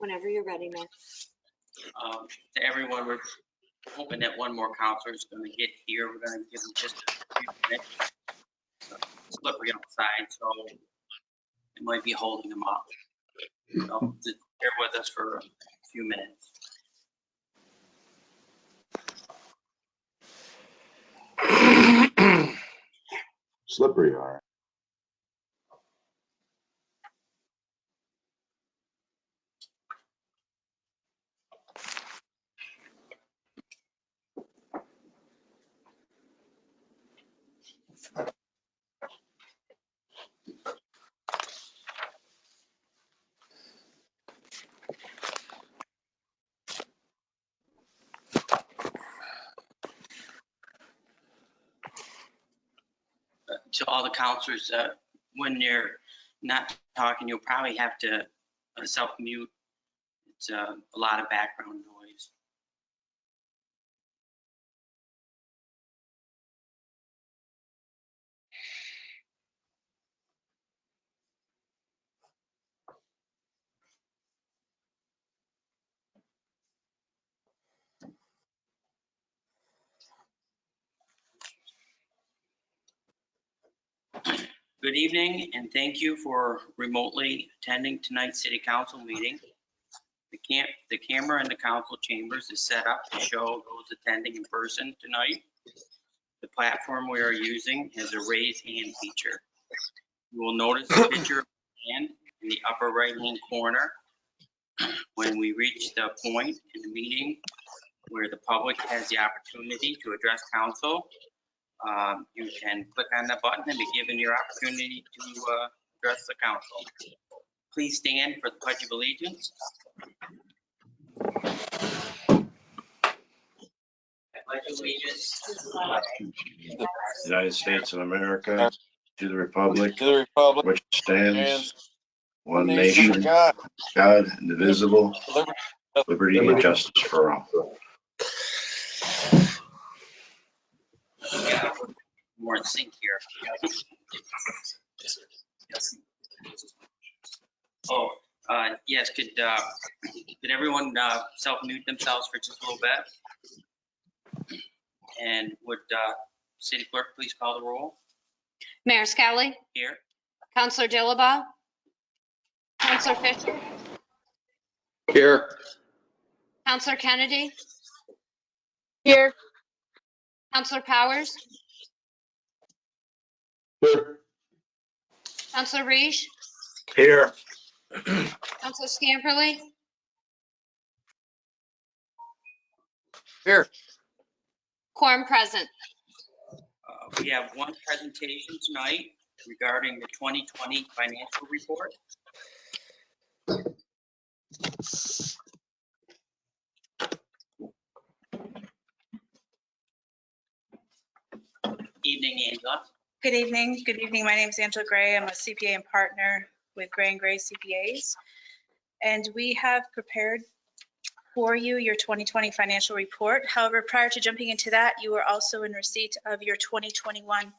Whenever you're ready, Mayor. To everyone, we're hoping that one more counselor is going to get here. We're going to give them just a few minutes. Slippery outside, so it might be holding them up. So just bear with us for a few minutes. Slippery, all right. To all the counselors, when you're not talking, you'll probably have to self-mute. It's a lot of background noise. Good evening, and thank you for remotely attending tonight's City Council meeting. The camera in the council chambers is set up to show those attending in person tonight. The platform we are using has a raise hand feature. You will notice a picture of a hand in the upper right-hand corner. When we reach the point in the meeting where the public has the opportunity to address council, you can click on the button and be given your opportunity to address the council. Please stand for the Pledge of Allegiance. I pledge allegiance to the flag of the United States of America, to the republic which stands one nation, God, indivisible, liberty and justice for all. Yeah, more in sync here. Oh, yes, could everyone self-mute themselves for just a little bit? And would City Clerk please call the roll? Mayor Scally, Here. Councilor Dillabaugh, Councilor Fisher, Here. Councilor Kennedy, Here. Councilor Powers, Here. Councilor Reish, Here. Councilor Scamperly, Here. quorum present. We have one presentation tonight regarding the 2020 financial report. Evening, Angela. Good evening. Good evening. My name is Angela Gray. I'm a CPA and partner with Gray & Gray CPAs. And we have prepared for you your 2020 financial report. However, prior to jumping into that, you are also in receipt of your 2021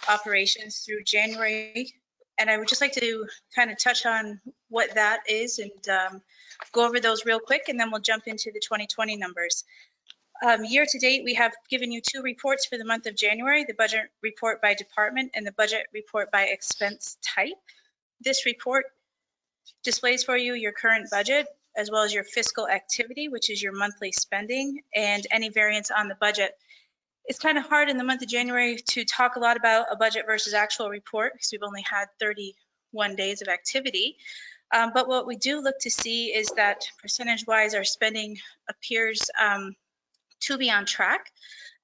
operations through January. And I would just like to kind of touch on what that is and go over those real quick, and then we'll jump into the 2020 numbers. Year to date, we have given you two reports for the month of January, the budget report by department and the budget report by expense type. This report displays for you your current budget as well as your fiscal activity, which is your monthly spending, and any variance on the budget. It's kind of hard in the month of January to talk a lot about a budget versus actual report because we've only had 31 days of activity. But what we do look to see is that percentage-wise, our spending appears to be on track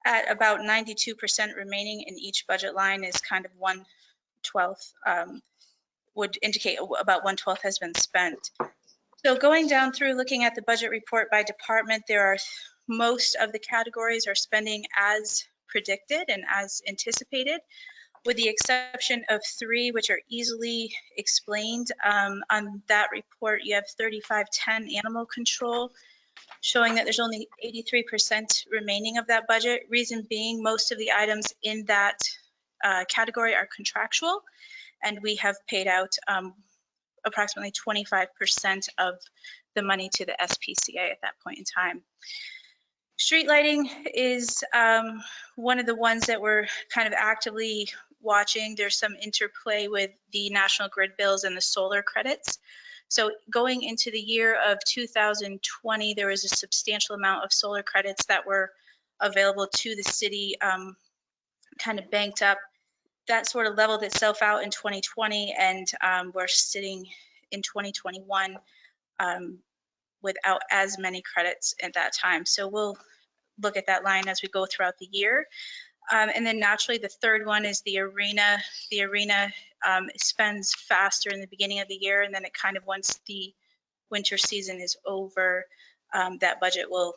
at about 92% remaining in each budget line is kind of 1/12, would indicate about 1/12 has been spent. So going down through looking at the budget report by department, there are most of the categories are spending as predicted and as anticipated, with the exception of 3, which are easily explained. On that report, you have 3510 animal control, showing that there's only 83% remaining of that budget. Reason being, most of the items in that category are contractual, and we have paid out approximately 25% of the money to the SPCA at that point in time. Street lighting is one of the ones that we're kind of actively watching. There's some interplay with the national grid bills and the solar credits. So going into the year of 2020, there was a substantial amount of solar credits that were available to the city, kind of banked up. That sort of leveled itself out in 2020, and we're sitting in 2021 without as many credits at that time. So we'll look at that line as we go throughout the year. And then naturally, the third one is the arena. The arena spends faster in the beginning of the year, and then it kind of, once the winter season is over, that budget will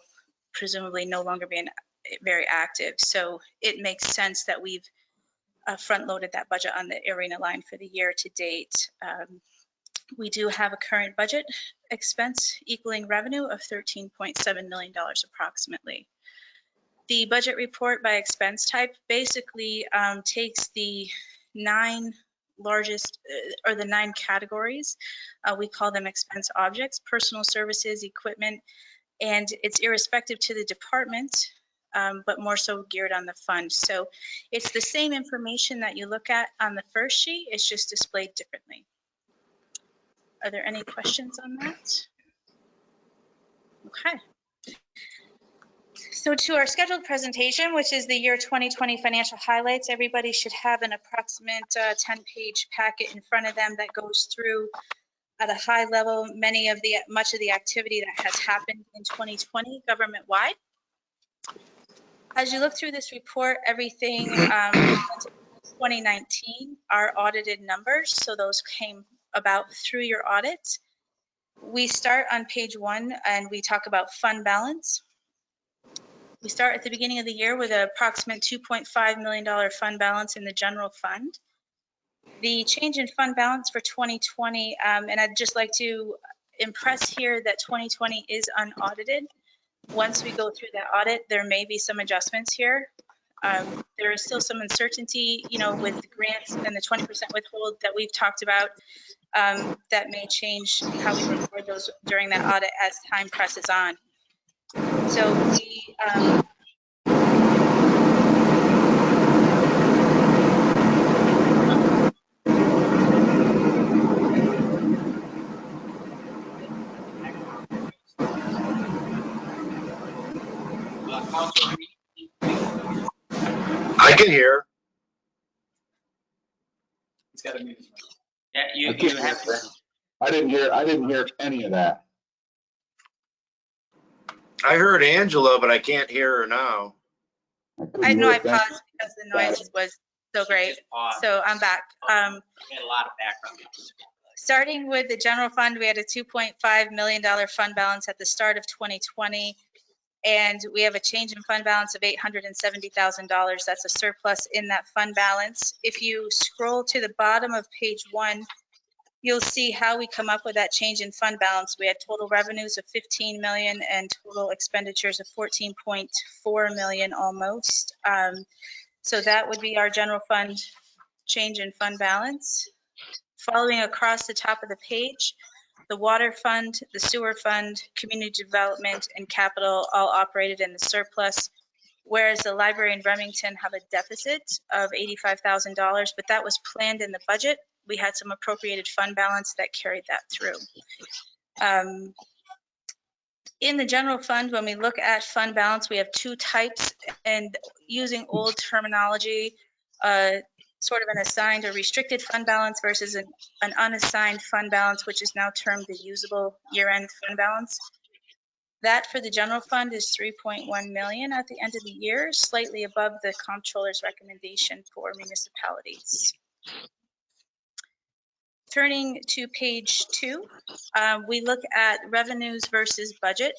presumably no longer be very active. So it makes sense that we've front-loaded that budget on the arena line for the year to date. We do have a current budget expense equaling revenue of $13.7 million approximately. The budget report by expense type basically takes the 9 largest or the 9 categories. We call them expense objects: personal services, equipment, and it's irrespective to the department, but more so geared on the fund. So it's the same information that you look at on the first sheet, it's just displayed differently. Are there any questions on that? Okay. So to our scheduled presentation, which is the year 2020 financial highlights, everybody should have an approximate 10-page packet in front of them that goes through at a high level much of the activity that has happened in 2020 government-wide. As you look through this report, everything 2019 are audited numbers, so those came about through your audit. We start on page 1 and we talk about fund balance. We start at the beginning of the year with an approximate $2.5 million fund balance in the general fund. The change in fund balance for 2020, and I'd just like to impress here that 2020 is unaudited. Once we go through that audit, there may be some adjustments here. There is still some uncertainty, with the grants and the 20% withhold that we've talked about, that may change how we record those during that audit as time presses on. So we I can hear. Yeah, you have to. I didn't hear any of that. I heard Angela, but I can't hear her now. I know I paused because the noise was so great. So I'm back. We had a lot of background. Starting with the general fund, we had a $2.5 million fund balance at the start of 2020. And we have a change in fund balance of $870,000. That's a surplus in that fund balance. If you scroll to the bottom of page 1, you'll see how we come up with that change in fund balance. We had total revenues of 15 million and total expenditures of 14.4 million almost. So that would be our general fund change in fund balance. Following across the top of the page, the water fund, the sewer fund, community development, and capital all operated in the surplus, whereas the library in Remington have a deficit of $85,000, but that was planned in the budget. We had some appropriated fund balance that carried that through. In the general fund, when we look at fund balance, we have 2 types, and using old terminology, sort of an assigned or restricted fund balance versus an unassigned fund balance, which is now termed the usable year-end fund balance. That for the general fund is 3.1 million at the end of the year, slightly above the comptroller's recommendation for municipalities. Turning to page 2, we look at revenues versus budget.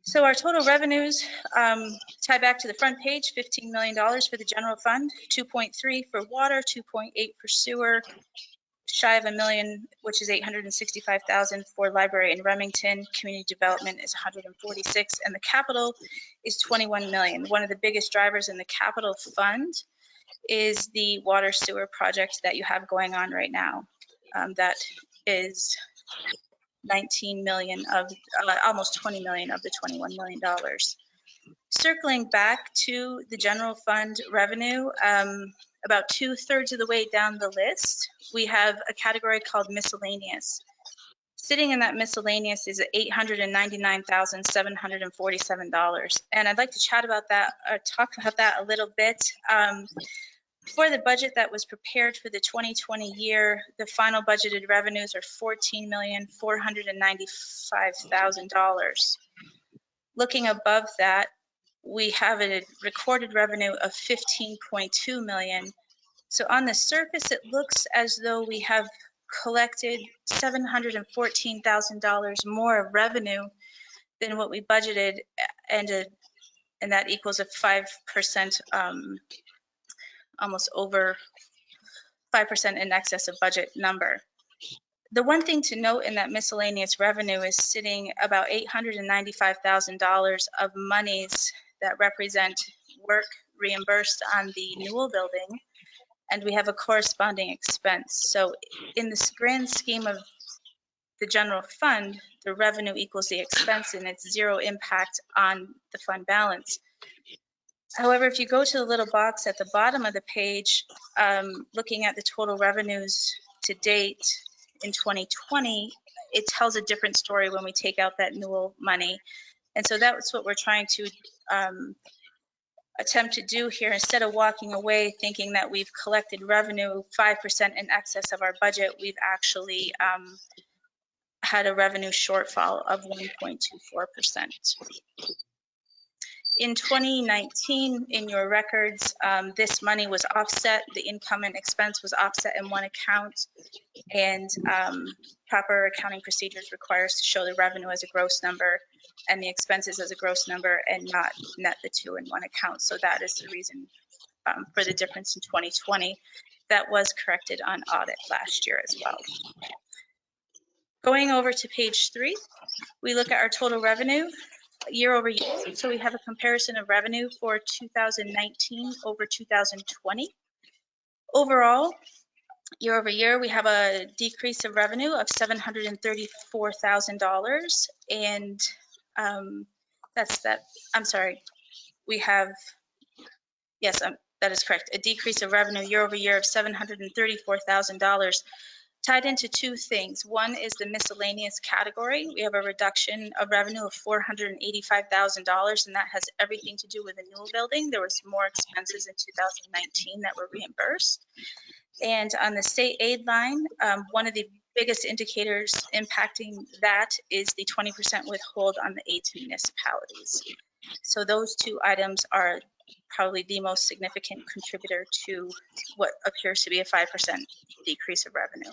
So our total revenues tie back to the front page, $15 million for the general fund, 2.3 for water, 2.8 for sewer, shy of $1 million, which is 865,000 for library in Remington. Community development is 146, and the capital is 21 million. One of the biggest drivers in the capital fund is the water sewer project that you have going on right now. That is 19 million of, almost 20 million of the $21 million. Circling back to the general fund revenue, about 2/3 of the way down the list, we have a category called miscellaneous. Sitting in that miscellaneous is $899,747. And I'd like to chat about that, or talk about that a little bit. For the budget that was prepared for the 2020 year, the final budgeted revenues are $14,495,000. Looking above that, we have a recorded revenue of 15.2 million. So on the surface, it looks as though we have collected $714,000 more of revenue than what we budgeted, and that equals a 5%, almost over 5% in excess of budget number. The one thing to note in that miscellaneous revenue is sitting about $895,000 of monies that represent work reimbursed on the Newell building, and we have a corresponding expense. So in this grand scheme of the general fund, the revenue equals the expense and it's zero impact on the fund balance. However, if you go to the little box at the bottom of the page, looking at the total revenues to date in 2020, it tells a different story when we take out that Newell money. And so that's what we're trying to attempt to do here. Instead of walking away thinking that we've collected revenue 5% in excess of our budget, we've actually had a revenue shortfall of 1.24%. In 2019, in your records, this money was offset, the income and expense was offset in one account, and proper accounting procedures require us to show the revenue as a gross number and the expenses as a gross number and not net the two in one account. So that is the reason for the difference in 2020. That was corrected on audit last year as well. Going over to page 3, we look at our total revenue year over year. So we have a comparison of revenue for 2019 over 2020. Overall, year over year, we have a decrease of revenue of $734,000, and I'm sorry, we have, yes, that is correct, a decrease of revenue year over year of $734,000, tied into two things. One is the miscellaneous category. We have a reduction of revenue of $485,000, and that has everything to do with the Newell building. There was more expenses in 2019 that were reimbursed. And on the state aid line, one of the biggest indicators impacting that is the 20% withhold on the aid to municipalities. So those two items are probably the most significant contributor to what appears to be a 5% decrease of revenue.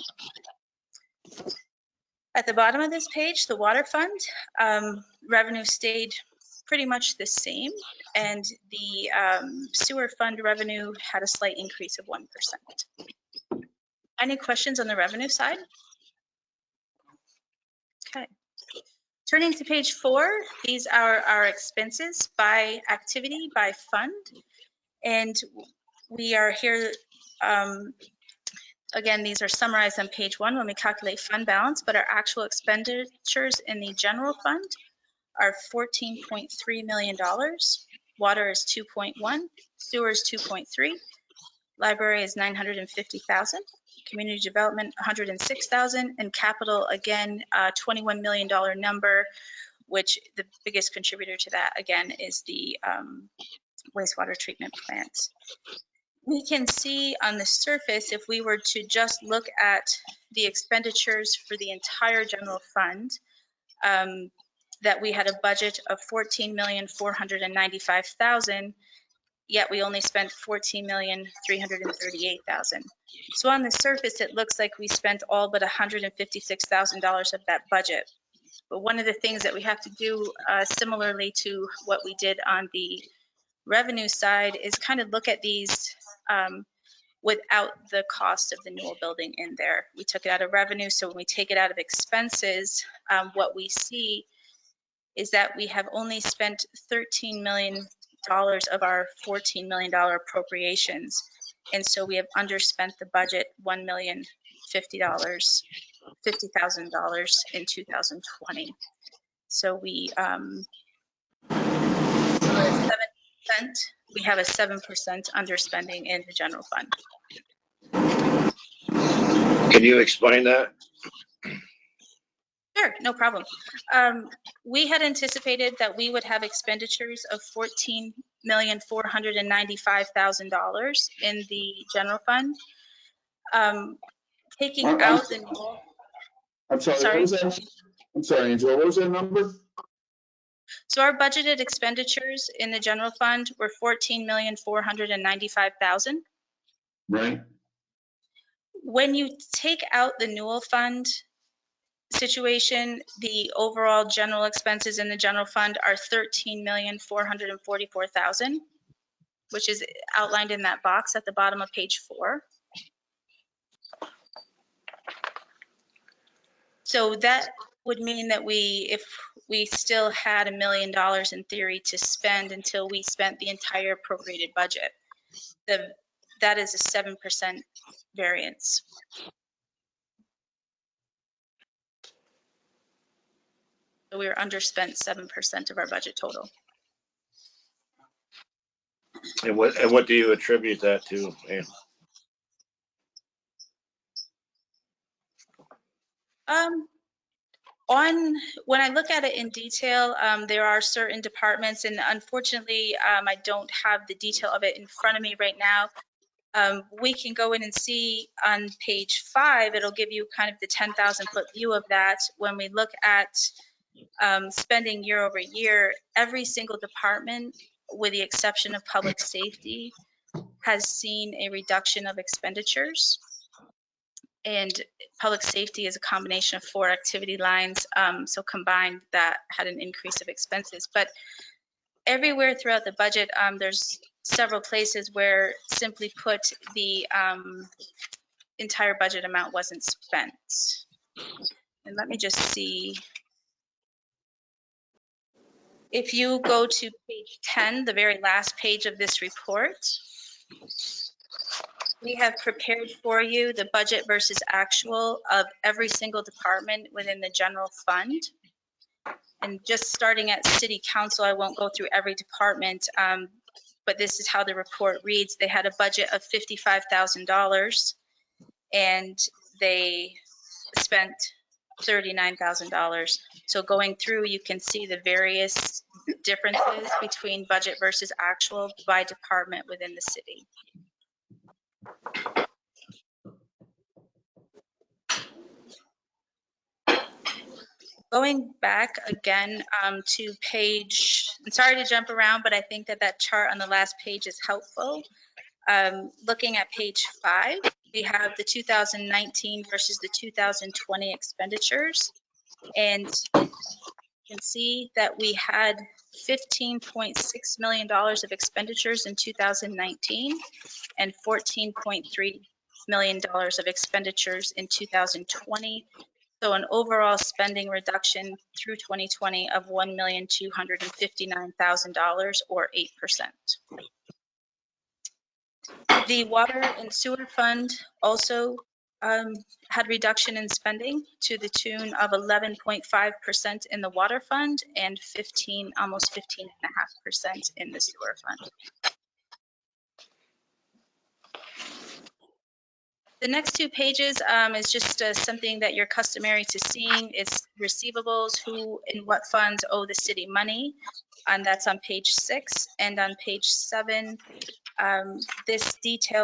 At the bottom of this page, the water fund, revenue stayed pretty much the same, and the sewer fund revenue had a slight increase of 1%. Any questions on the revenue side? Okay. Turning to page 4, these are our expenses by activity, by fund. And we are here, again, these are summarized on page 1 when we calculate fund balance, but our actual expenditures in the general fund are $14.3 million. Water is 2.1, sewer is 2.3, library is 950,000. Community development, 106,000, and capital, again, $21 million number, which the biggest contributor to that, again, is the wastewater treatment plant. We can see on the surface, if we were to just look at the expenditures for the entire general fund, that we had a budget of $14,495,000, yet we only spent $14,338,000. So on the surface, it looks like we spent all but $156,000 of that budget. But one of the things that we have to do, similarly to what we did on the revenue side, is kind of look at these without the cost of the Newell building in there. We took it out of revenue, so when we take it out of expenses, what we see is that we have only spent $13 million of our $14 million appropriations. And so we have underspent the budget $1,050,000 $50,000 in 2020. So we have a 7% underspending in the general fund. Can you explain that? Sure, no problem. We had anticipated that we would have expenditures of $14,495,000 in the general fund. Taking out the I'm sorry, Sorry? what was that? I'm sorry, Angela, what was that number? So our budgeted expenditures in the general fund were $14,495,000. Right? When you take out the Newell Fund situation, the overall general expenses in the general fund are $13,444,000, which is outlined in that box at the bottom of page 4. So that would mean that if we still had $1 million in theory to spend until we spent the entire appropriated budget, that is a 7% variance. So we were underspent 7% of our budget total. And what do you attribute that to, Ann? When I look at it in detail, there are certain departments, and unfortunately, I don't have the detail of it in front of me right now. We can go in and see on page 5, it'll give you kind of the 10,000 foot view of that. When we look at spending year over year, every single department, with the exception of public safety, has seen a reduction of expenditures. And public safety is a combination of 4 activity lines. So combined, that had an increase of expenses. But everywhere throughout the budget, there's several places where, simply put, the entire budget amount wasn't spent. And let me just see. If you go to page 10, the very last page of this report, we have prepared for you the budget versus actual of every single department within the general fund. And just starting at city council, I won't go through every department, but this is how the report reads. They had a budget of $55,000 and they spent $39,000. So going through, you can see the various differences between budget versus actual by department within the city. Going back again to page, I'm sorry to jump around, but I think that chart on the last page is helpful. Looking at page 5, we have the 2019 versus the 2020 expenditures. And you can see that we had $15.6 million of expenditures in 2019 and $14.3 million of expenditures in 2020. So an overall spending reduction through 2020 of $1,259,000 or 8%. The water and sewer fund also had reduction in spending to the tune of 11.5% in the water fund and almost 15.5% in the sewer fund. The next 2 pages is just something that you're customary to seeing. It's receivables, who and what funds owe the city money, and that's on page 6. And on page 7, this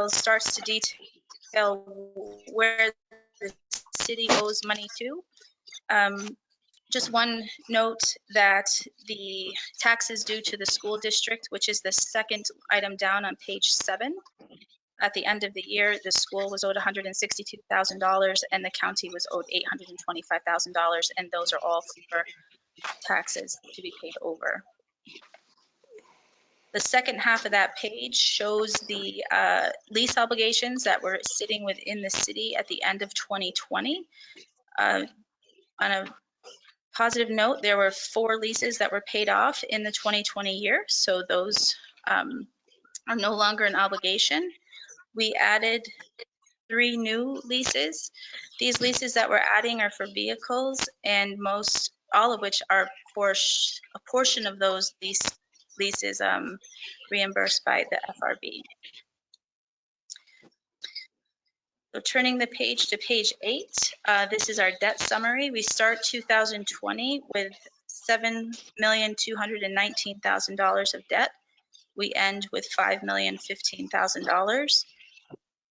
starts to detail where the city owes money to. Just one note that the taxes due to the school district, which is the second item down on page 7, at the end of the year, the school was owed $162,000 and the county was owed $825,000, and those are all for taxes to be paid over. The second half of that page shows the lease obligations that were sitting within the city at the end of 2020. On a positive note, there were 4 leases that were paid off in the 2020 year, so those are no longer an obligation. We added 3 new leases. These leases that we're adding are for vehicles, and all of which are for a portion of those leases reimbursed by the FRB. So turning the page to page 8, this is our debt summary. We start 2020 with $7,219,000 of debt. We end with $5,015,000.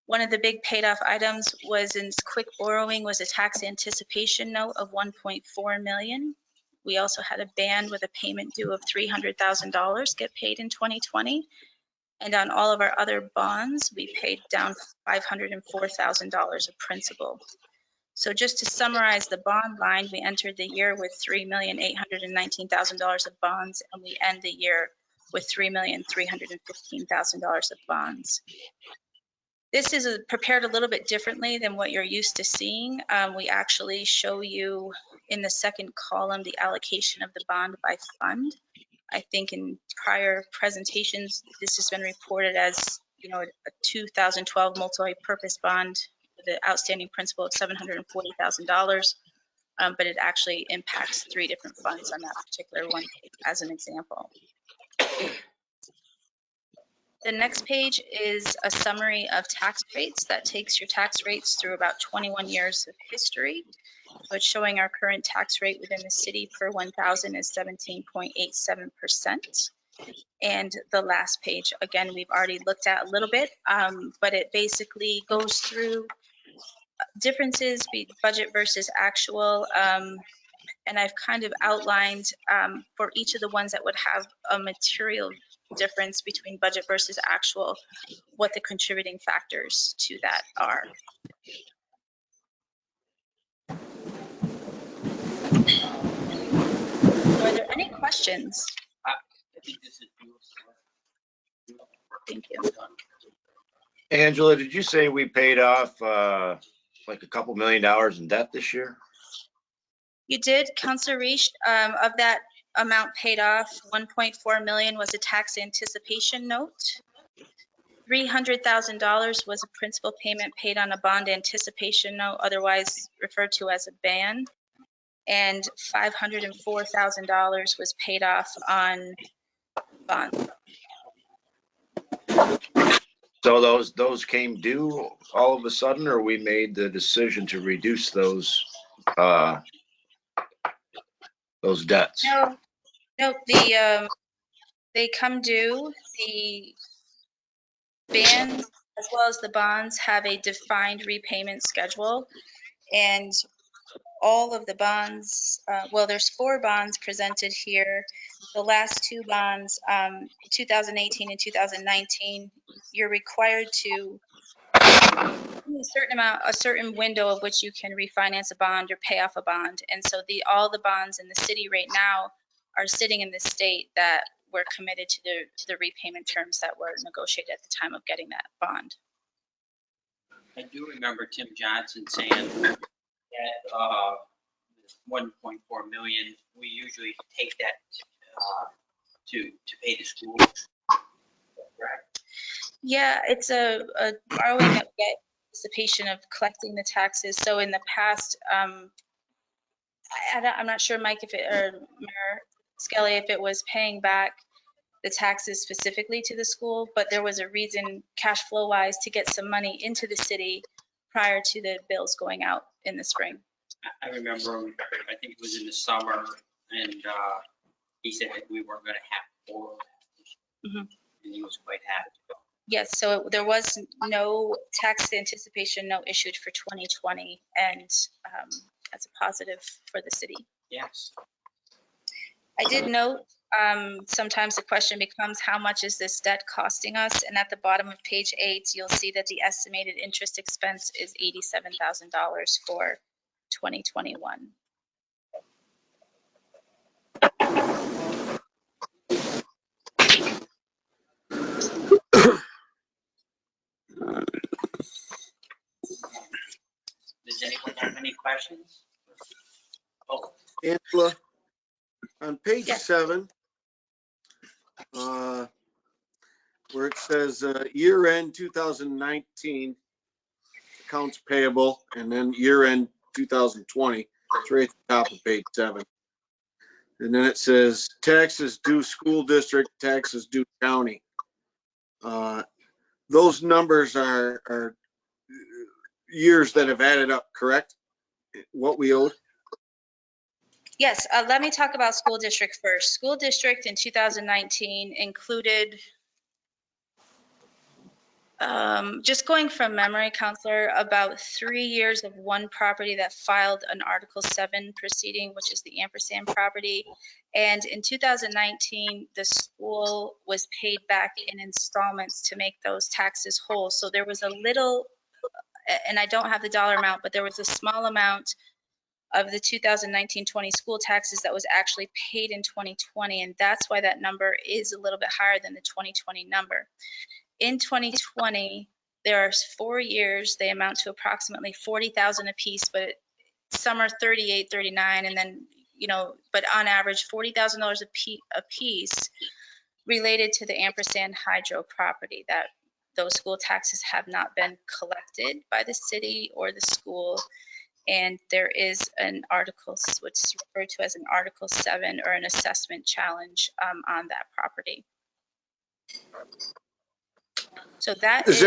One of the big paid off items was in quick borrowing was a tax anticipation note of $1.4 million. We also had a band with a payment due of $300,000 get paid in 2020. And on all of our other bonds, we paid down $504,000 of principal. So just to summarize the bond line, we entered the year with $3,819,000 of bonds, and we end the year with $3,315,000 of bonds. This is prepared a little bit differently than what you're used to seeing. We actually show you in the second column the allocation of the bond by fund. I think in prior presentations, this has been reported as, a 2012 multi-purpose bond with an outstanding principal of $740,000, but it actually impacts 3 different funds on that particular one as an example. The next page is a summary of tax rates that takes your tax rates through about 21 years of history. So it's showing our current tax rate within the city per 1,000 is 17.87%. And the last page, again, we've already looked at a little bit, but it basically goes through differences budget versus actual. And I've kind of outlined for each of the ones that would have a material difference between budget versus actual, what the contributing factors to that are. So are there any questions? I think this is beautiful. Thank you. Angela, did you say we paid off like a couple $1 million in debt this year? You did, Councilor Reich. Of that amount paid off, $1.4 million was a tax anticipation note. $300,000 was a principal payment paid on a bond anticipation note, otherwise referred to as a ban. And $504,000 was paid off on bonds. So those came due all of a sudden, or we made the decision to reduce those debts? No, they come due. The bans as well as the bonds have a defined repayment schedule, and all of the bonds, well, there's 4 bonds presented here. The last 2 bonds, 2018 and 2019, you're required to a certain window of which you can refinance a bond or pay off a bond. And so all the bonds in the city right now are sitting in the state that we're committed to the repayment terms that were negotiated at the time of getting that bond. I do remember Tim Johnson saying that 1.4 million, we usually take that to pay the school. Correct? Yeah, it's a borrowing that we get anticipation of collecting the taxes. So in the past, I'm not sure, Mike, or Mayor Skelly, if it was paying back the taxes specifically to the school, but there was a reason cash flow wise to get some money into the city prior to the bills going out in the spring. I remember, I think it was in the summer, and he said that we weren't going to have 4 of that. And he was quite happy. Yes, so there was no tax anticipation note issued for 2020, and that's a positive for the city. Yes. I did note sometimes the question becomes, how much is this debt costing us? And at the bottom of page 8, you'll see that the estimated interest expense is $87,000 for 2021. Does anyone have any questions? Oh, Angela, on page Yes. 7, where it says year-end 2019, accounts payable, and then year-end 2020. It's right at the top of page 7. And then it says taxes due school district, taxes due county. Those numbers are years that have added up, correct? What we owed? Yes, let me talk about school district first. School district in 2019 included, just going from memory, Counselor, about 3 years of one property that filed an Article 7 proceeding, which is the ampersand property. And in 2019, the school was paid back in installments to make those taxes whole. So there was a little, and I don't have the dollar amount, but there was a small amount of the 2019-20 school taxes that was actually paid in 2020. And that's why that number is a little bit higher than the 2020 number. In 2020, there are 4 years, they amount to approximately $40,000 apiece, but some are 38, 39, and then, but on average, $40,000 a piece related to the ampersand hydro property. That those school taxes have not been collected by the city or the school. And there is an article, what's referred to as an Article 7 or an assessment challenge on that property. So that is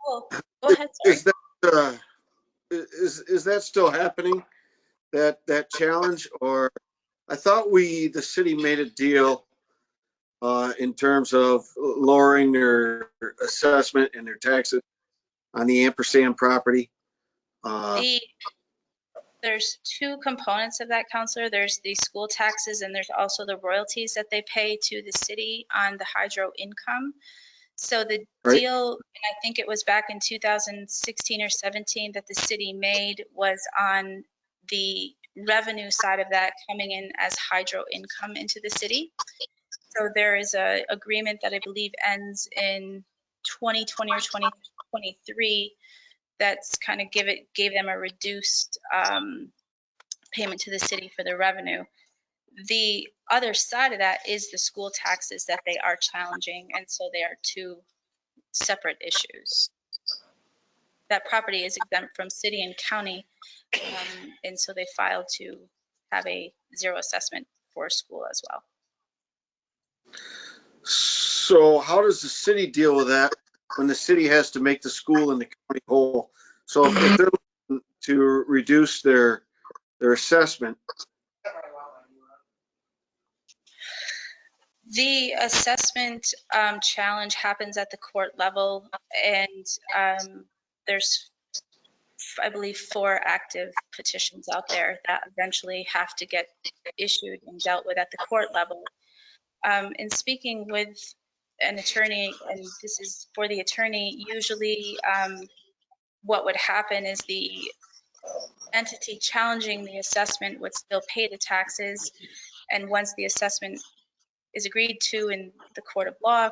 cool. Go ahead, sorry. Is that still happening, that challenge? Or I thought the city made a deal in terms of lowering their assessment and their taxes on the ampersand property. There's 2 components of that, Counselor. There's the school taxes and there's also the royalties that they pay to the city on the hydro income. So the deal, and I think it was back in 2016 or 17 that the city made, was on the revenue side of that coming in as hydro income into the city. So there is a agreement that I believe ends in 2020 or 2023 that's kind of gave them a reduced payment to the city for their revenue. The other side of that is the school taxes that they are challenging, and so they are 2 separate issues. That property is exempt from city and county, and so they filed to have a 0 assessment for school as well. So how does the city deal with that when the city has to make the school and the county whole? So if they're looking to reduce their assessment. The assessment challenge happens at the court level, and there's, I believe, 4 active petitions out there that eventually have to get issued and dealt with at the court level. In speaking with an attorney, and this is for the attorney, usually what would happen is the entity challenging the assessment would still pay the taxes, and once the assessment is agreed to in the court of law,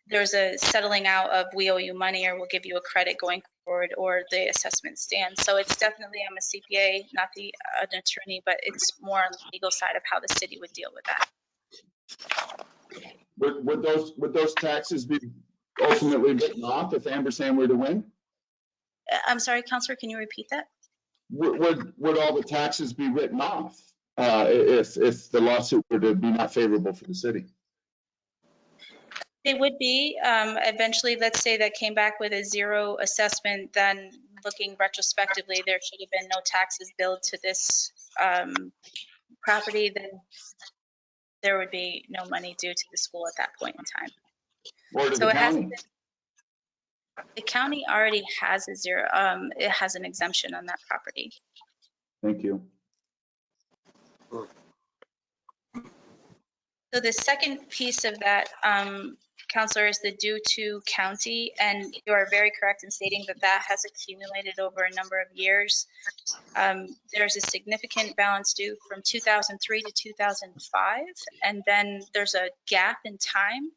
there's a settling out of we owe you money or we'll give you a credit going forward, or the assessment stands. So it's definitely, I'm a CPA, not an attorney, but it's more on the legal side of how the city would deal with that. Would those taxes be ultimately written off if ampersand were to win? I'm sorry, Counselor, can you repeat that? Would all the taxes be written off if the lawsuit were to be not favorable for the city? It would be. Eventually, let's say that came back with a 0 assessment, then looking retrospectively, there should have been no taxes billed to this property, then there would be no money due to the school at that point in time. Or to So the county? The county already has a 0, it has an exemption on that property. Thank you. So the second piece of that, Counselor, is the due to county, and you are very correct in stating that that has accumulated over a number of years. There's a significant balance due from 2003 to 2005, and then there's a gap in time,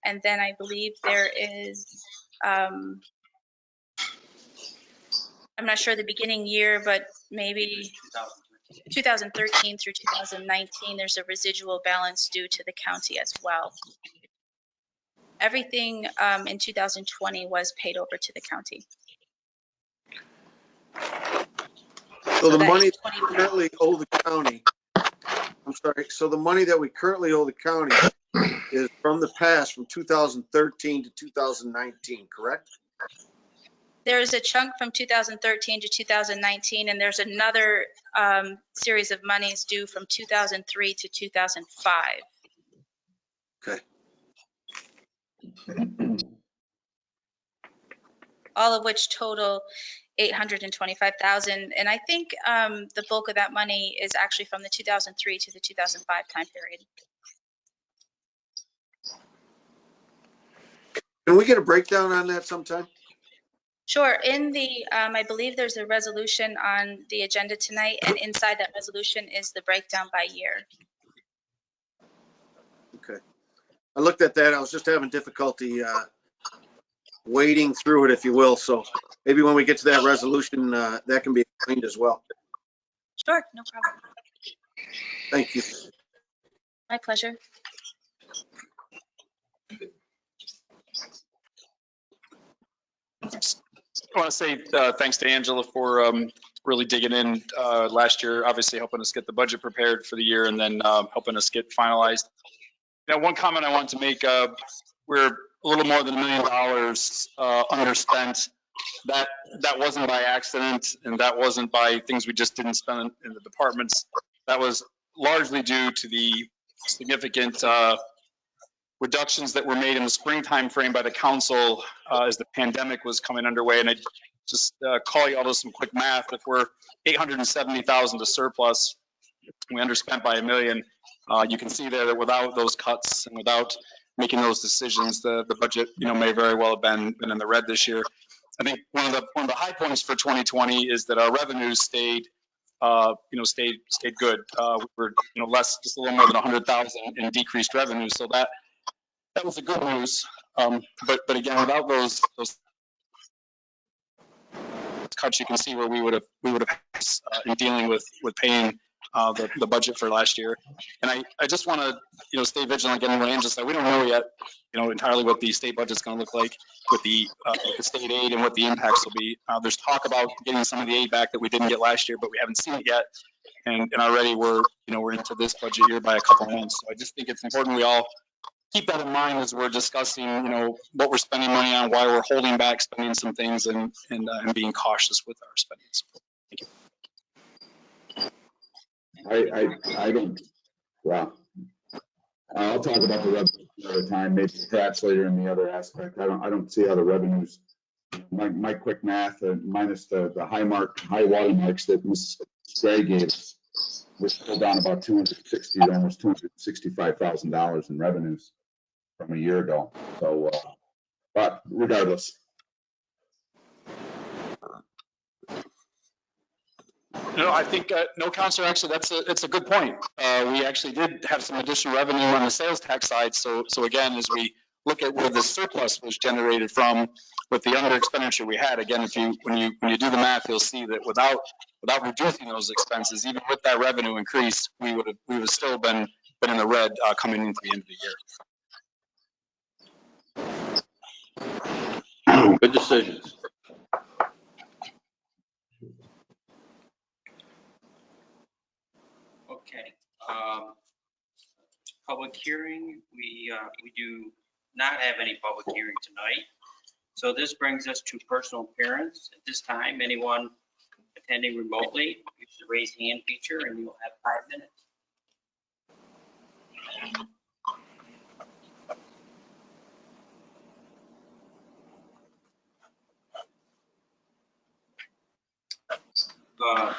and then I believe there is, I'm not sure the beginning year, but maybe 2013 through 2019, there's a residual balance due to the county as well. Everything in 2020 was paid over to the county. So the that money is that we currently owe the county, I'm sorry, so the money that we currently owe the county is from the past, from 2013 to 2019, correct? There's a chunk from 2013 to 2019, and there's another series of monies due from 2003 to 2005. Okay. All of which total 825,000. And I think the bulk of that money is actually from the 2003 to the 2005 time period. Can we get a breakdown on that sometime? Sure. In the, I believe there's a resolution on the agenda tonight, and inside that resolution is the breakdown by year. Okay. I looked at that. I was just having difficulty wading through it, if you will. So maybe when we get to that resolution, that can be explained as well. Sure, no problem. Thank you. My pleasure. I want to say thanks to Angela for really digging in last year, obviously helping us get the budget prepared for the year and then helping us get finalized. Now, one comment I want to make, we're a little more than $1 million underspent. That wasn't by accident, and that wasn't by things we just didn't spend in the departments. That was largely due to the significant reductions that were made in the springtime frame by the council as the pandemic was coming underway. And I just call you all to some quick math. If we're 870,000 to surplus, we underspent by $1 million. You can see there that without those cuts and without making those decisions, the budget, may very well have been in the red this year. I think one of the high points for 2020 is that our revenues stayed good. We were, less, just a little more than 100,000 in decreased revenue. So that was the good news. But again, without those cuts, you can see where we would have in dealing with paying the budget for last year. And I just want to stay vigilant again. What Angela said, we don't know yet entirely what the state budget's going to look like with the state aid and what the impacts will be. There's talk about getting some of the aid back that we didn't get last year, but we haven't seen it yet. And already we're into this budget year by a couple of months. So I just think it's important we all keep that in mind as we're discussing, what we're spending money on, why we're holding back spending some things, and being cautious with our spending. Thank you. I don't, well, I'll talk about the revenue another time, maybe perhaps later in the other aspect. I don't see how the revenues, my quick math, minus the high water marks that Ms. Gray gave us, we're still down about $260 to almost $265,000 in revenues from a year ago. So, but regardless. I think, no, Counselor, actually, it's a good point. We actually did have some additional revenue on the sales tax side. So again, as we look at where the surplus was generated from with the under expenditure we had, again, when you do the math, you'll see that without reducing those expenses, even with that revenue increase, we would have still been in the red coming into the end of the year. Good decisions. Okay. Public hearing, we do not have any public hearing tonight. So this brings us to personal appearance. At this time, anyone attending remotely, use the raise hand feature and you'll have 5 minutes.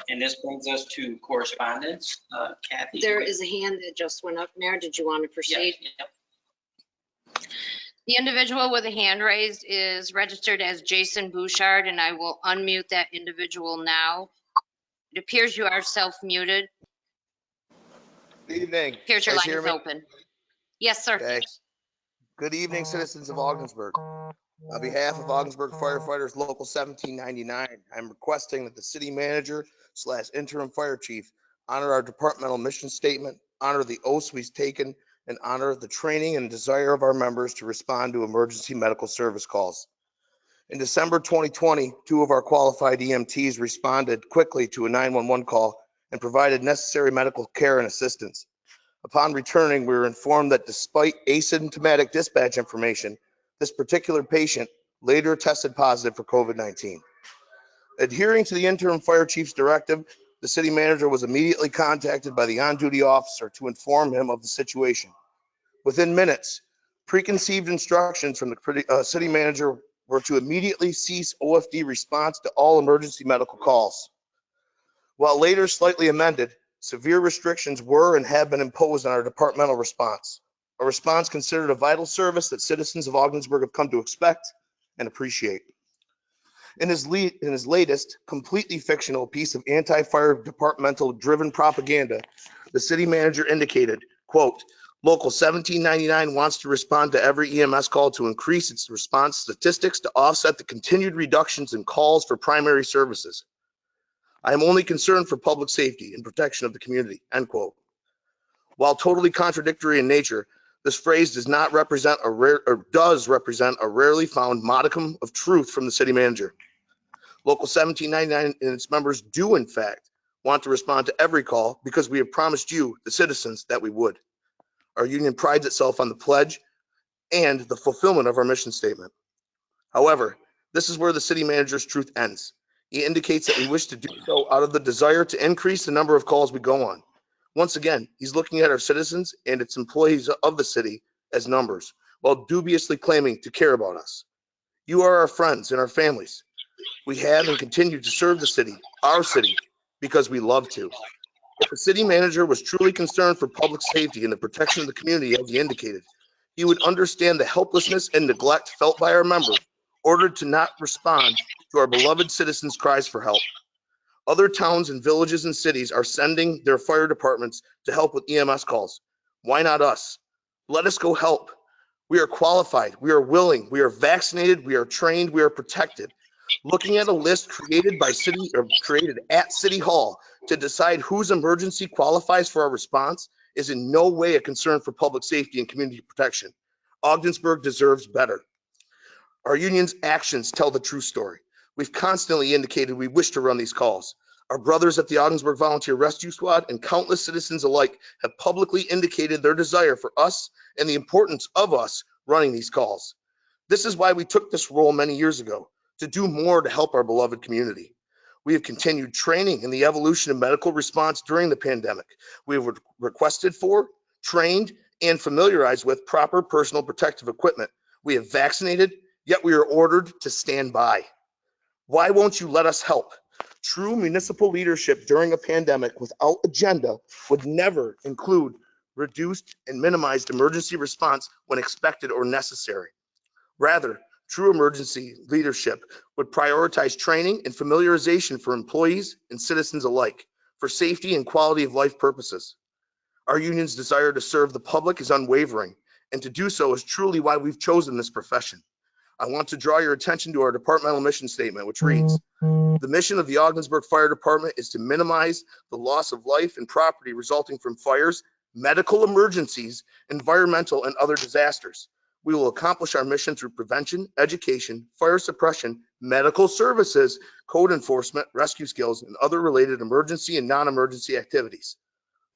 And this brings us to correspondence. Kathy? There is a hand that just went up. Mayor, did you want to proceed? Yes, yep. The individual with a hand raised is registered as Jason Bouchard, and I will unmute that individual now. It appears you are self-muted. Good evening. Appears your Guys line hear is me? open. Yes, sir. Okay. Good evening, citizens of Augsburg. On behalf of Augsburg Firefighters Local 1799, I'm requesting that the city manager / interim fire chief honor our departmental mission statement, honor the oaths we've taken, and honor the training and desire of our members to respond to emergency medical service calls. In December 2020, 2 of our qualified EMTs responded quickly to a 911 call and provided necessary medical care and assistance. Upon returning, we were informed that despite asymptomatic dispatch information, this particular patient later tested positive for COVID-19. Adhering to the interim fire chief's directive, the city manager was immediately contacted by the on-duty officer to inform him of the situation. Within minutes, preconceived instructions from the city manager were to immediately cease OFD response to all emergency medical calls. While later slightly amended, severe restrictions were and have been imposed on our departmental response, a response considered a vital service that citizens of Ogdensburg have come to expect and appreciate. In his latest, completely fictional piece of anti-fire departmental driven propaganda, the city manager indicated, quote, Local 1799 wants to respond to every EMS call to increase its response statistics to offset the continued reductions in calls for primary services. I am only concerned for public safety and protection of the community, end quote. While totally contradictory in nature, this phrase does represent a rarely found modicum of truth from the city manager. Local 1799 and its members do, in fact, want to respond to every call because we have promised you, the citizens, that we would. Our union prides itself on the pledge and the fulfillment of our mission statement. However, this is where the city manager's truth ends. He indicates that we wish to do so out of the desire to increase the number of calls we go on. Once again, he's looking at our citizens and its employees of the city as numbers, while dubiously claiming to care about us. You are our friends and our families. We have and continue to serve the city, our city, because we love to. If the city manager was truly concerned for public safety and the protection of the community, as he indicated, he would understand the helplessness and neglect felt by our members, ordered to not respond to our beloved citizens' cries for help. Other towns and villages and cities are sending their fire departments to help with EMS calls. Why not us? Let us go help. We are qualified, we are willing, we are vaccinated, we are trained, we are protected. Looking at a list created at City Hall to decide whose emergency qualifies for our response is in no way a concern for public safety and community protection. Ogdensburg deserves better. Our union's actions tell the true story. We've constantly indicated we wish to run these calls. Our brothers at the Ogdensburg Volunteer Rescue Squad and countless citizens alike have publicly indicated their desire for us and the importance of us running these calls. This is why we took this role many years ago, to do more to help our beloved community. We have continued training in the evolution of medical response during the pandemic. We have requested for, trained, and familiarized with proper personal protective equipment. We have vaccinated, yet we are ordered to stand by. Why won't you let us help? True municipal leadership during a pandemic without agenda would never include reduced and minimized emergency response when expected or necessary. Rather, true emergency leadership would prioritize training and familiarization for employees and citizens alike for safety and quality of life purposes. Our union's desire to serve the public is unwavering, and to do so is truly why we've chosen this profession. I want to draw your attention to our departmental mission statement, which reads, the mission of the Ogdensburg Fire Department is to minimize the loss of life and property resulting from fires, medical emergencies, environmental, and other disasters. We will accomplish our mission through prevention, education, fire suppression, medical services, code enforcement, rescue skills, and other related emergency and non-emergency activities.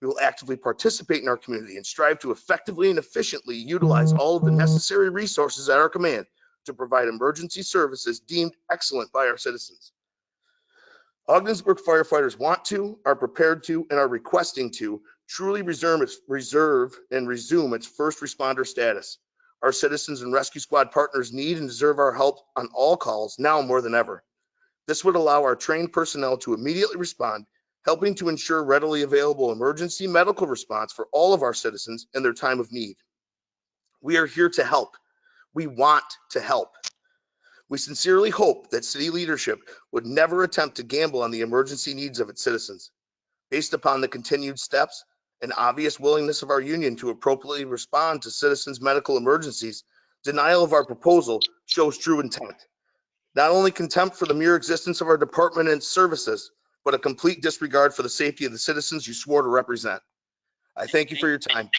We will actively participate in our community and strive to effectively and efficiently utilize all of the necessary resources at our command to provide emergency services deemed excellent by our citizens. Ogdensburg firefighters want to, are prepared to, and are requesting to truly reserve and resume its first responder status. Our citizens and rescue squad partners need and deserve our help on all calls now more than ever. This would allow our trained personnel to immediately respond, helping to ensure readily available emergency medical response for all of our citizens in their time of need. We are here to help. We want to help. We sincerely hope that city leadership would never attempt to gamble on the emergency needs of its citizens. Based upon the continued steps and obvious willingness of our union to appropriately respond to citizens' medical emergencies, denial of our proposal shows true intent. Not only contempt for the mere existence of our department and services, but a complete disregard for the safety of the citizens you swore to represent. I thank you for your time.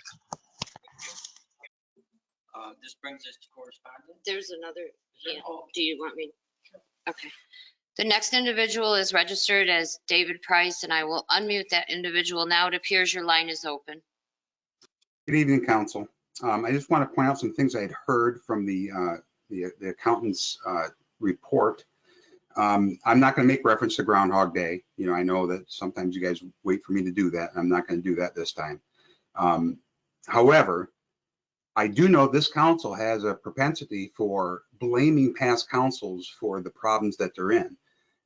This brings us to correspondence. There's another Yeah. Do you want me? Okay. The next individual is registered as David Price, and I will unmute that individual now. It appears your line is open. Good evening, council. I just want to point out some things I had heard from the accountant's report. I'm not going to make reference to Groundhog Day. You know, I know that sometimes you guys wait for me to do that, and I'm not going to do that this time. However, I do know this council has a propensity for blaming past councils for the problems that they're in.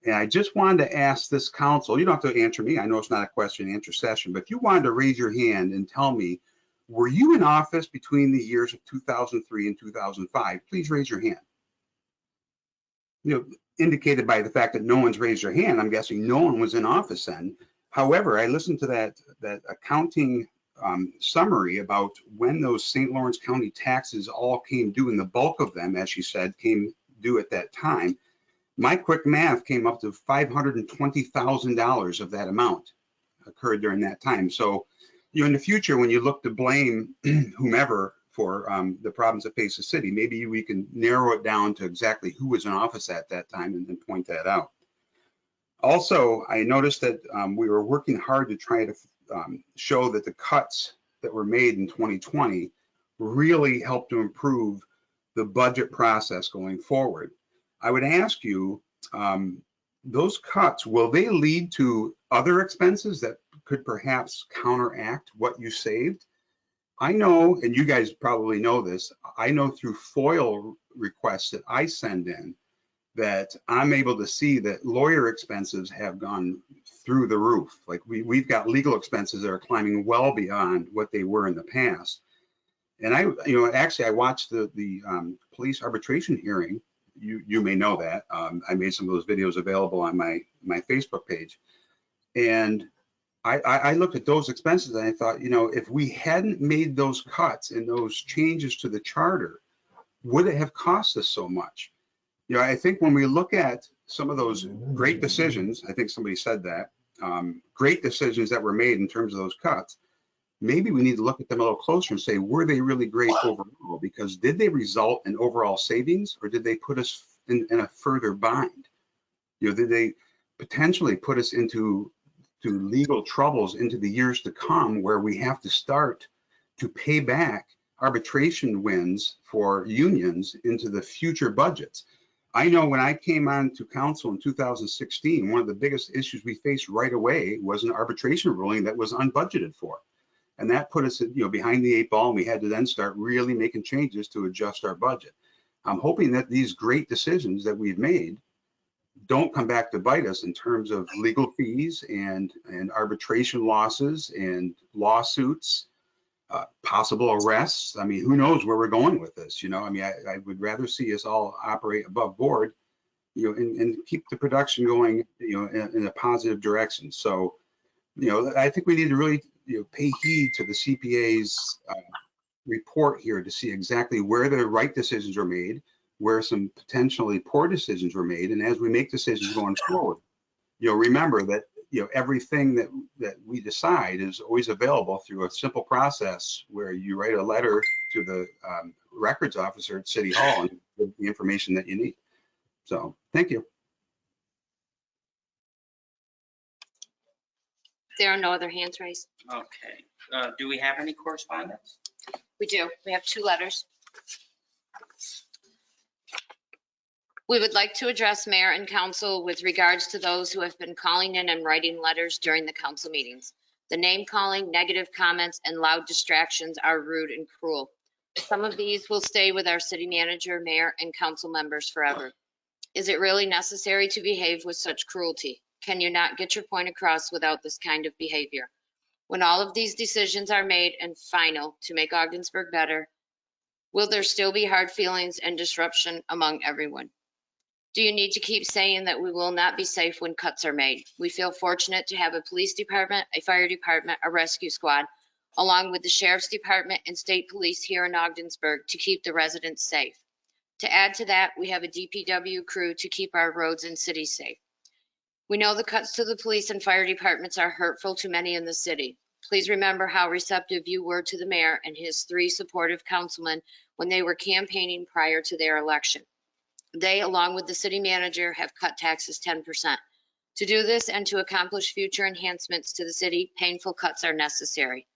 And I just wanted to ask this council, you don't have to answer me, I know it's not a question and answer session, but if you wanted to raise your hand and tell me, were you in office between the years of 2003 and 2005? Please raise your hand. You know, indicated by the fact that no one's raised their hand, I'm guessing no one was in office then. However, I listened to that accounting summary about when those St. Lawrence County taxes all came due, and the bulk of them, as she said, came due at that time. My quick math came up to $520,000 of that amount occurred during that time. So, you know, in the future, when you look to blame whomever for the problems that face the city, maybe we can narrow it down to exactly who was in office at that time and then point that out. Also, I noticed that we were working hard to try to show that the cuts that were made in 2020 really helped to improve the budget process going forward. I would ask you, those cuts, will they lead to other expenses that could perhaps counteract what you saved? I know, and you guys probably know this, I know through FOIL requests that I send in that I'm able to see that lawyer expenses have gone through the roof. Like we've got legal expenses that are climbing well beyond what they were in the past. And I watched the police arbitration hearing. You may know that. I made some of those videos available on my Facebook page. And I looked at those expenses and I thought, you know, if we hadn't made those cuts and those changes to the charter, would it have cost us so much? You know, I think when we look at some of those great decisions, I think somebody said that, great decisions that were made in terms of those cuts, maybe we need to look at them a little closer and say, were they really great overall? Because did they result in overall savings, or did they put us in a further bind? You know, did they potentially put us into legal troubles into the years to come, where we have to start to pay back arbitration wins for unions into the future budgets? I know when I came on to council in 2016, one of the biggest issues we faced right away was an arbitration ruling that was unbudgeted for. And that put us, you know, behind the eight ball, and we had to then start really making changes to adjust our budget. I'm hoping that these great decisions that we've made don't come back to bite us in terms of legal fees and arbitration losses and lawsuits, possible arrests. I mean, who knows where we're going with this? You know, I mean, I would rather see us all operate above board, you know, and keep the production going, you know, in a positive direction. So, you know, I think we need to really, you know, pay heed to the CPA's report here to see exactly where the right decisions are made, where some potentially poor decisions were made. And as we make decisions going forward, you know, remember that, you know, everything that we decide is always available through a simple process where you write a letter to the records officer at City Hall and give the information that you need. So, thank you. There are no other hands raised. Okay. Do we have any correspondence? We do. We have 2 letters. We would like to address mayor and council with regards to those who have been calling in and writing letters during the council meetings. The name calling, negative comments, and loud distractions are rude and cruel. Some of these will stay with our city manager, mayor, and council members forever. Is it really necessary to behave with such cruelty? Can you not get your point across without this kind of behavior? When all of these decisions are made and final to make Ogdensburg better, will there still be hard feelings and disruption among everyone? Do you need to keep saying that we will not be safe when cuts are made? We feel fortunate to have a police department, a fire department, a rescue squad, along with the sheriff's department and state police here in Ogdensburg to keep the residents safe. To add to that, we have a DPW crew to keep our roads and cities safe. We know the cuts to the police and fire departments are hurtful to many in the city. Please remember how receptive you were to the mayor and his 3 supportive councilmen when they were campaigning prior to their election. They, along with the city manager, have cut taxes 10%. To do this and to accomplish future enhancements to the city, painful cuts are necessary.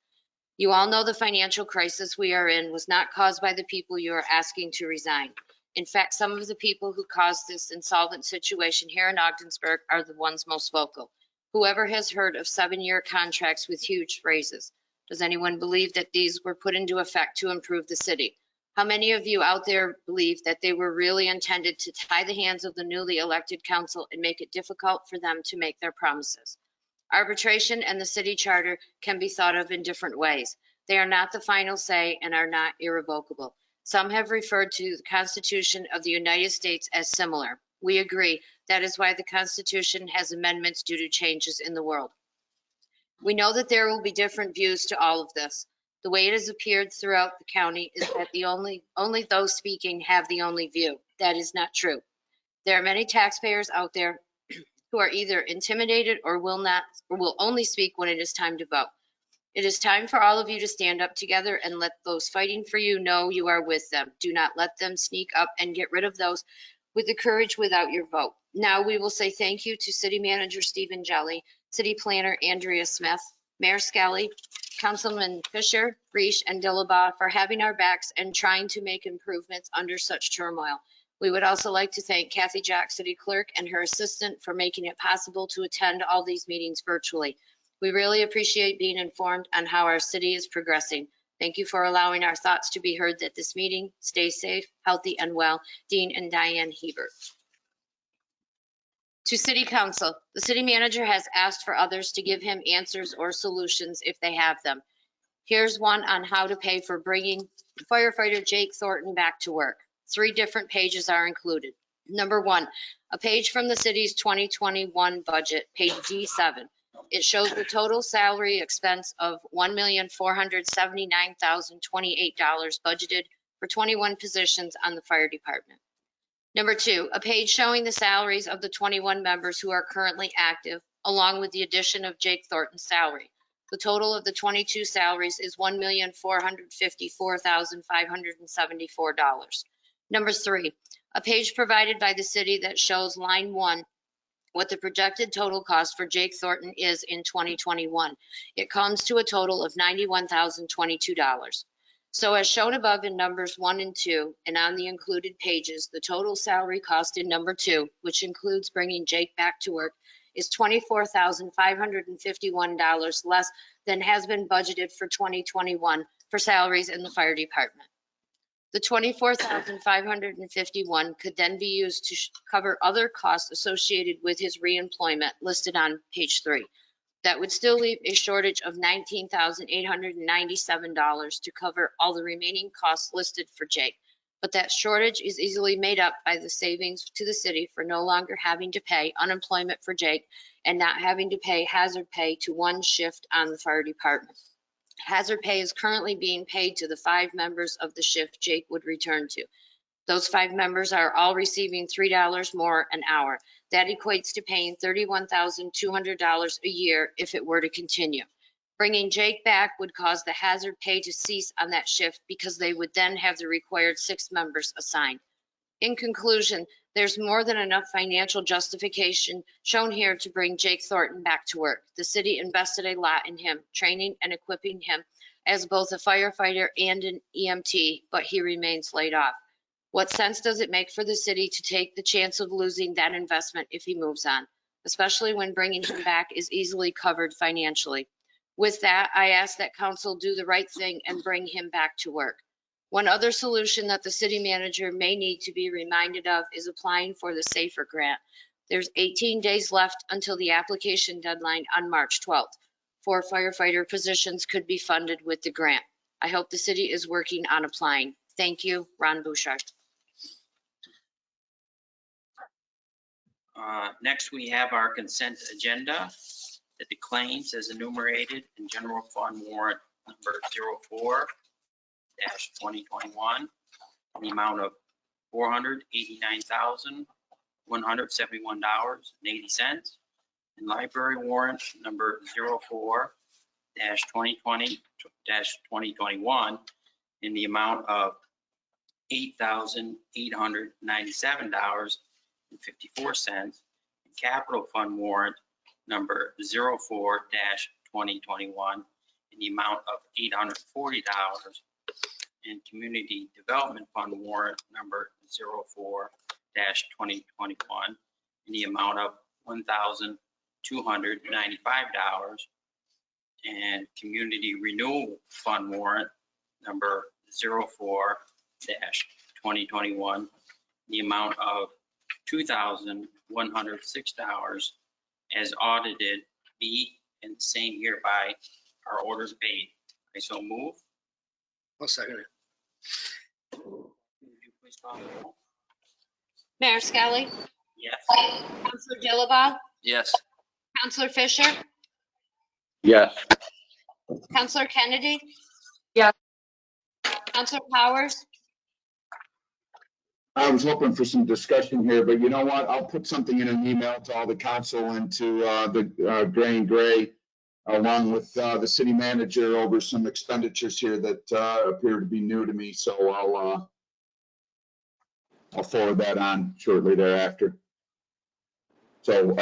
You all know the financial crisis we are in was not caused by the people you are asking to resign. In fact, some of the people who caused this insolvent situation here in Ogdensburg are the ones most vocal. Whoever has heard of 7-year contracts with huge raises? Does anyone believe that these were put into effect to improve the city? How many of you out there believe that they were really intended to tie the hands of the newly elected council and make it difficult for them to make their promises? Arbitration and the city charter can be thought of in different ways. They are not the final say and are not irrevocable. Some have referred to the Constitution of the United States as similar. We agree. That is why the Constitution has amendments due to changes in the world. We know that there will be different views to all of this. The way it has appeared throughout the county is that only those speaking have the only view. That is not true. There are many taxpayers out there who are either intimidated or will only speak when it is time to vote. It is time for all of you to stand up together and let those fighting for you know you are with them. Do not let them sneak up and get rid of those with the courage without your vote. Now we will say thank you to City Manager Stephen Jelly, City Planner Andrea Smith, Mayor Skelly, Councilman Fisher, Reish, and Dillabaugh for having our backs and trying to make improvements under such turmoil. We would also like to thank Kathy Jack, City Clerk, and her assistant for making it possible to attend all these meetings virtually. We really appreciate being informed on how our city is progressing. Thank you for allowing our thoughts to be heard at this meeting. Stay safe, healthy, and well. Dean and Diane Hebert. To City Council, the city manager has asked for others to give him answers or solutions if they have them. Here's one on how to pay for bringing firefighter Jake Thornton back to work. 3 different pages are included. Number 1, a page from the city's 2021 budget, page D7. It shows the total salary expense of $1,479,028 budgeted for 21 positions on the fire department. Number 2, a page showing the salaries of the 21 members who are currently active, along with the addition of Jake Thornton's salary. The total of the 22 salaries is $1,454,574. Number 3, a page provided by the city that shows line 1, what the projected total cost for Jake Thornton is in 2021. It comes to a total of $91,022. So as shown above in numbers 1 and 2, and on the included pages, the total salary cost in number 2, which includes bringing Jake back to work, is $24,551 less than has been budgeted for 2021 for salaries in the fire department. The $24,551 could then be used to cover other costs associated with his reemployment listed on page 3. That would still leave a shortage of $19,897 to cover all the remaining costs listed for Jake. But that shortage is easily made up by the savings to the city for no longer having to pay unemployment for Jake and not having to pay hazard pay to one shift on the fire department. Hazard pay is currently being paid to the 5 members of the shift Jake would return to. Those 5 members are all receiving $3 more an hour. That equates to paying $31,200 a year if it were to continue. Bringing Jake back would cause the hazard pay to cease on that shift because they would then have the required 6 members assigned. In conclusion, there's more than enough financial justification shown here to bring Jake Thornton back to work. The city invested a lot in him, training and equipping him as both a firefighter and an EMT, but he remains laid off. What sense does it make for the city to take the chance of losing that investment if he moves on, especially when bringing him back is easily covered financially? With that, I ask that council do the right thing and bring him back to work. One other solution that the city manager may need to be reminded of is applying for the SAFER grant. There's 18 days left until the application deadline on March 12th. 4 firefighter positions could be funded with the grant. I hope the city is working on applying. Thank you, Ron Bouchard. Next, we have our consent agenda that the claims as enumerated in general fund warrant number 04-2021 in the amount of $489,171.80, and library warrant number 04-2020-2021 in the amount of $8,897.54, and capital fund warrant number 04-2021 in the amount of $840, and community development fund warrant number 04-2021 in the amount of $1,295, and community renewal fund warrant number 04-2021 in the amount of $2,106 as audited. Be and same hereby are orders paid. I so move. I'll second it. Would you please call the roll? Mayor Skelly, Yes. Counselor Dilaba, Yes. Counselor Fisher, Yes. Counselor Kennedy. Yes. Counselor Powers, I was hoping for some discussion here, but you know what? I'll put something in an email to all the council and to the Gray and Gray, along with the city manager, over some expenditures here that appear to be new to me. So I'll forward that on shortly thereafter. So,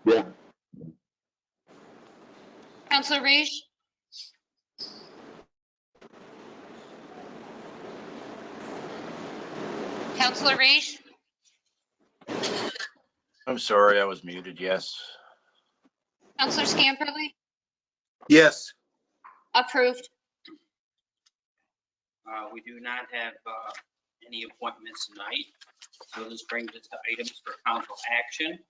yeah. Counselor Reish, Counselor Reish, I'm sorry, I was muted. Yes. Counselor Scamperly, Yes. approved. We do not have any appointments tonight. So this brings us to items for council action.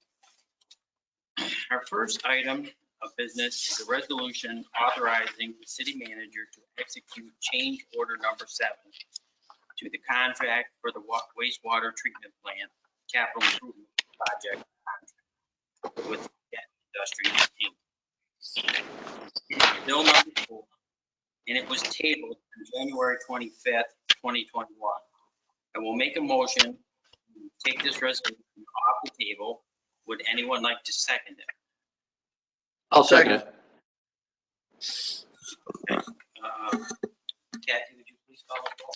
Our first item of business is a resolution authorizing the city manager to execute change order number 7 to the contract for the wastewater treatment plant capital improvement project with Industries Inc. Bill number 4, and it was tabled on January 25th, 2021. I will make a motion to take this resolution off the table. Would anyone like to second it? I'll second it. Kathy, would you please call the roll?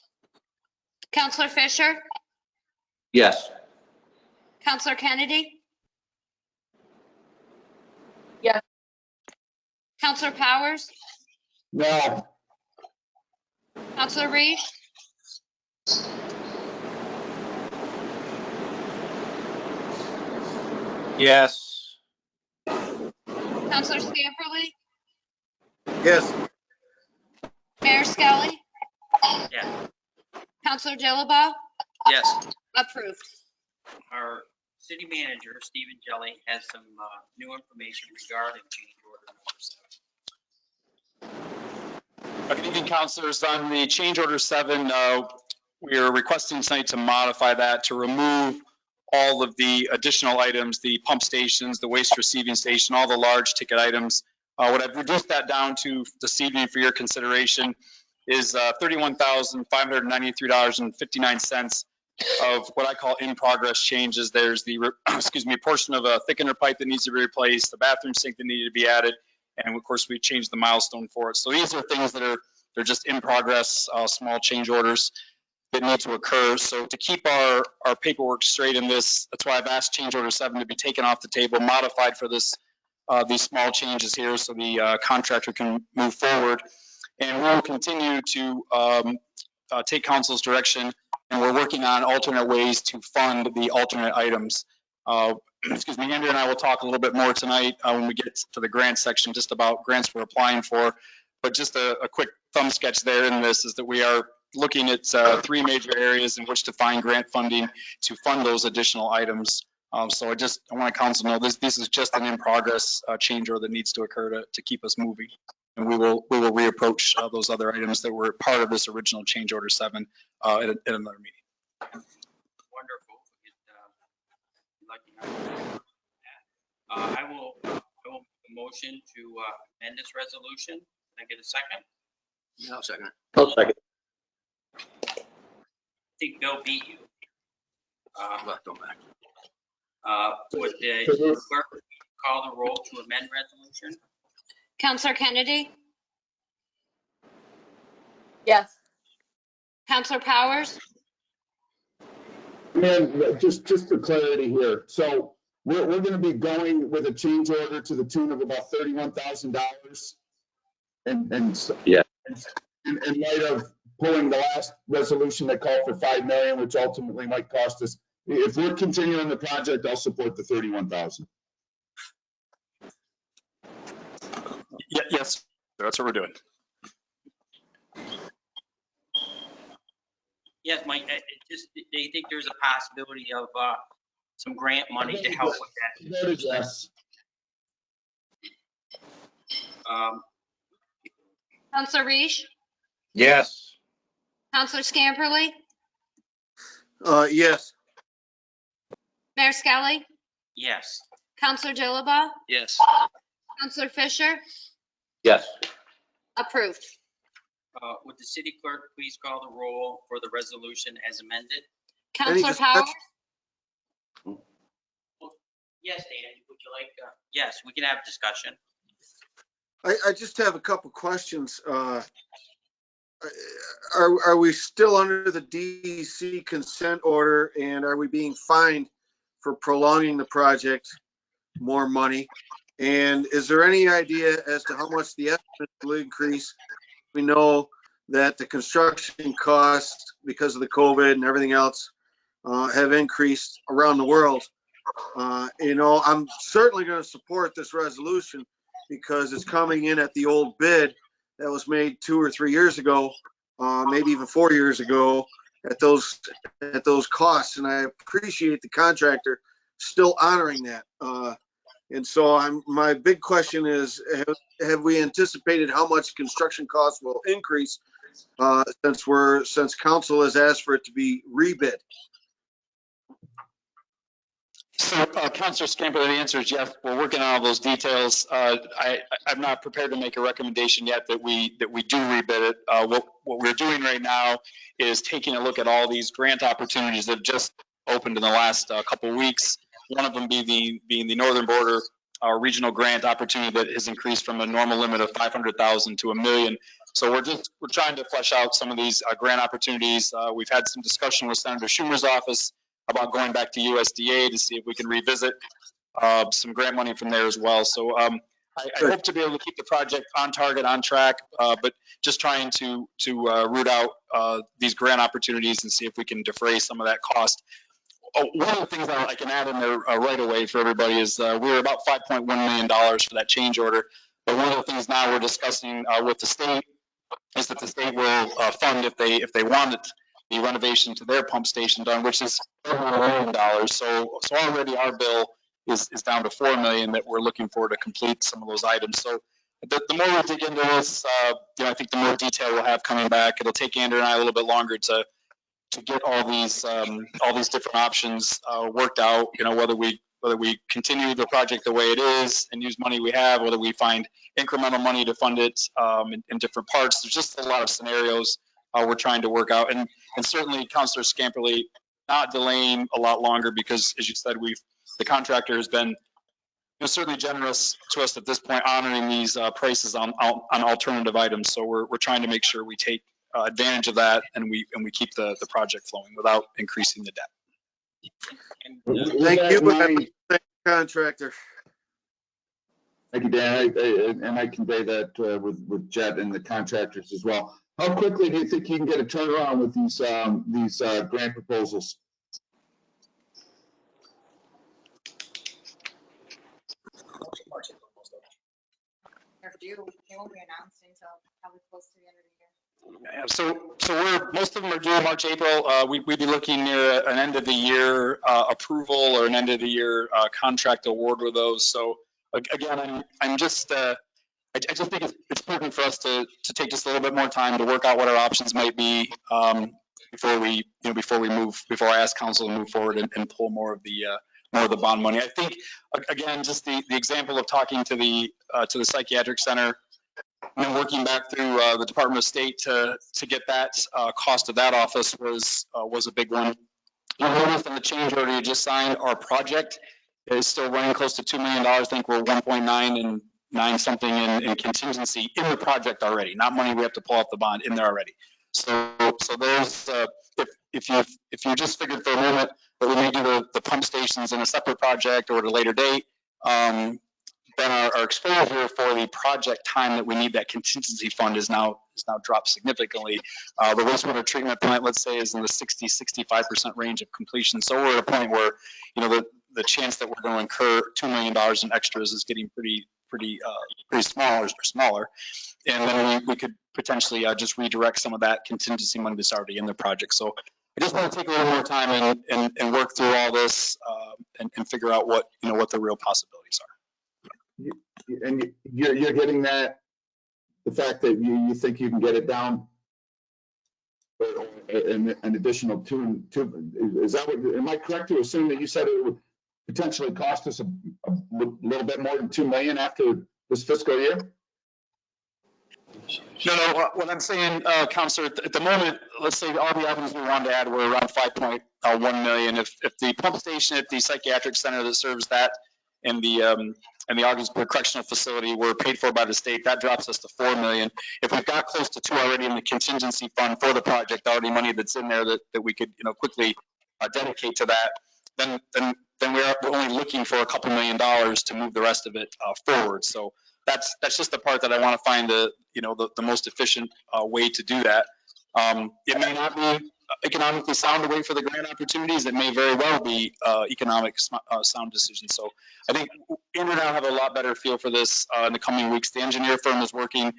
Counselor Fisher, Yes. Counselor Kennedy. Yes. Counselor Powers, No. Counselor Reish, Yes. Counselor Scamperly, Yes. Mayor Skelly, Yeah. Counselor Dilaba, Yes. approved. Our city manager, Stephen Jelly, has some new information regarding change order number 7. Good evening, councilors. On the change order 7, we are requesting tonight to modify that to remove all of the additional items, the pump stations, the waste receiving station, all the large ticket items. What I've reduced that down to this evening for your consideration is $31,593.59 of what I call in progress changes. There's the, portion of a thickener pipe that needs to be replaced, the bathroom sink that needed to be added, and of course we changed the milestone for it. So these are things that they're just in progress, small change orders that need to occur. So to keep our paperwork straight in this, that's why I've asked change order 7 to be taken off the table, modified for this, these small changes here, so the contractor can move forward. And we will continue to take council's direction, and we're working on alternate ways to fund the alternate items. Andrew and I will talk a little bit more tonight when we get to the grant section, just about grants we're applying for. But just a quick thumb sketch there in this is that we are looking at 3 major areas in which to find grant funding to fund those additional items. So I want council to know this is just an in progress change order that needs to occur to keep us moving. And we will reapproach those other items that were part of this original change order 7 at another meeting. Wonderful. I will make a motion to amend this resolution. Can I get a second? No, second. I think Bill beat you. Would the clerk call the roll to amend resolution? Counselor Kennedy, Yes. Counselor Powers? And just for clarity here, so we're gonna be going with a change order to the tune of about $31,000. And so- Yeah. in light of pulling the last resolution that called for 5 million, which ultimately might cost us, if we're continuing the project, I'll support the 31,000. Yes, that's what we're doing. Yes, Mike, they think there's a possibility of some grant money to help with that. Voted yes. Counselor Reish? Yes. Counselor Scamperly? Yes. Mayor Skelly? Yes. Counselor Dilaba? Yes. Counselor Fisher? Yes. Approved. Would the city clerk please call the roll for the resolution as amended? Counselor discussion? Powers? Yes, Dan, would you like, yes, we can have discussion. I just have a couple questions. Are we still under the DEC consent order, and are we being fined for prolonging the project more money? And is there any idea as to how much the estimate will increase? We know that the construction costs, because of the COVID and everything else, have increased around the world. I'm certainly going to support this resolution because it's coming in at the old bid that was made 2 or 3 years ago, maybe even 4 years ago, at those costs. And I appreciate the contractor still honoring that. And so my big question is, have we anticipated how much construction costs will increase since council has asked for it to be rebid? So, Councilor Scamper, the answer is yes. We're working on all those details. I'm not prepared to make a recommendation yet that we do rebid it. What we're doing right now is taking a look at all these grant opportunities that have just opened in the last couple of weeks. One of them being the Northern Border regional grant opportunity that has increased from a normal limit of 500,000 to $1 million. So we're trying to flesh out some of these grant opportunities. We've had some discussion with Senator Schumer's office about going back to USDA to see if we can revisit some grant money from there as well. So I hope to be able to keep the project on target, on track, but just trying to root out these grant opportunities and see if we can defray some of that cost. One of the things that I can add in there right away for everybody is we're about $5.1 million for that change order. But one of the things now we're discussing with the state is that the state will fund if they want it, the renovation to their pump station done, which is $1 million. So already our bill is down to $4 million that we're looking for to complete some of those items. So the more we dig into this, I think the more detail we'll have coming back. It'll take Andrew and I a little bit longer to get all these different options worked out. Whether we continue the project the way it is and use money we have, whether we find incremental money to fund it in different parts. There's just a lot of scenarios we're trying to work out. And certainly Councilor Scamperly not delaying a lot longer because, as you said, the contractor has been certainly generous to us at this point, honoring these prices on alternative items. So we're trying to make sure we take advantage of that and we keep the project flowing without increasing the debt. Thank you, contractor. Thank you, Dan. And I convey that with Jet and the contractors as well. How quickly do you think you can get a turnaround with these grant proposals? They won't be announced until probably close to the end of the year. Yeah, so most of them are due March, April. We'd be looking near an end of the year approval or an end of the year contract award with those. So again, I just think it's important for us to take just a little bit more time to work out what our options might be before I ask council to move forward and pull more of the bond money. I think again, just the example of talking to the psychiatric center and working back through the Department of State to get that cost of that office was a big one. You'll notice in the change order you just signed, our project is still running close to $2 million. I think we're 1.9 and 9 something in contingency in the project already, not money we have to pull off the bond in there already. So those, if you just figured for a moment that we may do the pump stations in a separate project or at a later date, then our exposure for the project time that we need that contingency fund is now dropped significantly. The wastewater treatment plant, let's say, is in the 60-65% range of completion. So we're at a point where, the chance that we're going to incur $2 million in extras is getting pretty small or smaller. And then we could potentially just redirect some of that contingency money that's already in the project. So I just want to take a little more time and work through all this and figure out what the real possibilities are. And you're getting that, the fact that you think you can get it down an additional two, is that what, am I correct to assume that you said it would potentially cost us a little bit more than 2 million after this fiscal year? No, what I'm saying, Counselor, at the moment, let's say all the items we wanted to add were around 5.1 million. If the pump station at the psychiatric center that serves that and the Ogdensburg Correctional Facility were paid for by the state, that drops us to 4 million. If we've got close to 2 already in the contingency fund for the project, already money that's in there that we could quickly dedicate to that, then we're only looking for a couple $1 million to move the rest of it forward. So that's just the part that I want to find the most efficient way to do that. It may not be economically sound to wait for the grant opportunities. It may very well be economic sound decisions. So I think Andrew and I have a lot better feel for this in the coming weeks. The engineer firm is working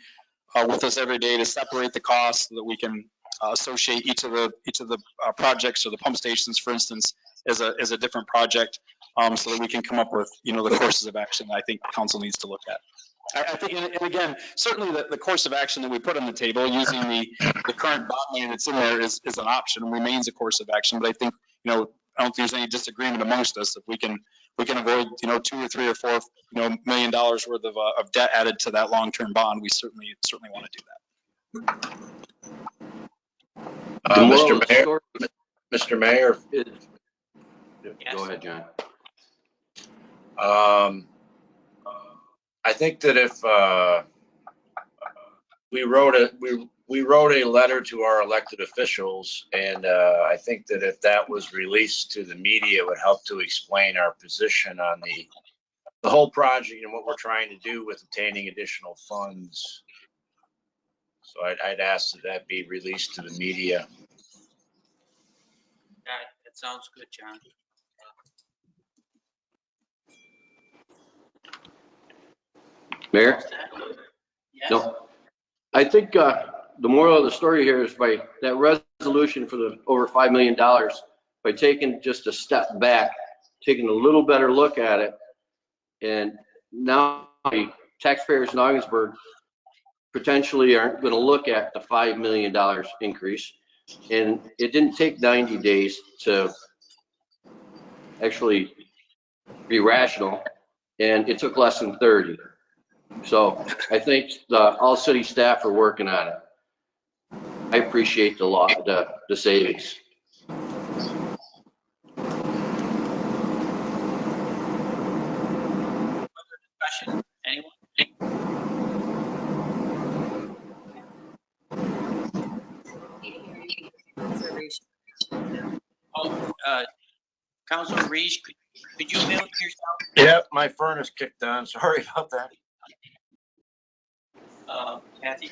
with us every day to separate the costs so that we can associate each of the projects, or the pump stations, for instance, as a different project, so that we can come up with the courses of action that I think council needs to look at. I think, and again, certainly the course of action that we put on the table using the current bond money that's in there is an option and remains a course of action. But I think, I don't think there's any disagreement amongst us. If we can avoid, $2 or $3 or $4 million worth of debt added to that long-term bond, we certainly want to do that. Mr. Mayor. Go ahead, John. I think that if we wrote a letter to our elected officials, and I think that if that was released to the media, it would help to explain our position on the whole project and what we're trying to do with obtaining additional funds. So I'd ask that be released to the media. That sounds good, John. Mayor? Yes. No. I think the moral of the story here is by that resolution for the over $5 million, by taking just a step back, taking a little better look at it, and now the taxpayers in Ogdensburg potentially aren't going to look at the $5 million increase. And it didn't take 90 days to actually be rational, and it took less than 30. So I think all city staff are working on it. I appreciate the savings. Discussion, anyone? Councilor Reese, could you mute yourself? Yep, my furnace kicked on. Sorry about that. Kathy?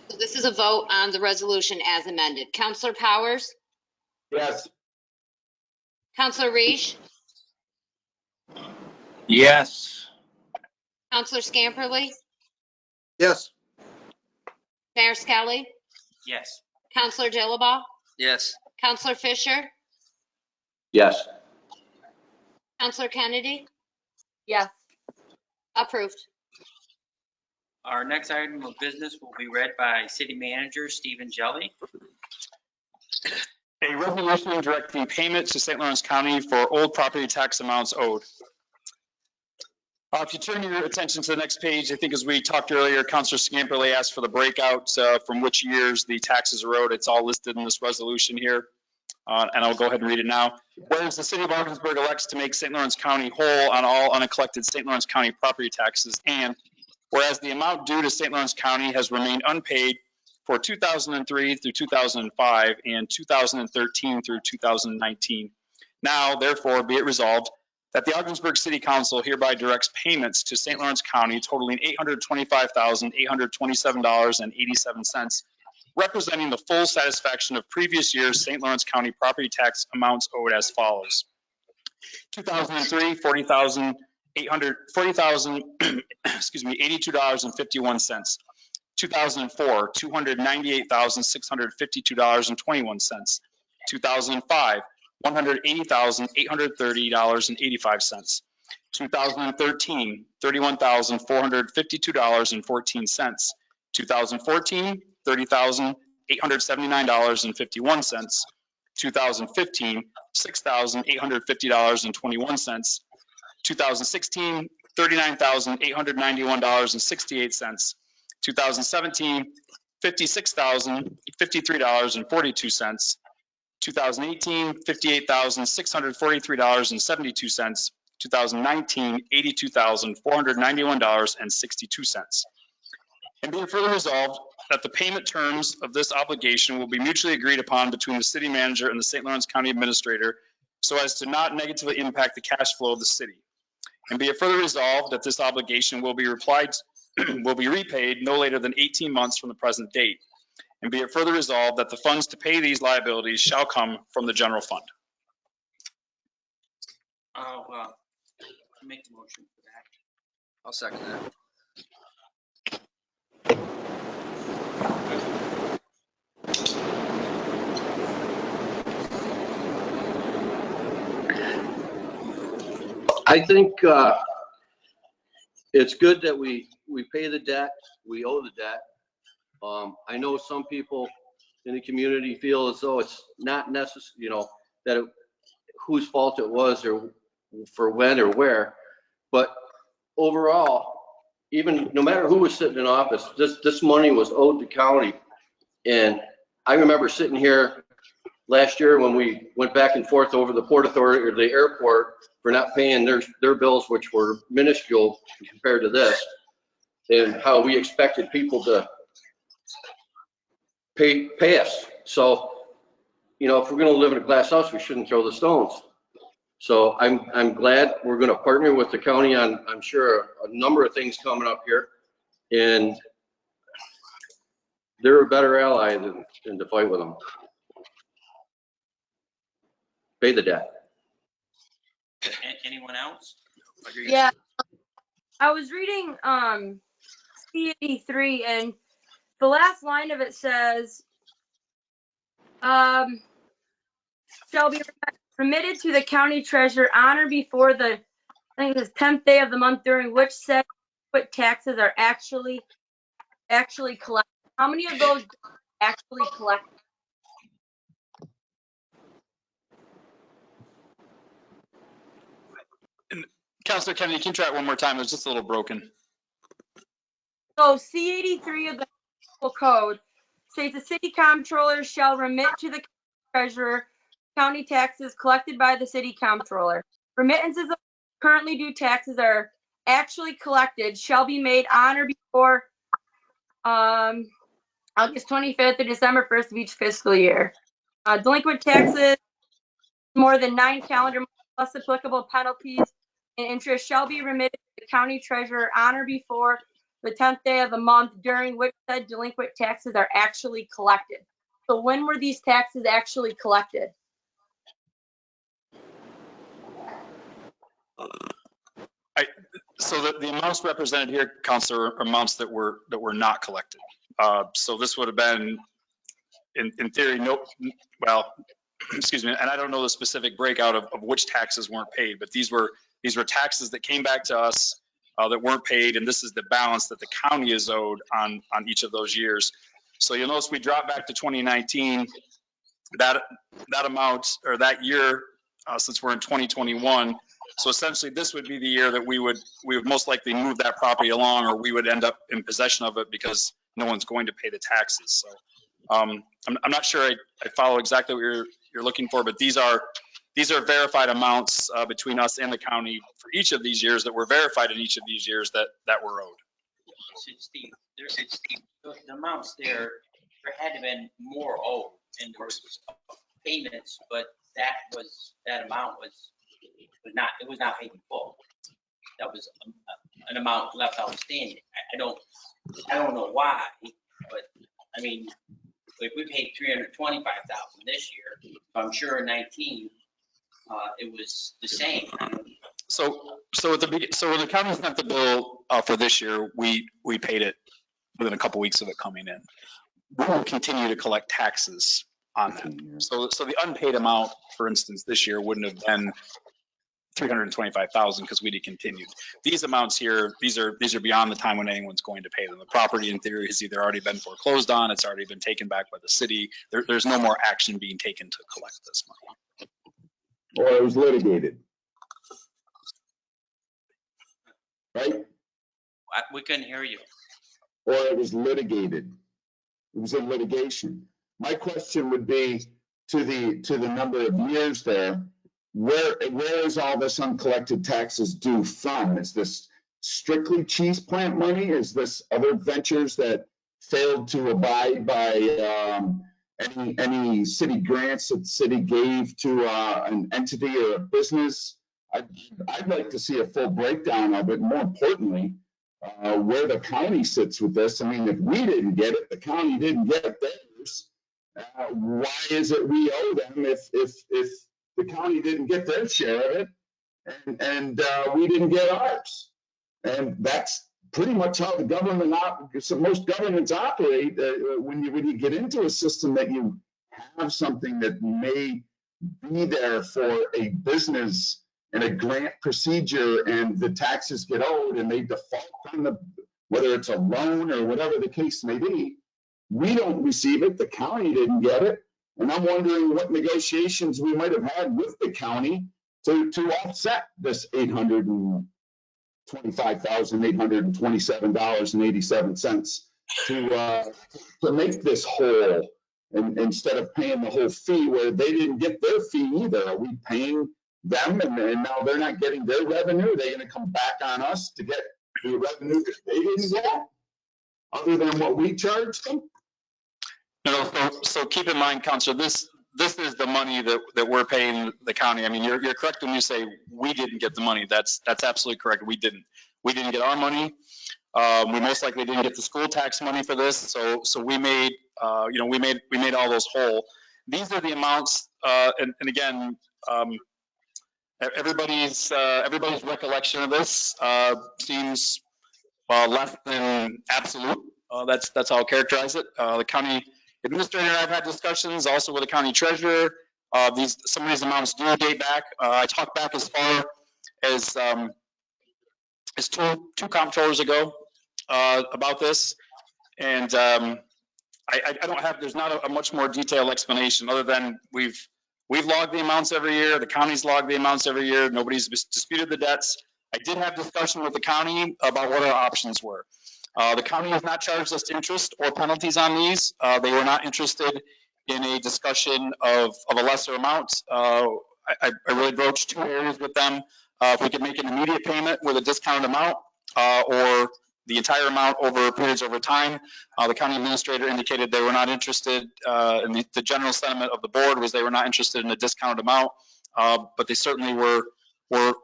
So this is a vote on the resolution as amended. Counselor Powers? Yes. Counselor Reese? Yes. Counselor Scamperly? Yes. Mayor Skelly? Yes. Counselor Dilaba? Yes. Counselor Fisher? Yes. Counselor Kennedy? Yes. Approved. Our next item of business will be read by City Manager Stephen Jelly. A resolution directing payment to St. Lawrence County for old property tax amounts owed. If you turn your attention to the next page, I think as we talked earlier, Councilor Scamperly asked for the breakout from which years the taxes are owed. It's all listed in this resolution here, and I'll go ahead and read it now. Whereas the City of Ogdensburg elects to make St. Lawrence County whole on all uncollected St. Lawrence County property taxes, and Whereas the amount due to St. Lawrence County has remained unpaid for 2003 through 2005 and 2013 through 2019. Now, therefore, be it resolved that the Ogdensburg City Council hereby directs payments to St. Lawrence County totaling $825,827.87, representing the full satisfaction of previous year's St. Lawrence County property tax amounts owed as follows. 2003, $40,000, $82.51. 2004, $298,652.21. 2005, $180,830.85. 2013, $31,452.14. 2014, $30,879.51. 2015, $6,850.21. 2016, $39,891.68. 2017, $56,053.42. 2018, $58,643.72. 2019, $82,491.62. And be it further resolved that the payment terms of this obligation will be mutually agreed upon between the city manager and the St. Lawrence County administrator so as to not negatively impact the cash flow of the city. And be it further resolved that this obligation will be repaid no later than 18 months from the present date. And be it further resolved that the funds to pay these liabilities shall come from the general fund. I'll make the motion for that. I'll second that. I think it's good that we pay the debt, we owe the debt. I know some people in the community feel as though it's not necessary, that whose fault it was or for when or where. But overall, even no matter who was sitting in office, this money was owed to county. And I remember sitting here last year when we went back and forth over the Port Authority or the airport for not paying their bills, which were minuscule compared to this, and how we expected people to pay us. So, if we're going to live in a glass house, we shouldn't throw the stones. So I'm glad we're going to partner with the county on, I'm sure, a number of things coming up here, and they're a better ally than to fight with them. Pay the debt. Anyone else? Yeah, I was reading C83, and the last line of it says, shall be remitted to the county treasurer on or before the, I think it's 10th day of the month during which said taxes are actually collected. How many of those actually collected? Councilor Kennedy, can you try it one more time? It was just a little broken. So C83 of the municipal code states the city comptroller shall remit to the treasurer county taxes collected by the city comptroller. Remittances of currently due taxes are actually collected shall be made on or before August 25th or December 1st of each fiscal year. Delinquent taxes more than 9 calendar months plus applicable penalties and interest shall be remitted to the county treasurer on or before the 10th day of the month during which said delinquent taxes are actually collected. So when were these taxes actually collected? So the amounts represented here, Councilor, are amounts that were not collected. So this would have been, in theory, excuse me, and I don't know the specific breakout of which taxes weren't paid, but these were taxes that came back to us that weren't paid, and this is the balance that the county is owed on each of those years. So you'll notice we dropped back to 2019. That amount, or that year, since we're in 2021. So essentially, this would be the year that we would most likely move that property along, or we would end up in possession of it because no one's going to pay the taxes. So I'm not sure I follow exactly what you're looking for, but these are verified amounts between us and the county for each of these years that were verified in each of these years that were owed. Steve, the amounts there had to been more owed, and there was payments, but that amount was not paid in full. That was an amount left outstanding. I don't know why, but I mean, if we paid $325,000 this year, I'm sure in 19, it was the same. So when the county sent the bill for this year, we paid it within a couple weeks of it coming in. We will continue to collect taxes on that. So the unpaid amount, for instance, this year wouldn't have been $325,000 because we'd have continued. These amounts here, these are beyond the time when anyone's going to pay them. The property in theory has either already been foreclosed on, it's already been taken back by the city. There's no more action being taken to collect this money. Or it was litigated. Right? We couldn't hear you. Or it was litigated. It was in litigation. My question would be to the number of years there, where is all this uncollected taxes due from? Is this strictly cheese plant money? Is this other ventures that failed to abide by any city grants that the city gave to an entity or a business? I'd like to see a full breakdown of it. More importantly, where the county sits with this. I mean, if we didn't get it, the county didn't get theirs. Why is it we owe them if the county didn't get their share of it and we didn't get ours? And that's pretty much how the government so most governments operate. When you get into a system that you have something that may be there for a business and a grant procedure, and the taxes get owed and they default on whether it's a loan or whatever the case may be, we don't receive it, the county didn't get it. And I'm wondering what negotiations we might have had with the county to offset this $825,827.87 to make this whole, and instead of paying the whole fee where they didn't get their fee either. Are we paying them and now they're not getting their revenue? Are they going to come back on us to get the revenue that they didn't get, other than what we charged them? No, so keep in mind, Counselor, this is the money that we're paying the county. I mean, you're correct when you say we didn't get the money. That's absolutely correct. We didn't get our money. We most likely didn't get the school tax money for this. So we made we made all those whole. These are the amounts, and again, everybody's recollection of this seems less than absolute. That's how I'll characterize it. The county administrator and I've had discussions also with the county treasurer. Some of these amounts do date back. I talked back as far as two comptrollers ago about this, and I don't have. There's not a much more detailed explanation other than we've logged the amounts every year. The county's logged the amounts every year. Nobody's disputed the debts. I did have discussion with the county about what our options were. The county has not charged us interest or penalties on these. They were not interested in a discussion of a lesser amount. I really broached two areas with them. If we could make an immediate payment with a discounted amount or the entire amount over periods over time. The county administrator indicated they were not interested, and the general sentiment of the board was they were not interested in a discounted amount, but they certainly were open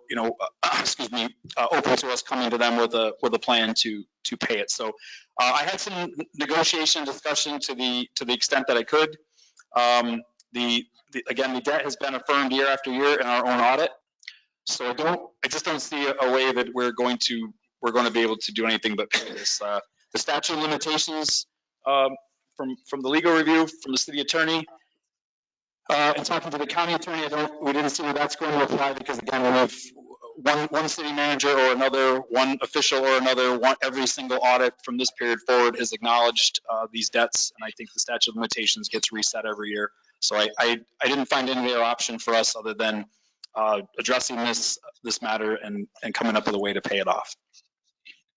to us coming to them with a plan to pay it. So I had some negotiation discussion to the extent that I could. Again, the debt has been affirmed year after year in our own audit. So I just don't see a way that we're going to be able to do anything but pay this. The statute of limitations from the legal review from the city attorney and talking to the county attorney, we didn't see where that's going to apply because again, we have one city manager or another, one official or another, every single audit from this period forward has acknowledged these debts, and I think the statute of limitations gets reset every year. So I didn't find any other option for us other than addressing this matter and coming up with a way to pay it off.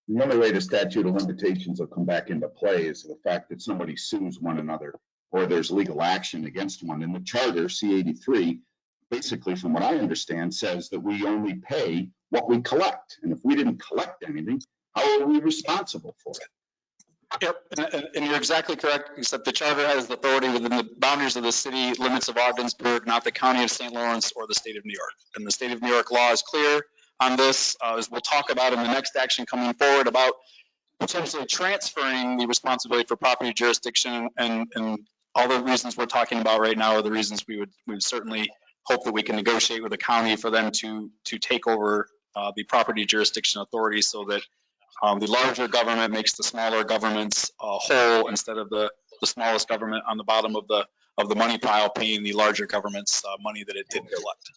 The only way the statute of limitations will come back into play is the fact that somebody sues one another or there's legal action against one. And the charter, C83, basically, from what I understand, says that we only pay what we collect. And if we didn't collect anything, How are we responsible for it? Yep, and you're exactly correct, except the charter has the authority within the boundaries of the city limits of Ogdensburg, not the county of St. Lawrence or the state of New York. And the state of New York law is clear on this, as we'll talk about in the next action coming forward about potentially transferring the responsibility for property jurisdiction, and all the reasons we're talking about right now are the reasons we would certainly hope that we can negotiate with the county for them to take over the property jurisdiction authority, so that the larger government makes the smaller governments whole, instead of the smallest government on the bottom of the money pile paying the larger government's money that it didn't collect.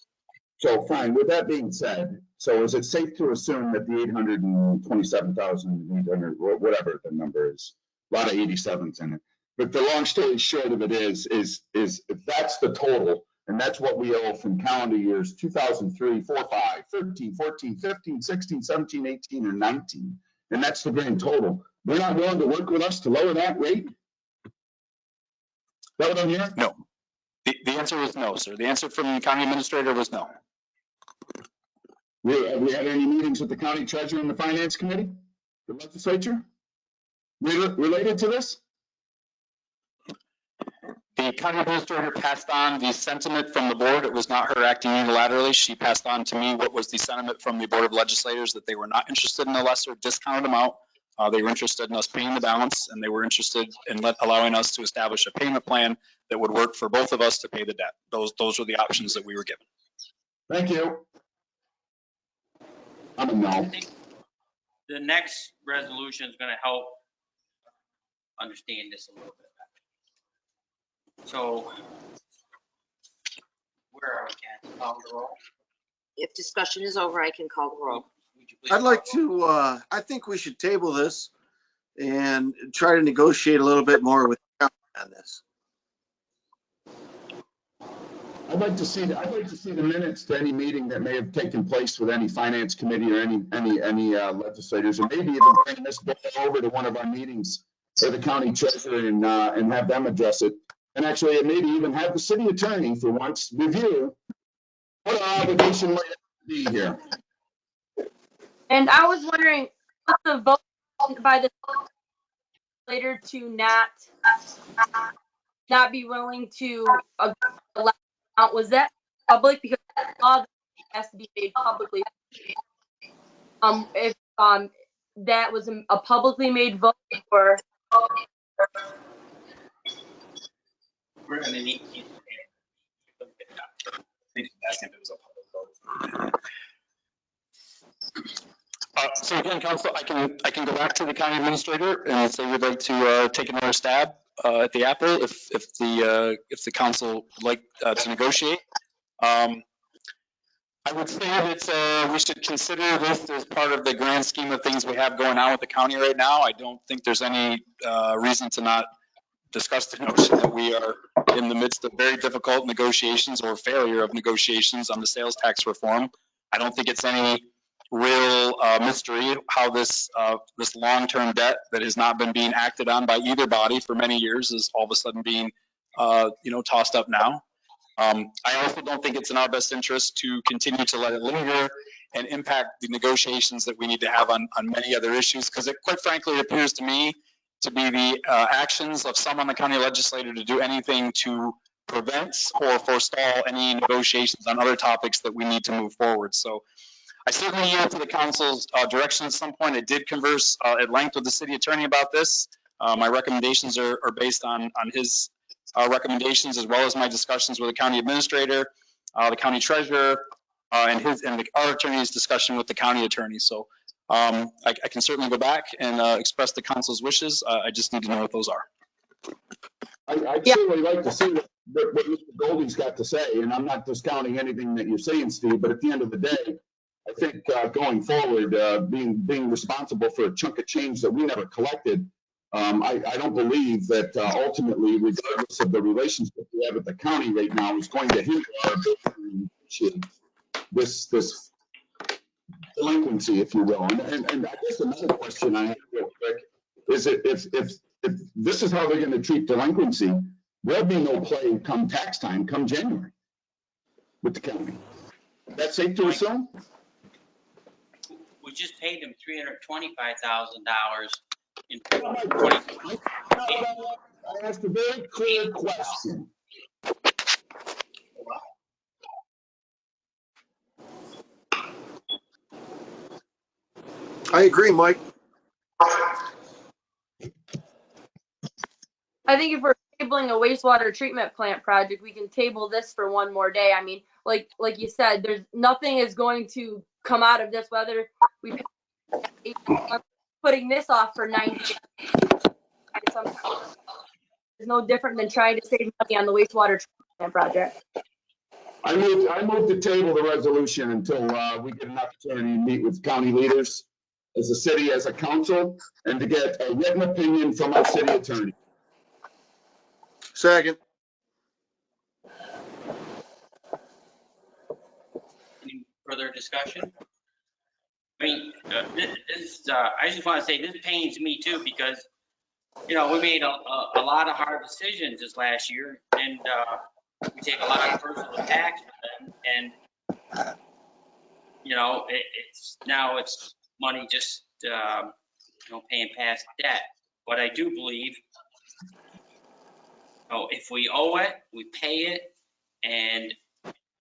So fine, with that being said, so is it safe to assume that the 827,800, whatever the number is, a lot of 87s in it, but the long story short of it is if that's the total, and that's what we owe from calendar years 2003, 4, 5, 13, 14, 15, 16, 17, 18, or 19, and that's the grand total, they're not willing to work with us to lower that rate? Is that what I'm hearing? No. The answer was no, sir. The answer from the county administrator was no. Have we had any meetings with the county treasurer and the finance committee, the legislature, related to this? The county administrator passed on the sentiment from the board. It was not her acting unilaterally. She passed on to me what was the sentiment from the Board of Legislators, that they were not interested in a lesser discounted amount. They were interested in us paying the balance, and they were interested in allowing us to establish a payment plan that would work for both of us to pay the debt. Those were the options that we were given. Thank you. I'm a no. The next resolution is going to help understand this a little bit better. So where are we, Ken? Call the roll. If discussion is over, I can call the roll. Would you please I'd like call the roll? to, I think we should table this and try to negotiate a little bit more with the county on this. I'd like to see the minutes to any meeting that may have taken place with any finance committee or any legislators, and maybe even bring this bill over to one of our meetings for the county treasurer and have them address it. And actually, maybe even have the city attorney for once review what our obligation might be here. And I was wondering, what's the vote by the legislator to not be willing to allow out? Was that public? Because the law has to be made publicly. If that was a publicly made vote, or We're going to need. Asking if it was a public vote. So again, council, I can go back to the county administrator and say we'd like to take another stab at the apple if the council would like to negotiate. I would say that we should consider this as part of the grand scheme of things we have going on with the county right now. I don't think there's any reason to not discuss the notion that we are in the midst of very difficult negotiations or failure of negotiations on the sales tax reform. I don't think it's any real mystery how this long-term debt that has not been being acted on by either body for many years is all of a sudden being tossed up now. I also don't think it's in our best interest to continue to let it linger and impact the negotiations that we need to have on many other issues, because it, quite frankly, it appears to me to be the actions of some on the county legislator to do anything to prevent or forestall any negotiations on other topics that we need to move forward. So I certainly yield to the council's direction at some point. I did converse at length with the city attorney about this. My recommendations are based on his recommendations, as well as my discussions with the county administrator, the county treasurer, and our attorney's discussion with the county attorney. So I can certainly go back and express the council's wishes. I just need to know what those are. I'd certainly like to see what Mr. Goldie's got to say, and I'm not discounting anything that you're saying, Steve, but at the end of the day, I think going forward, being responsible for a chunk of change that we never collected, I don't believe that ultimately, regardless of the relationship we have with the county right now, is going to hinder our ability to negotiate this delinquency, if you will. And I guess another question I have real quick is if this is how they're going to treat delinquency, there'll be no play come tax time, come January with the county. That's safe to assume? we just paid them $325,000 in 2020. I asked a very clear question. I agree, Mike. I think if we're tabling a wastewater treatment plant project, we can table this for one more day. I mean, like you said, there's nothing is going to come out of this, whether we pay putting this off for 90 days. It's no different than trying to save money on the wastewater treatment plant project. I move to table the resolution until we get an opportunity to meet with county leaders as a city, as a council, and to get a written opinion from our city attorney. Second. Any further discussion? I mean, I just want to say this pains me too, because, you know, we made a lot of hard decisions this last year, and we take a lot of personal attacks with them, and, you know, it's money just, you know, paying past debt. But I do believe, oh, if we owe it, we pay it, and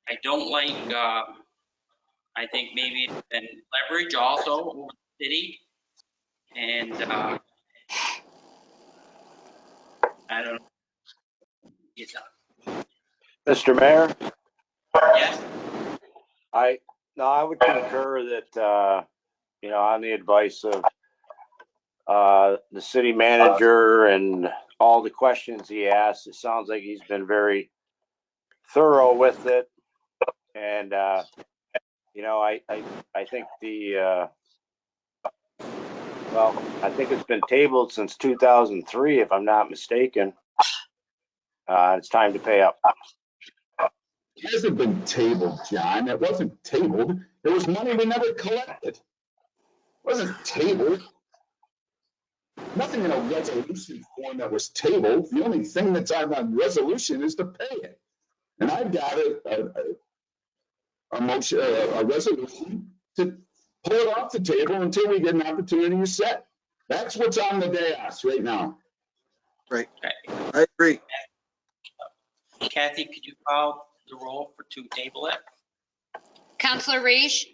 I don't like, I think maybe it's been leverage also over the city, and I don't know. It's, Mr. Mayor, yes, I would concur that, you know, on the advice of the city manager and all the questions he asked, it sounds like he's been very thorough with it. And, you know, I think well, I think it's been tabled since 2003, if I'm not mistaken. It's time to pay up. It hasn't been tabled, John. It wasn't tabled. There was money we never collected. It wasn't tabled. Nothing in a resolution form that was tabled. The only thing that's on that resolution is to pay it. And I've got a motion, a resolution to pull it off the table until we get an opportunity to set. That's what's on the dais right now. Right. I agree. Kathy, could you call the roll to table it? Counselor Reish,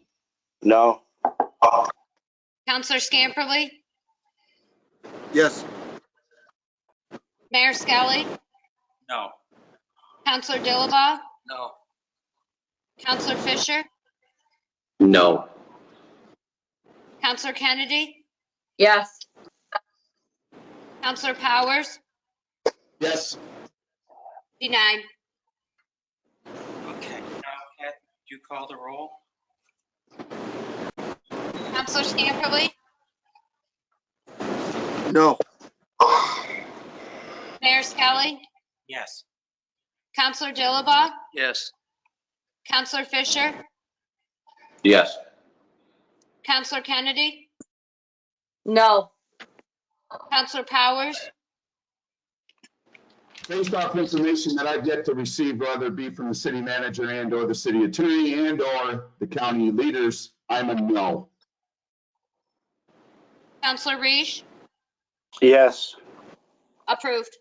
No. Counselor Scamperly, Yes. Mayor Skelly, No. Counselor Dilaba, No. Counselor Fisher, No. Counselor Kennedy, Yes. Counselor Powers, Yes. denied. Okay, now, Kathy, could you call the roll? Counselor Scamperly, No. Mayor Skelly, Yes. Counselor Dilaba, Yes. Counselor Fisher, Yes. Counselor Kennedy, No. Counselor Powers, Based off information that I've yet to receive, whether it be from the city manager and or the city attorney and or the county leaders, I'm a no. Counselor Reish, Yes. approved.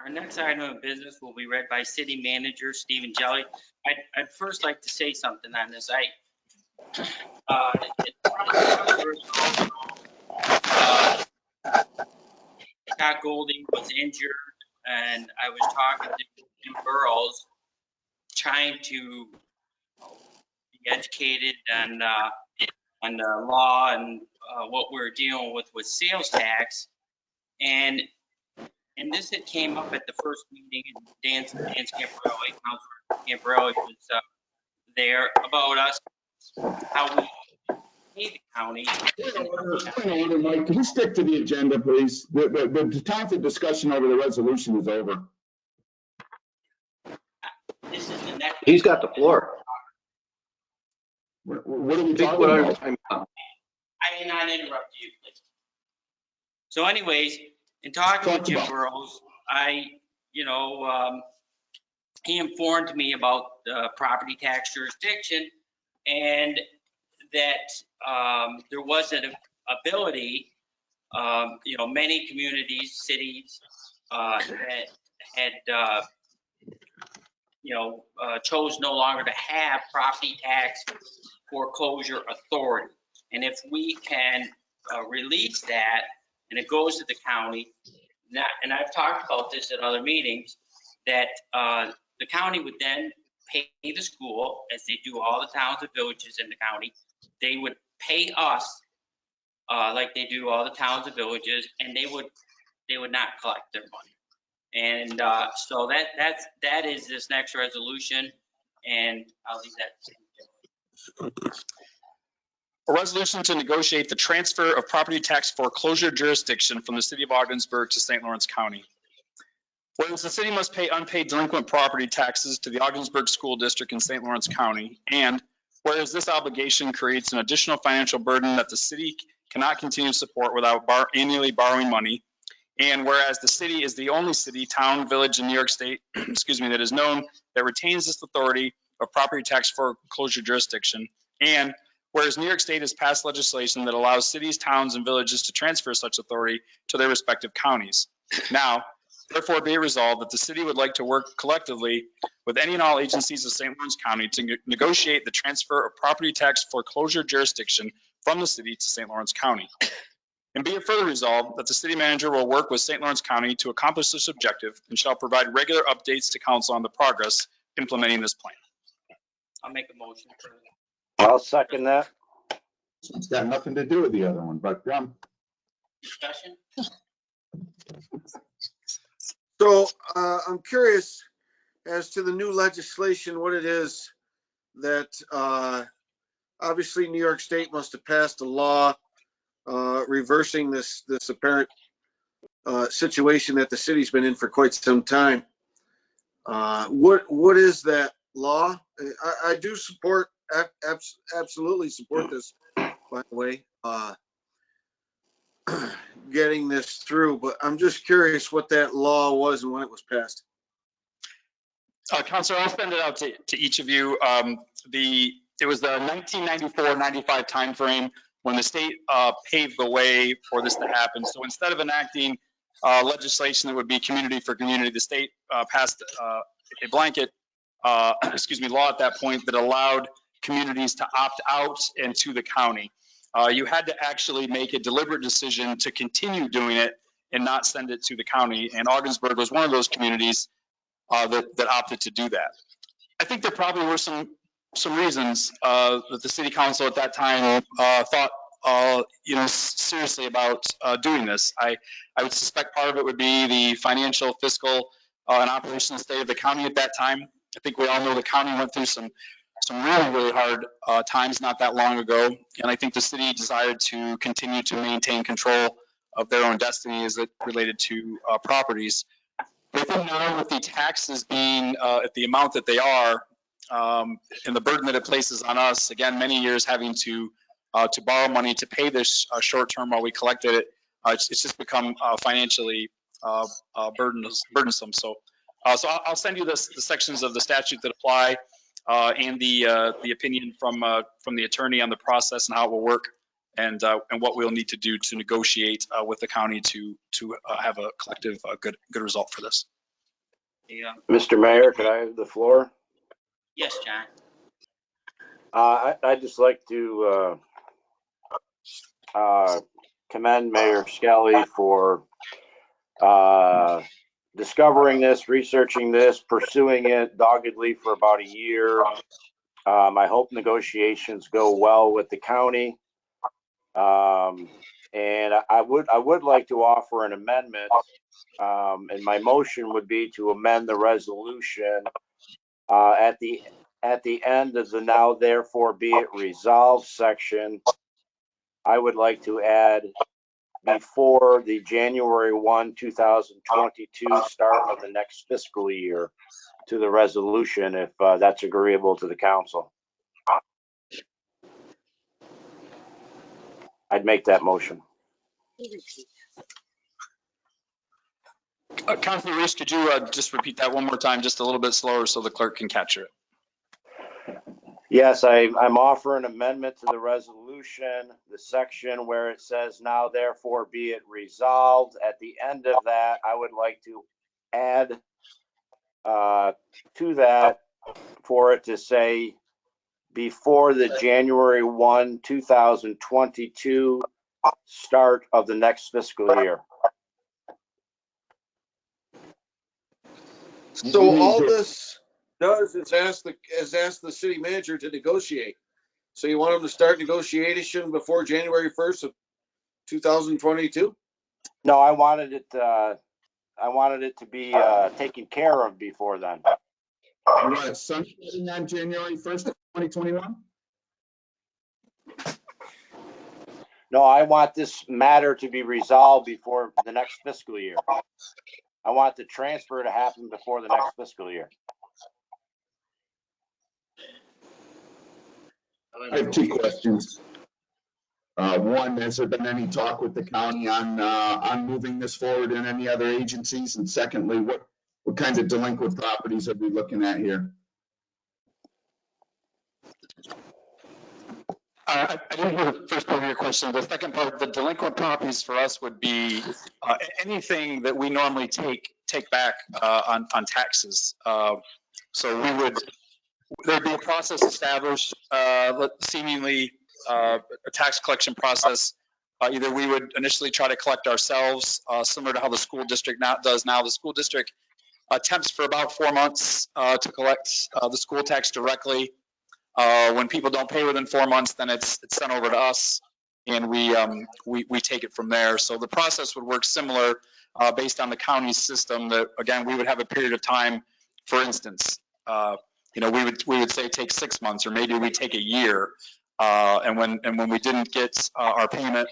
Our next item of business will be read by City Manager Stephen Jelly. I'd first like to say something on this. Scott Golding was injured, and I was talking to Jim Burrows, trying to be educated on the law and what we're dealing with sales tax, and this had came up at the first meeting, and Dan Scamparelli, Councilor Scamparelli was there about us, how we pay the county. Point of order, Mike, can we stick to the agenda, please? The time for discussion over the resolution is over. This is the next. He's got the floor. What are we Speak talking whatever about? time. I did not interrupt you, please. So anyways, in talking with Jim Burrows, he informed me about the property tax jurisdiction, and that there was an ability, many communities, cities that had, chose no longer to have property tax foreclosure authority. And if we can release that and it goes to the county, and I've talked about this at other meetings, that the county would then pay the school, as they do all the towns and villages in the county. They would pay us like they do all the towns and villages, and they would not collect their money. And so that is this next resolution, and I'll leave that. A resolution to negotiate the transfer of property tax foreclosure jurisdiction from the city of Ogdensburg to St. Lawrence County. Whereas the city must pay unpaid delinquent property taxes to the Ogdensburg School District in St. Lawrence County, and whereas this obligation creates an additional financial burden that the city cannot continue to support without annually borrowing money, and whereas the city is the only city, town, village in New York State, that is known that retains this authority of property tax foreclosure jurisdiction, and whereas New York State has passed legislation that allows cities, towns, and villages to transfer such authority to their respective counties. Now, therefore be it resolved that the city would like to work collectively with any and all agencies of St. Lawrence County to negotiate the transfer of property tax foreclosure jurisdiction from the city to St. Lawrence County. And be it further resolved that the city manager will work with St. Lawrence County to accomplish this objective and shall provide regular updates to council on the progress implementing this plan. I'll make a motion for that. I'll second that. It's got nothing to do with the other one, but Discussion? So I'm curious as to the new legislation, what it is that obviously New York State must have passed a law reversing this apparent situation that the city's been in for quite some time. What is that law? I do support, absolutely support this, by the way, getting this through, but I'm just curious what that law was and when it was passed. Councilor, I'll send it out to each of you. It was the 1994-95 timeframe when the state paved the way for this to happen. So instead of enacting legislation that would be community for community, the state passed a blanket, law at that point that allowed communities to opt out and to the county. You had to actually make a deliberate decision to continue doing it and not send it to the county. And Ogdensburg was one of those communities that opted to do that. I think there probably were some reasons that the city council at that time thought seriously about doing this. I would suspect part of it would be the financial, fiscal, and operational state of the county at that time. I think we all know the county went through some really hard times not that long ago, and I think the city desired to continue to maintain control of their own destiny as it related to properties. But I think now with the taxes being at the amount that they are, and the burden that it places on us, again, many years having to borrow money to pay this short term while we collected it, it's just become financially burdensome. So I'll send you the sections of the statute that apply and the opinion from the attorney on the process and how it will work, and what we'll need to do to negotiate with the county to have a collective good result for this. Yeah. Mr. Mayor, could I have the floor? Yes, John. I'd just like to commend Mayor Skelly for discovering this, researching this, pursuing it doggedly for about a year. I hope negotiations go well with the county. And I would like to offer an amendment, and my motion would be to amend the resolution at the end of the now therefore be it resolved section. I would like to add before the January 1, 2022 start of the next fiscal year to the resolution, if that's agreeable to the council. I'd make that motion. Councilor Reese, could you just repeat that one more time, just a little bit slower so the clerk can capture it? Yes, I'm offering amendment to the resolution, the section where it says now therefore be it resolved. At the end of that, I would like to add to that for it to say before the January 1, 2022 start of the next fiscal year. So all this does is ask the city manager to negotiate. So you want him to start negotiation before January 1st of 2022? No, I wanted it to be taken care of before then. You want it sunsetting on January 1st, 2021? No, I want this matter to be resolved before the next fiscal year. I want the transfer to happen before the next fiscal year. I have two questions. One, has there been any talk with the county on moving this forward in any other agencies? And secondly, what kinds of delinquent properties are we looking at here? I didn't hear the first part of your question. The second part, the delinquent properties for us would be anything that we normally take back on taxes. So there'd be a process established, seemingly a tax collection process. Either we would initially try to collect ourselves, similar to how the school district does now. The school district attempts for about 4 months to collect the school tax directly. When people don't pay within 4 months, then it's sent over to us, and we take it from there. So the process would work similar based on the county's system. That again, we would have a period of time. For instance, we would say take 6 months, or maybe we take a year. And when we didn't get our payment,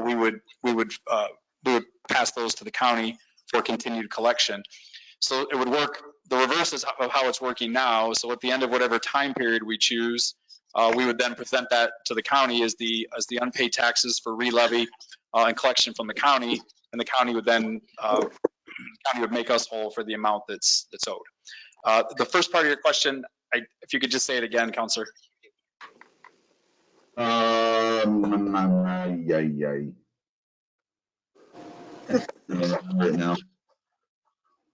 we would pass those to the county for continued collection. So it would work. The reverse is of how it's working now. So at the end of whatever time period we choose, we would then present that to the county as the unpaid taxes for re-levy and collection from the county, and the county would then make us whole for the amount that's owed. The first part of your question, if you could just say it again, Counselor. Right now.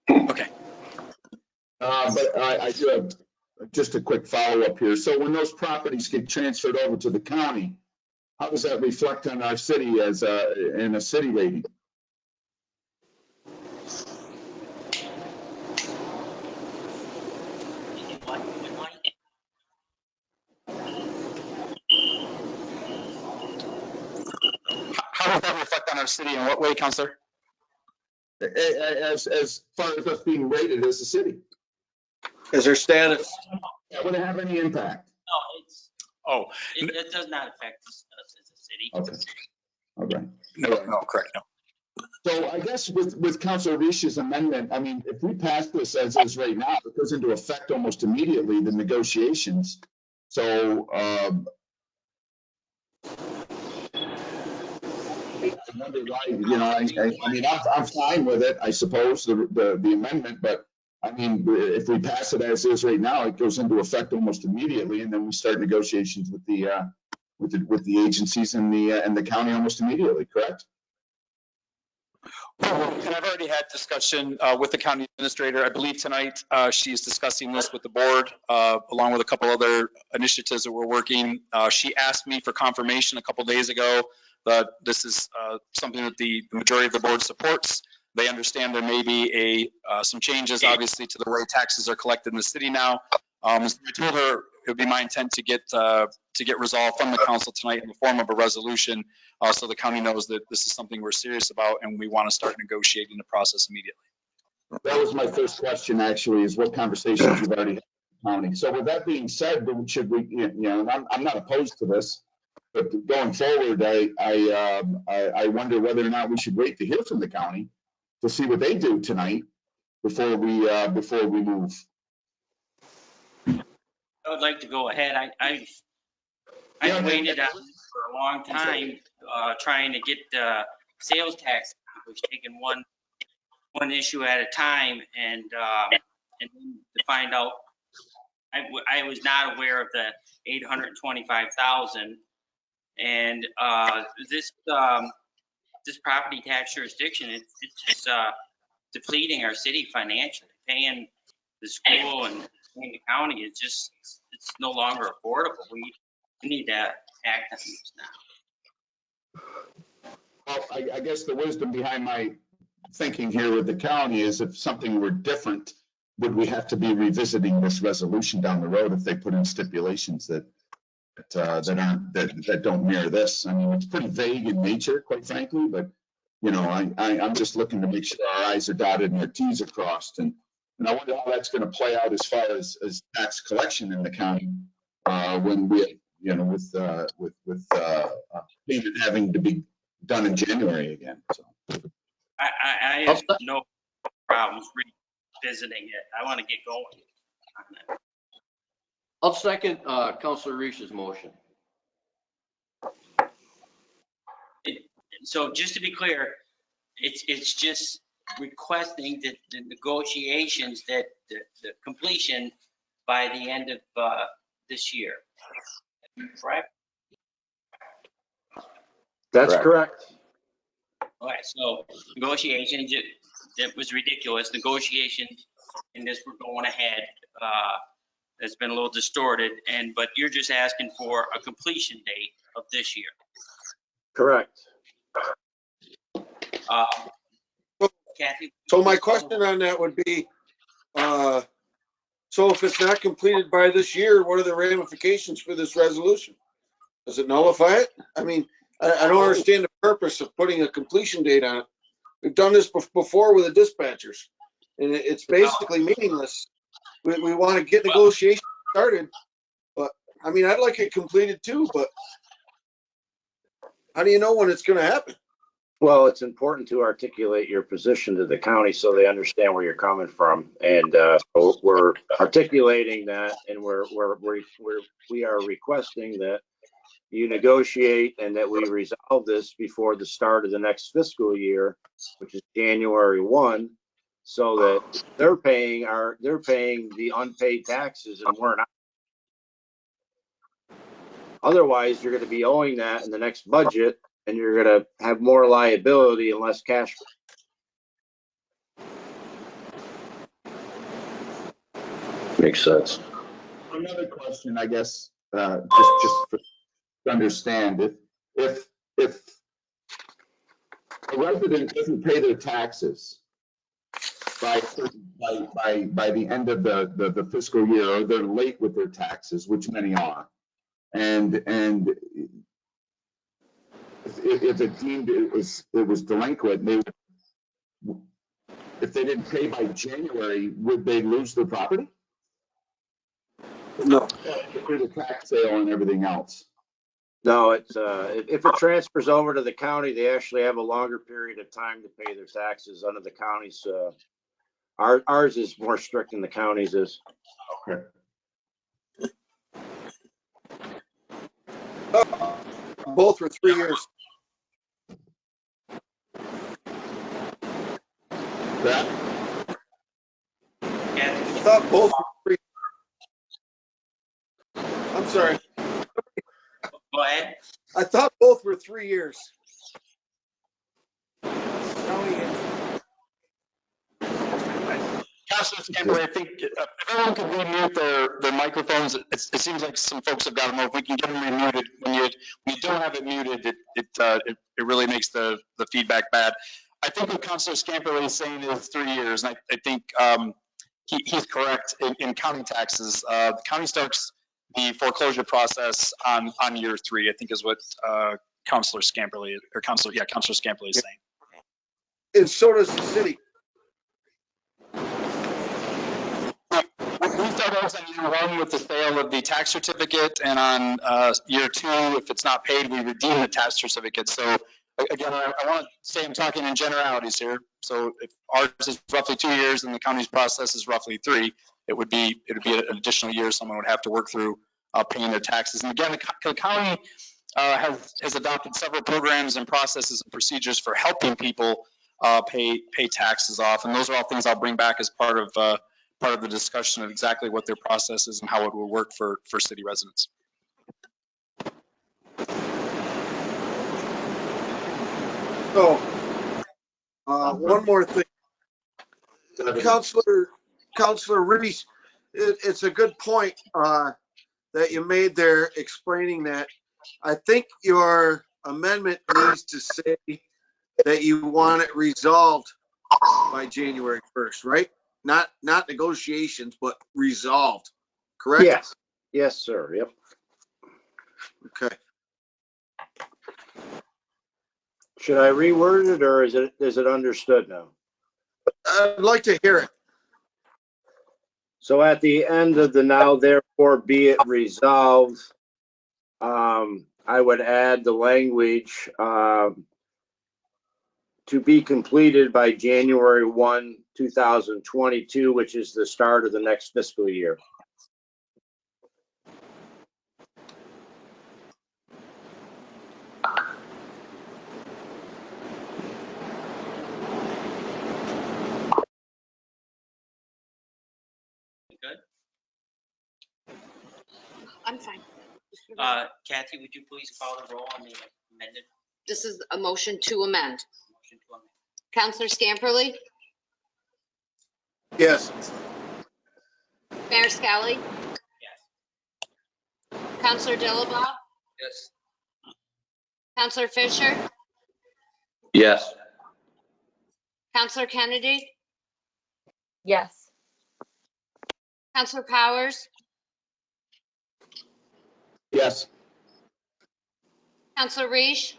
Okay. But I do have just a quick follow-up here. So when those properties get transferred over to the county, how does that reflect on our city in a city rating? How does that reflect on our city? In what way, Counselor? As far as us being rated as a city? As their status? Would it have any impact? No, it does not affect us as a city. Okay. Okay. No, correct, no. So I guess with Councilor Risch's amendment, I mean, if we pass this as is right now, it goes into effect almost immediately, the negotiations. So I wonder why, I mean, I'm fine with it, I suppose, the amendment, but I mean, if we pass it as is right now, it goes into effect almost immediately, and then we start negotiations with the agencies and the county almost immediately, correct? And I've already had discussion with the county administrator. I believe tonight she's discussing this with the board, along with a couple other initiatives that we're working. She asked me for confirmation a couple days ago that this is something that the majority of the board supports. They understand there may be some changes, obviously, to the way taxes are collected in the city now. So I told her it would be my intent to get resolved from the council tonight in the form of a resolution, so the county knows that this is something we're serious about and we want to start negotiating the process immediately. That was my first question, actually, is what conversations you've already had with the county. So with that being said, should we, and I'm not opposed to this, but going forward, I wonder whether or not we should wait to hear from the county to see what they do tonight before we move. I would like to go ahead. I waited on this for a long time, trying to get sales tax accomplished, taking one issue at a time, and then to find out I was not aware of the 825,000. And this property tax jurisdiction, it's just depleting our city financially. Paying the school and paying the county is just, it's no longer affordable. We need to act on this now. Well, I guess the wisdom behind my thinking here with the county is if something were different, would we have to be revisiting this resolution down the road if they put in stipulations that don't mirror this? I mean, it's pretty vague in nature, quite frankly, but you know, I'm just looking to make sure our I's are dotted and our T's are crossed. And I wonder how that's going to play out as far as tax collection in the county when we, you know, with payment having to be done in January again. So I have no problems revisiting it. I want to get going on that. I'll second Councilor Reese's motion. So just to be clear, it's just requesting that the negotiations, that the completion by the end of this year, correct? That's correct. All right, so negotiations, that was ridiculous. Negotiations in this, we're going ahead. That's been a little distorted, but you're just asking for a completion date of this year. Correct. Kathy? So my question on that would be, so if it's not completed by this year, what are the ramifications for this resolution? Does it nullify it? I mean, I don't understand the purpose of putting a completion date on it. We've done this before with the dispatchers, and it's basically meaningless. We want to get negotiations started, but I mean, I'd like it completed too, but how do you know when it's going to happen? Well, it's important to articulate your position to the county so they understand where you're coming from. And so we're articulating that, and we are requesting that you negotiate and that we resolve this before the start of the next fiscal year, which is January 1, so that they're paying the unpaid taxes and we're not. Otherwise, you're going to be owing that in the next budget, and you're going to have more liability and less cash. Makes sense. another question, I guess, just to understand, if a resident doesn't pay their taxes by the end of the fiscal year, or they're late with their taxes, which many are, and if it deemed it was delinquent, if they didn't pay by January, would they lose their property? No. For the tax sale and everything else. No, it's if it transfers over to the county, they actually have a longer period of time to pay their taxes under the county's. Ours is more strict than the county's is. Okay. Both were 3 years. That? I thought both were 3. I'm sorry. Go ahead. I thought both were 3 years. County and Councilor Scamperly, I think if everyone could remute their microphones, it seems like some folks have got them off. If we can get them remuted, when you don't have it muted, it really makes the feedback bad. I think what Councilor Scamperly is saying is 3 years, and I think he's correct in county taxes. The county starts the foreclosure process on year 3, I think is what Councilor Scamperly is saying. and so does the city. We start ours on year 1 with the sale of the tax certificate, and on year 2, if it's not paid, we redeem the tax certificate. So again, I want to say I'm talking in generalities here. So if ours is roughly 2 years and the county's process is roughly 3, it would be an additional year someone would have to work through paying their taxes. And again, the county has adopted several programs and processes and procedures for helping people pay taxes off. And those are all things I'll bring back as part of part of the discussion of exactly what their process is and how it will work for city residents. So, one more thing. Counselor Reese, it's a good point that you made there explaining that. I think your amendment needs to say that you want it resolved by January 1st, right? Not negotiations, but resolved, correct? Yes, yes, sir, yep. Okay. Should I reword it, or is it understood now? I'd like to hear it. So at the end of the now therefore be it resolved, I would add the language, to be completed by January 1, 2022, which is the start of the next fiscal year. Good. I'm fine. Kathy, would you please call the roll on the amended This is a motion to amend. motion to amend? Counselor Scamperly, Yes. Mayor Skelly, Yes. Counselor Dilaba, Yes. Counselor Fisher, Yes. Counselor Kennedy, Yes. Counselor Powers, Yes. Counselor Reish,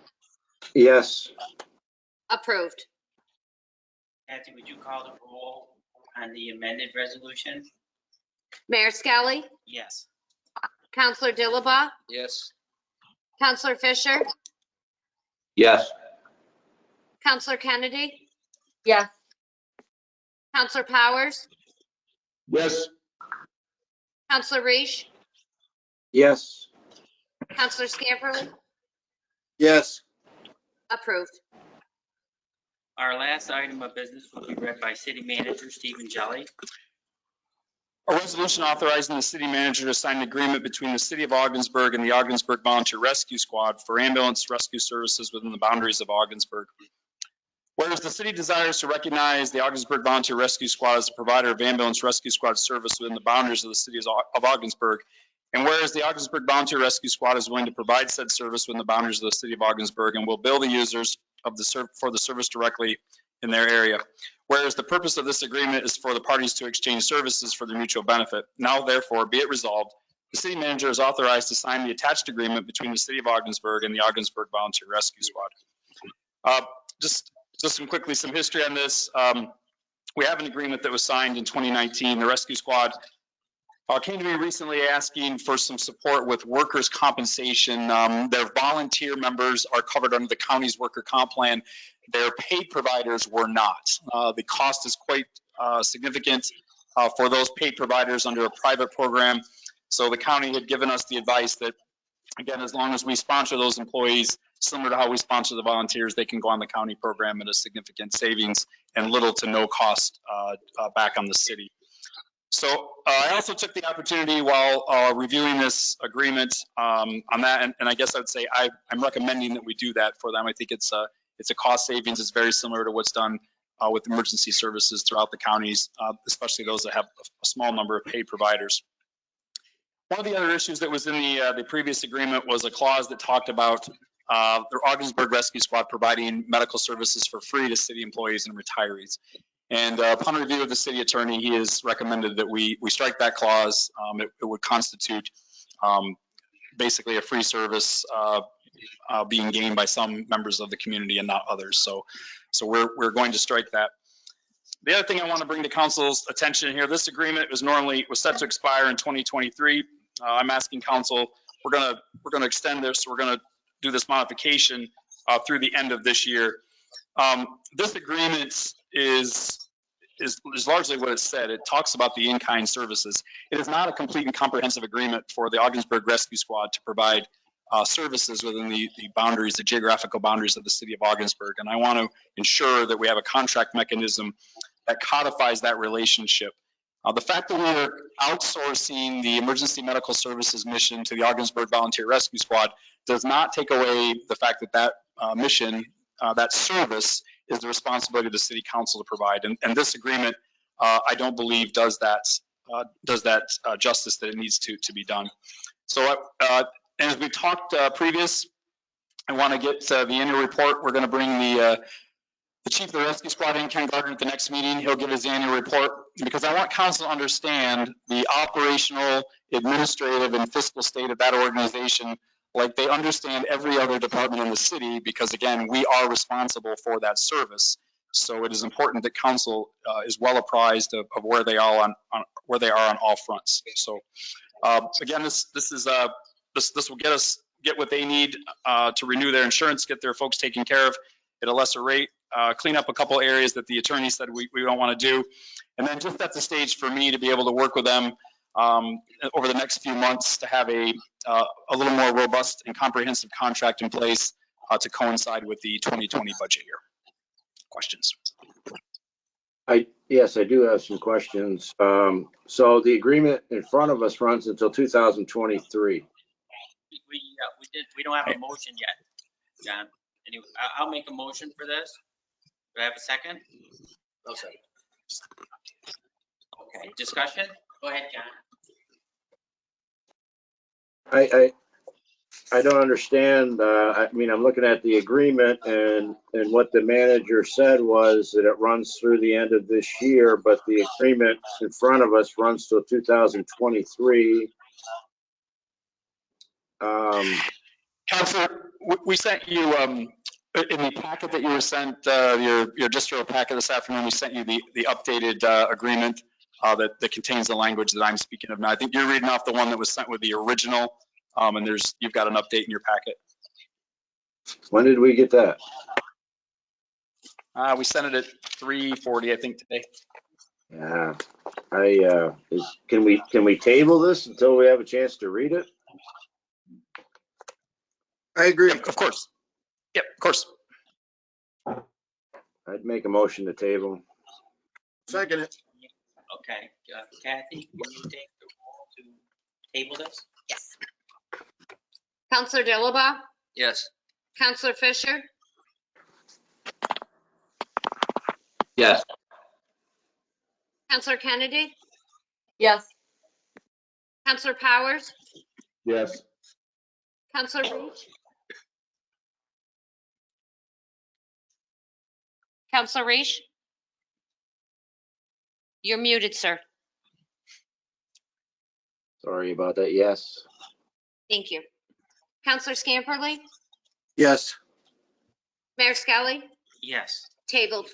Yes, approved. Kathy, would you call the roll on the amended resolution? Mayor Skelly, Yes. Counselor Dilaba, Yes. Counselor Fisher, Yes. Counselor Kennedy, Yes. Counselor Powers, Yes. Counselor Reish, yes, Counselor Scamperly, Yes. approved. Our last item of business will be read by City Manager Stephen Jelly. A resolution authorizing the city manager to sign an agreement between the city of Ogdensburg and the Ogdensburg Volunteer Rescue Squad for ambulance rescue services within the boundaries of Ogdensburg. Whereas the city desires to recognize the Ogdensburg Volunteer Rescue Squad as a provider of ambulance rescue squad service within the boundaries of the city of Ogdensburg, and whereas the Ogdensburg Volunteer Rescue Squad is willing to provide said service within the boundaries of the city of Ogdensburg and will bill the users of for the service directly in their area. Whereas the purpose of this agreement is for the parties to exchange services for their mutual benefit. Now therefore be it resolved, the city manager is authorized to sign the attached agreement between the city of Ogdensburg and the Ogdensburg Volunteer Rescue Squad. Just some history on this. We have an agreement that was signed in 2019. The rescue squad came to me recently asking for some support with workers' compensation. Their volunteer members are covered under the county's worker comp plan. Their paid providers were not. The cost is quite significant for those paid providers under a private program. So the county had given us the advice that, again, as long as we sponsor those employees, similar to how we sponsor the volunteers, they can go on the county program at a significant savings and little to no cost back on the city. So I also took the opportunity while reviewing this agreement on that, and I guess I would say I'm recommending that we do that for them. I think it's a cost savings. It's very similar to what's done with emergency services throughout the counties, especially those that have a small number of paid providers. One of the other issues that was in the previous agreement was a clause that talked about the Ogdensburg Rescue Squad providing medical services for free to city employees and retirees. And upon review of the city attorney, he has recommended that we strike that clause. It would constitute basically a free service being gained by some members of the community and not others. So we're going to strike that. The other thing I want to bring to council's attention here, this agreement was set to expire in 2023. I'm asking council, we're going to extend this. We're going to do this modification through the end of this year. This agreement is largely what it said. It talks about the in-kind services. It is not a complete and comprehensive agreement for the Ogdensburg Rescue Squad to provide services within the boundaries, the geographical boundaries of the city of Ogdensburg. And I want to ensure that we have a contract mechanism that codifies that relationship. The fact that we are outsourcing the emergency medical services mission to the Ogdensburg Volunteer Rescue Squad does not take away the fact that that mission, that service, is the responsibility of the city council to provide. And this agreement, I don't believe does that justice that it needs to be done. So as we talked previous, I want to get the annual report. We're going to bring the chief of the rescue squad in, Ken Gardner, at the next meeting. He'll give his annual report because I want council to understand the operational, administrative, and fiscal state of that organization like they understand every other department in the city, because again, we are responsible for that service. So it is important that council is well apprised of where they are on where they are on all fronts. So again, this will get what they need to renew their insurance, get their folks taken care of at a lesser rate, clean up a couple areas that the attorney said we don't want to do, and then just set the stage for me to be able to work with them over the next few months to have a little more robust and comprehensive contract in place to coincide with the 2020 budget year. Questions? Yes, I do have some questions. So the agreement in front of us runs until 2023. We don't have a motion yet, John. Anyway, I'll make a motion for this. Do I have a second? No second. Okay, discussion? Go ahead, John. I don't understand. I mean, I'm looking at the agreement, and what the manager said was that it runs through the end of this year, but the agreement in front of us runs till 2023. Counselor, we sent you in the packet that you were sent, your distro packet this afternoon, we sent you the updated agreement that contains the language that I'm speaking of now. I think you're reading off the one that was sent with the original, and you've got an update in your packet. When did we get that? We sent it at 3:40, I think, today. Yeah, can we table this until we have a chance to read it? I agree. Yep, of course. Yep, of course. I'd make a motion to table. Second it. Okay, Kathy, can you take the roll to table this? Yes. Counselor Dilaba? Yes. Counselor Fisher? Yes. Counselor Kennedy? Yes. Counselor Powers? Yes. Counselor Reach? Counselor Reach? You're muted, sir. Sorry about that. Yes. Thank you. Counselor Scamperly? Yes. Mayor Skelly? Yes. Tabled.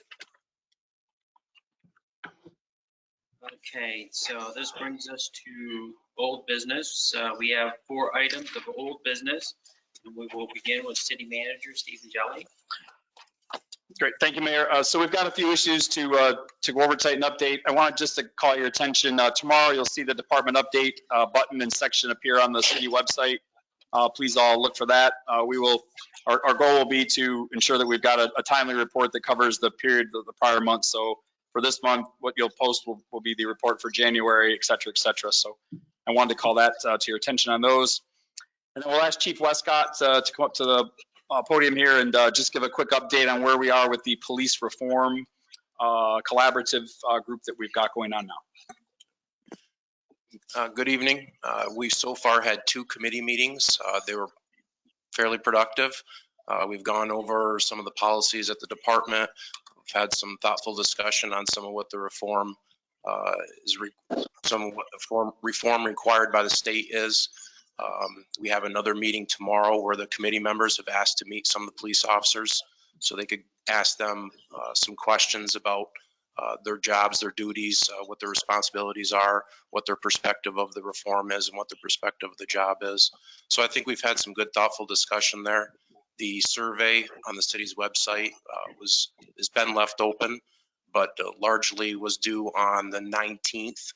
Okay, so this brings us to old business. We have 4 items of old business, and we will begin with City Manager Stephen Jelly. Great, thank you, Mayor. So we've got a few issues to go over tonight and update. I wanted just to call your attention. Tomorrow, you'll see the department update button and section appear on the city website. Please all look for that. Our goal will be to ensure that we've got a timely report that covers the period of the prior month. So for this month, what you'll post will be the report for January, et cetera, et cetera. So I wanted to call that to your attention on those. And then we'll ask Chief Westcott to come up to the podium here and just give a quick update on where we are with the police reform collaborative group that we've got going on now. Good evening. We've so far had 2 committee meetings. They were fairly productive. We've gone over some of the policies at the department. We've had some thoughtful discussion on some of what the reform reform required by the state is. We have another meeting tomorrow where the committee members have asked to meet some of the police officers so they could ask them some questions about their jobs, their duties, what their responsibilities are, what their perspective of the reform is, and what their perspective of the job is. So I think we've had some good, thoughtful discussion there. The survey on the city's website has been left open, but largely was due on the 19th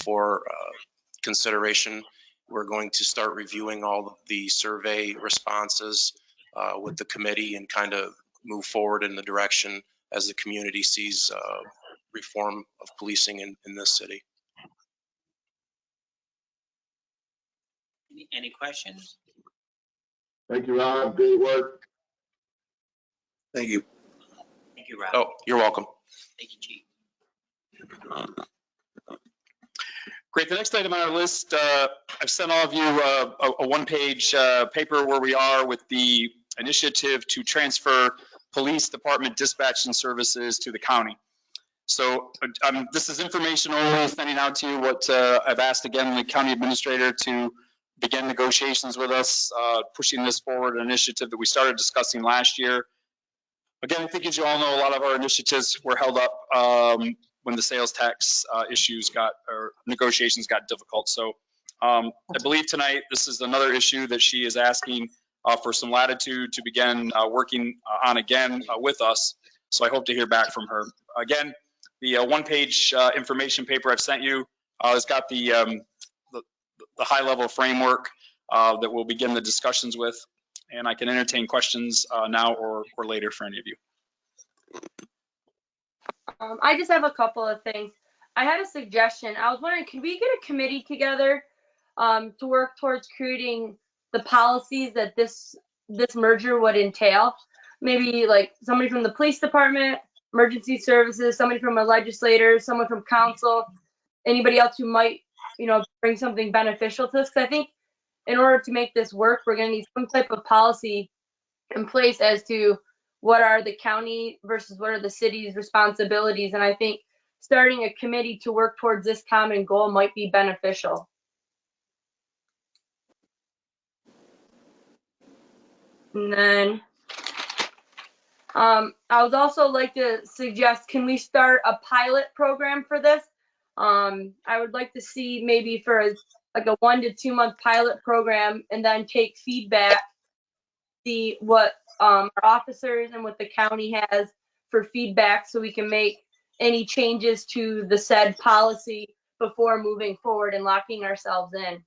for consideration. We're going to start reviewing all of the survey responses with the committee and kind of move forward in the direction as the community sees reform of policing in this city. Any questions? Thank you, Rob. Great work. Thank you. Thank you, Rob. Oh, you're welcome. Thank you, Chief. Great. The next item on our list, I've sent all of you a one-page paper where we are with the initiative to transfer police department dispatching services to the county. So this is information only, sending out to you what I've asked again the county administrator to begin negotiations with us, pushing this forward, an initiative that we started discussing last year. Again, I think as you all know, a lot of our initiatives were held up when the sales tax negotiations got difficult. So I believe tonight this is another issue that she is asking for some latitude to begin working on again with us. So I hope to hear back from her. Again, the one-page information paper I've sent you has got the high-level framework that we'll begin the discussions with, and I can entertain questions now or later for any of you. I just have a couple of things. I had a suggestion. I was wondering, could we get a committee together to work towards creating the policies that this merger would entail? Maybe like somebody from the police department, emergency services, somebody from a legislator, someone from council, anybody else who might, bring something beneficial to us. Because I think in order to make this work, we're going to need some type of policy in place as to what are the county versus what are the city's responsibilities. And I think starting a committee to work towards this common goal might be beneficial. And then I would also like to suggest, can we start a pilot program for this? I would like to see maybe for like a 1 to 2 month pilot program, and then take feedback, see what our officers and what the county has for feedback, so we can make any changes to the said policy before moving forward and locking ourselves in.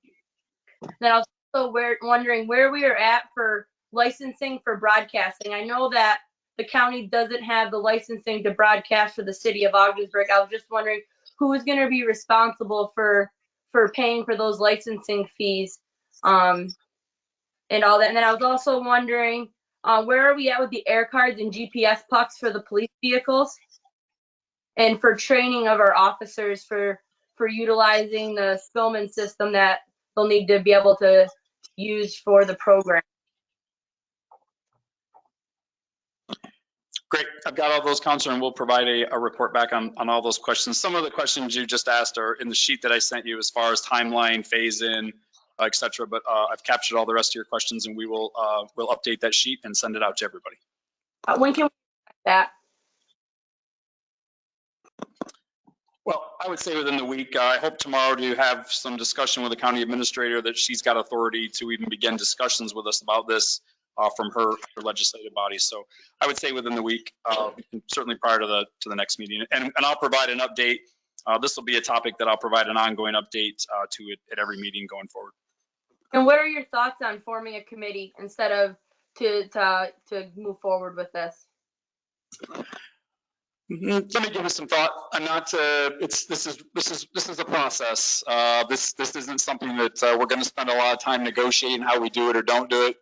Then I was also wondering where we are at for licensing for broadcasting. I know that the county doesn't have the licensing to broadcast for the city of Ogdensburg. I was just wondering who is going to be responsible for paying for those licensing fees and all that. And then I was also wondering, where are we at with the air cards and GPS pucks for the police vehicles, and for training of our officers for utilizing the Spillman system that they'll need to be able to use for the program. Great. I've got all those, Counselor, and we'll provide a report back on all those questions. Some of the questions you just asked are in the sheet that I sent you as far as timeline, phase in, et cetera. But I've captured all the rest of your questions, and we'll update that sheet and send it out to everybody. When can we expect that? Well, I would say within the week. I hope tomorrow to have some discussion with the county administrator that she's got authority to even begin discussions with us about this from her legislative body. So I would say within the week, certainly prior to the next meeting. And I'll provide an update. This will be a topic that I'll provide an ongoing update to it at every meeting going forward. And what are your thoughts on forming a committee instead of to move forward with this? Let me give it some thought. I'm not. This is a process. This isn't something that we're going to spend a lot of time negotiating how we do it or don't do it.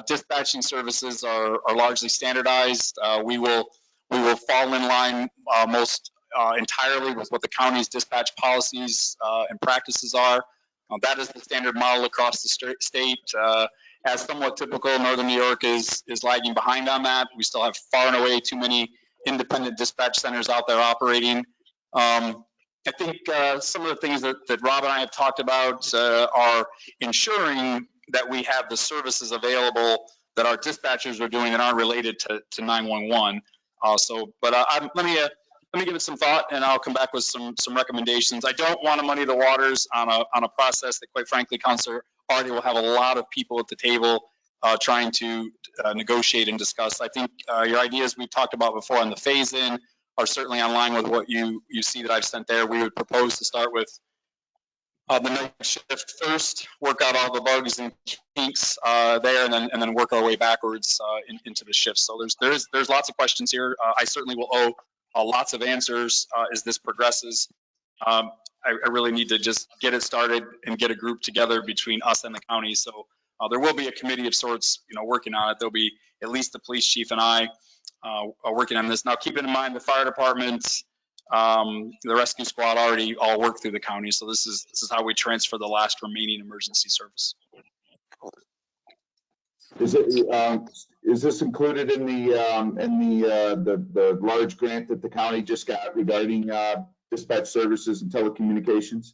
Dispatching services are largely standardized. We will fall in line most entirely with what the county's dispatch policies and practices are. That is the standard model across the state. As somewhat typical, Northern New York is lagging behind on that. We still have far and away too many independent dispatch centers out there operating. I think some of the things that Rob and I have talked about are ensuring that we have the services available that our dispatchers are doing that aren't related to 911. Let me give it some thought, and I'll come back with some recommendations. I don't want to muddy the waters on a process that, quite frankly, Councilor Hardy will have a lot of people at the table trying to negotiate and discuss. I think your ideas we've talked about before on the phase-in are certainly in line with what you see that I've sent there. We would propose to start with the night shift first, work out all the bugs and kinks there, and then work our way backwards into the shift. So there's lots of questions here. I certainly will owe lots of answers as this progresses. I really need to just get it started and get a group together between us and the county. So there will be a committee of sorts, working on it. There'll be at least the police chief and I are working on this. Now, keeping in mind the fire department, the rescue squad already all work through the county. So this is how we transfer the last remaining emergency service. Is this included in the large grant that the county just got regarding dispatch services and telecommunications?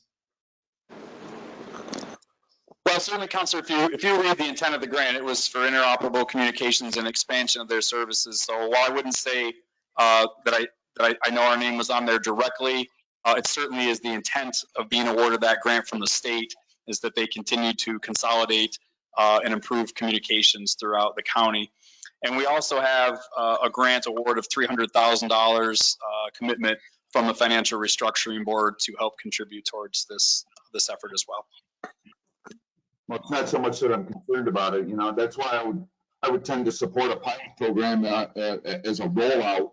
Well, certainly, Councilor, if you read the intent of the grant, it was for interoperable communications and expansion of their services. So while I wouldn't say that I know our name was on there directly, it certainly is the intent of being awarded that grant from the state, is that they continue to consolidate and improve communications throughout the county. And we also have a grant award of $300,000 commitment from the Financial Restructuring Board to help contribute towards this effort as well. Well, it's not so much that I'm concerned about it. That's why I would tend to support a pilot program as a rollout,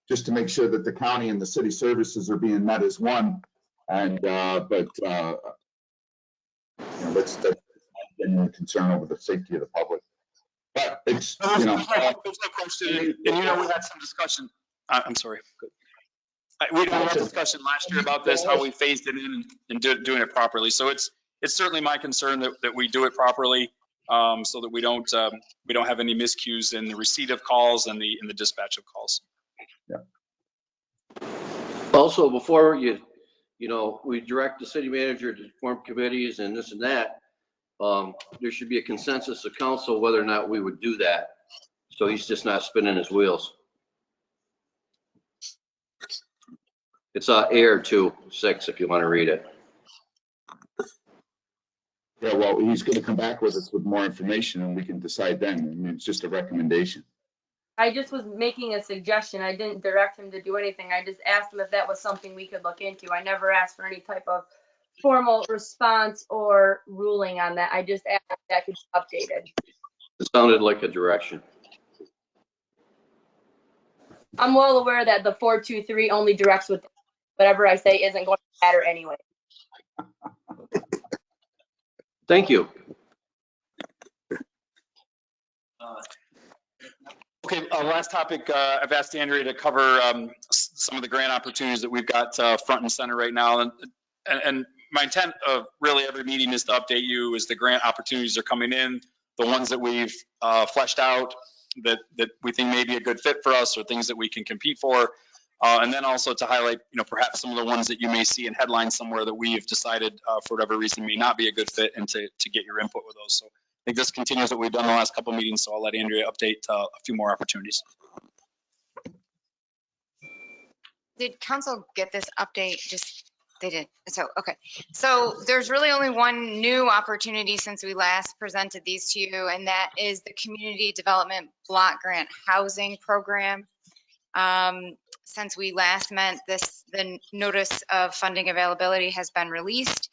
just to make sure that the county and the city services are being met as one. And that's my genuine concern over the safety of the public. But it's there's no question. And we had some discussion. I'm sorry. We had a discussion last year about this, how we phased it in and doing it properly. So it's certainly my concern that we do it properly, so that we don't have any miscues in the receipt of calls and the dispatch of calls. Yeah. Also, before we direct the city manager to form committees and this and that, there should be a consensus of council whether or not we would do that. So he's just not spinning his wheels. It's AIR 2-6 if you want to read it. Yeah, well, he's going to come back with us with more information and we can decide then. I mean, it's just a recommendation. I just was making a suggestion. I didn't direct him to do anything. I just asked him if that was something we could look into. I never asked for any type of formal response or ruling on that. I just asked if that could be updated. It sounded like a direction. I'm well aware that the 423 only directs with whatever I say isn't going to matter anyway. Thank you. Okay, last topic. I've asked Andrea to cover some of the grant opportunities that we've got front and center right now. And my intent of really every meeting is to update you as the grant opportunities are coming in, the ones that we've fleshed out that we think may be a good fit for us or things that we can compete for. And then also to highlight, perhaps some of the ones that you may see in headlines somewhere that we have decided for whatever reason may not be a good fit, and to get your input with those. So I think this continues what we've done the last couple of meetings. So I'll let Andrea update a few more opportunities. Did council get this update? They did. So, okay. So there's really only one new opportunity since we last presented these to you, and that is the Community Development Block Grant Housing Program. Since we last met, the notice of funding availability has been released.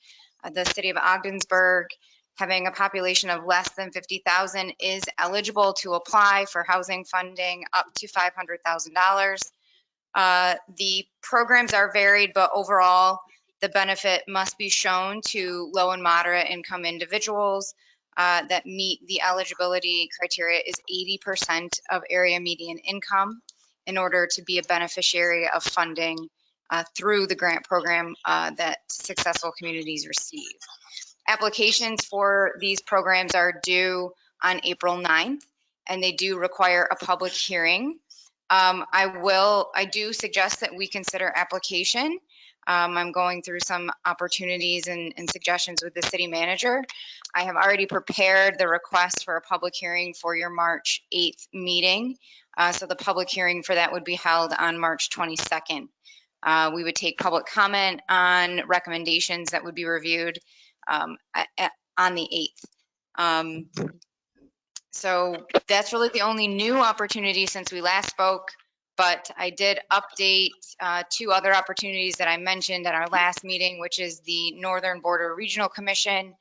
The city of Ogdensburg, having a population of less than 50,000, is eligible to apply for housing funding up to $500,000. The programs are varied, but overall, the benefit must be shown to low and moderate income individuals that meet the eligibility criteria is 80% of area median income in order to be a beneficiary of funding through the grant program that successful communities receive. Applications for these programs are due on April 9th, and they do require a public hearing. I do suggest that we consider application. I'm going through some opportunities and suggestions with the city manager. I have already prepared the request for a public hearing for your March 8th meeting. So the public hearing for that would be held on March 22nd. We would take public comment on recommendations that would be reviewed on the 8th. So that's really the only new opportunity since we last spoke, but I did update two other opportunities that I mentioned at our last meeting, which is the Northern Border Regional Commission.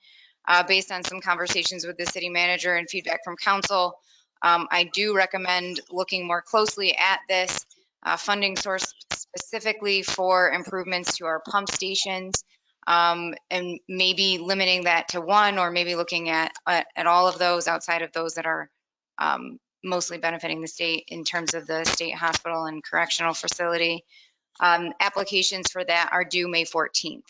Based on some conversations with the city manager and feedback from council, I do recommend looking more closely at this funding source specifically for improvements to our pump stations, and maybe limiting that to one, or maybe looking at all of those outside of those that are mostly benefiting the state in terms of the state hospital and correctional facility. Applications for that are due May 14th.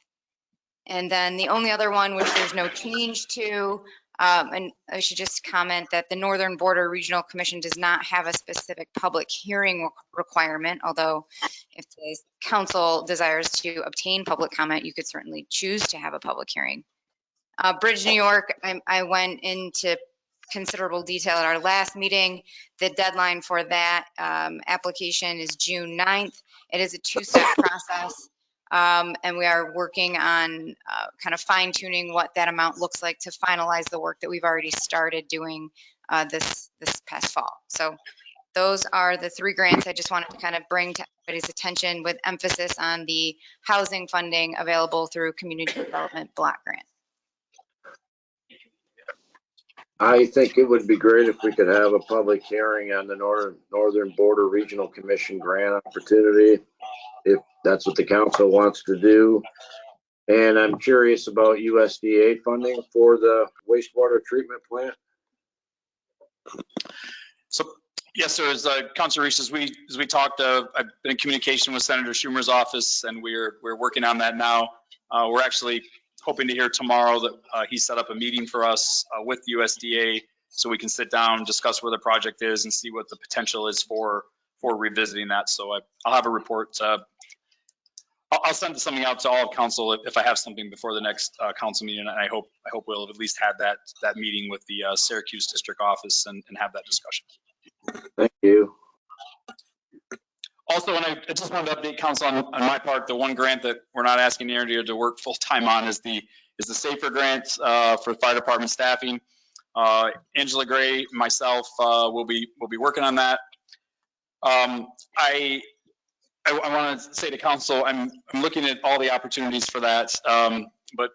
And then the only other one, which there's no change to, and I should just comment that the Northern Border Regional Commission does not have a specific public hearing requirement, although if the council desires to obtain public comment, you could certainly choose to have a public hearing. Bridge New York, I went into considerable detail at our last meeting. The deadline for that application is June 9th. It is a two-step process. And we are working on kind of fine tuning what that amount looks like to finalize the work that we've already started doing this past fall. So those are the 3 grants I just wanted to kind of bring to everybody's attention, with emphasis on the housing funding available through Community Development Block Grant. I think it would be great if we could have a public hearing on the Northern Border Regional Commission grant opportunity, if that's what the council wants to do. And I'm curious about USDA funding for the wastewater treatment plant. So, yes, sir, as Councilor Reese, as we talked, I've been in communication with Senator Schumer's office, and we're working on that now. We're actually hoping to hear tomorrow that he set up a meeting for us with USDA, so we can sit down, discuss where the project is, and see what the potential is for revisiting that. So I'll have a report. I'll send something out to all of council if I have something before the next council meeting, and I hope we'll have at least had that meeting with the Syracuse district office and have that discussion. Thank you. Also, and I just wanted to update council on my part, the one grant that we're not asking the area to work full time on is the SAFER grant for fire department staffing. Angela Gray, myself, will be working on that. I want to say to council, I'm looking at all the opportunities for that, but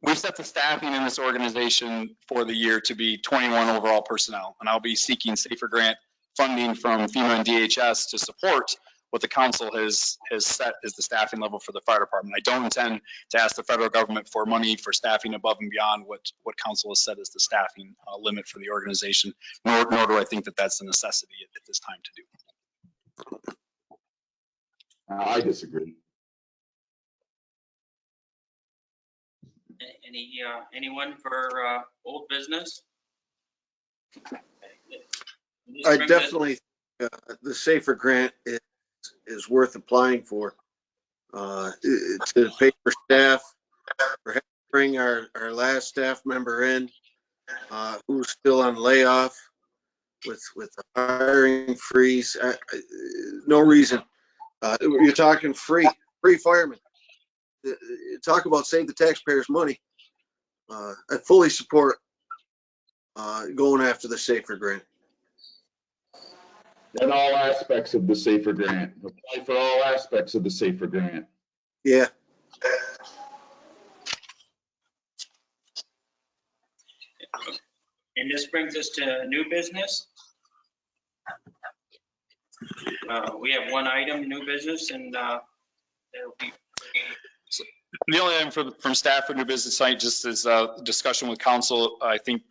we've set the staffing in this organization for the year to be 21 overall personnel, and I'll be seeking SAFER grant funding from FEMA and DHS to support what the council has set as the staffing level for the fire department. I don't intend to ask the federal government for money for staffing above and beyond what council has set as the staffing limit for the organization, nor do I think that that's a necessity at this time to do. I disagree. Anyone for old business? I definitely, the SAFER grant is worth applying for. To pay for staff, for having to bring our last staff member in, who's still on layoff with the hiring freeze. No reason. You're talking free firemen. Talk about save the taxpayers money. I fully support going after the SAFER grant. And all aspects of the SAFER grant. Apply for all aspects of the SAFER grant. Yeah. And this brings us to new business. We have one item, new business, and that'll be. The only item from staff for new business site just is discussion with council. I think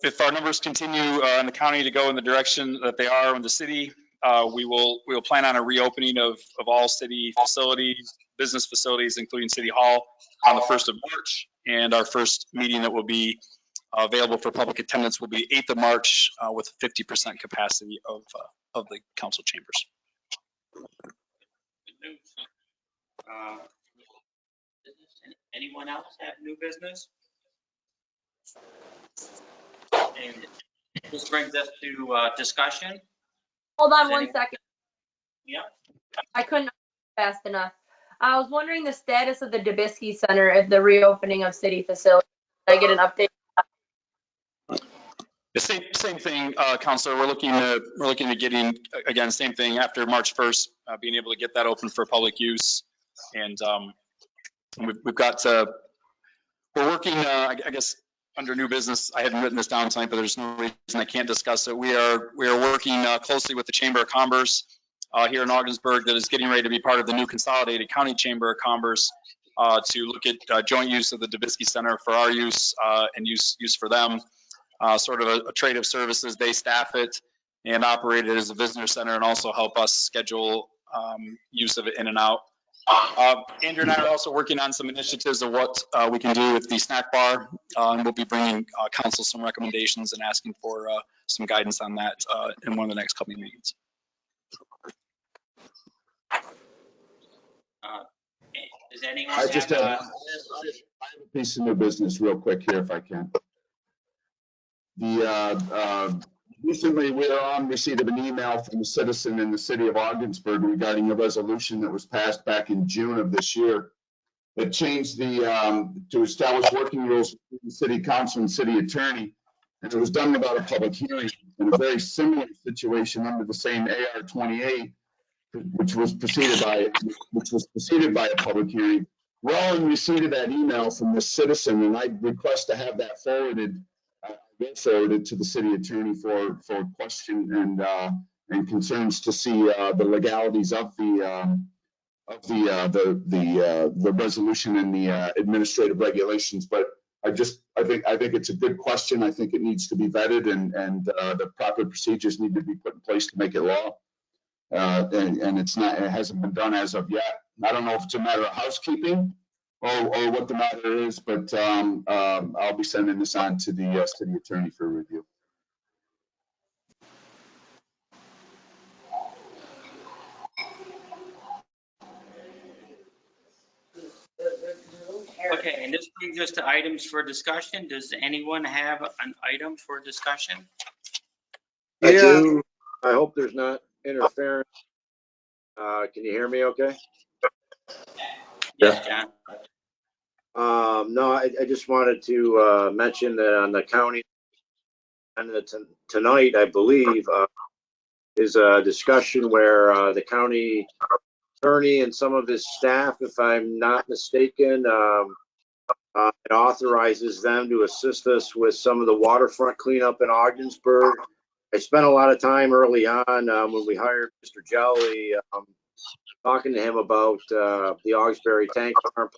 if our numbers continue in the county to go in the direction that they are in the city, we will plan on a reopening of all city facilities, business facilities, including City Hall, on the 1st of March. And our first meeting that will be available for public attendance will be 8th of March with 50% capacity of the council chambers. Good news. Anyone else have new business? And this brings us to discussion. Hold on one second. Yeah. I couldn't fast enough. I was wondering the status of the Dubisky Center at the reopening of city facilities. Did I get an update? The same thing, Councilor. We're looking to getting, again, same thing after March 1st, being able to get that open for public use. And we've got, we're working, I guess, under new business. I hadn't written this down tonight, but there's no reason I can't discuss it. We are working closely with the Chamber of Commerce here in Augsburg that is getting ready to be part of the new Consolidated County Chamber of Commerce to look at joint use of the Dubisky Center for our use and use for them. Sort of a trade of services. They staff it and operate it as a visitor center and also help us schedule use of it in and out. Andrew and I are also working on some initiatives of what we can do with the snack bar. And we'll be bringing council some recommendations and asking for some guidance on that in one of the next couple of meetings. Does anyone I just have have a piece of new business real quick here if I can. Recently, we are on receipt of an email from a citizen in the city of Augsburg regarding a resolution that was passed back in June of this year that changed to establish working rules between the city council and city attorney. And it was done without a public hearing in a very similar situation under the same AR 28, which was preceded by a public hearing. We're all in receipt of that email from this citizen, and I request to have that forwarded to the city attorney for question and concerns to see the legalities of the resolution and the administrative regulations. But I think it's a good question. I think it needs to be vetted and the proper procedures need to be put in place to make it law. And it hasn't been done as of yet. I don't know if it's a matter of housekeeping or what the matter is, but I'll be sending this on to the city attorney for review. Okay, and this brings us to items for discussion. Does anyone have an item for discussion? I Yeah. do. I hope there's not interference. Can you hear me okay? Yes, John. No, I just wanted to mention that on the county, and tonight, I believe, is a discussion where the county attorney and some of his staff, if I'm not mistaken, it authorizes them to assist us with some of the waterfront cleanup in Ogdensburg. I spent a lot of time early on when we hired Mr. Jelly, talking to him about the Augsbury tank farm.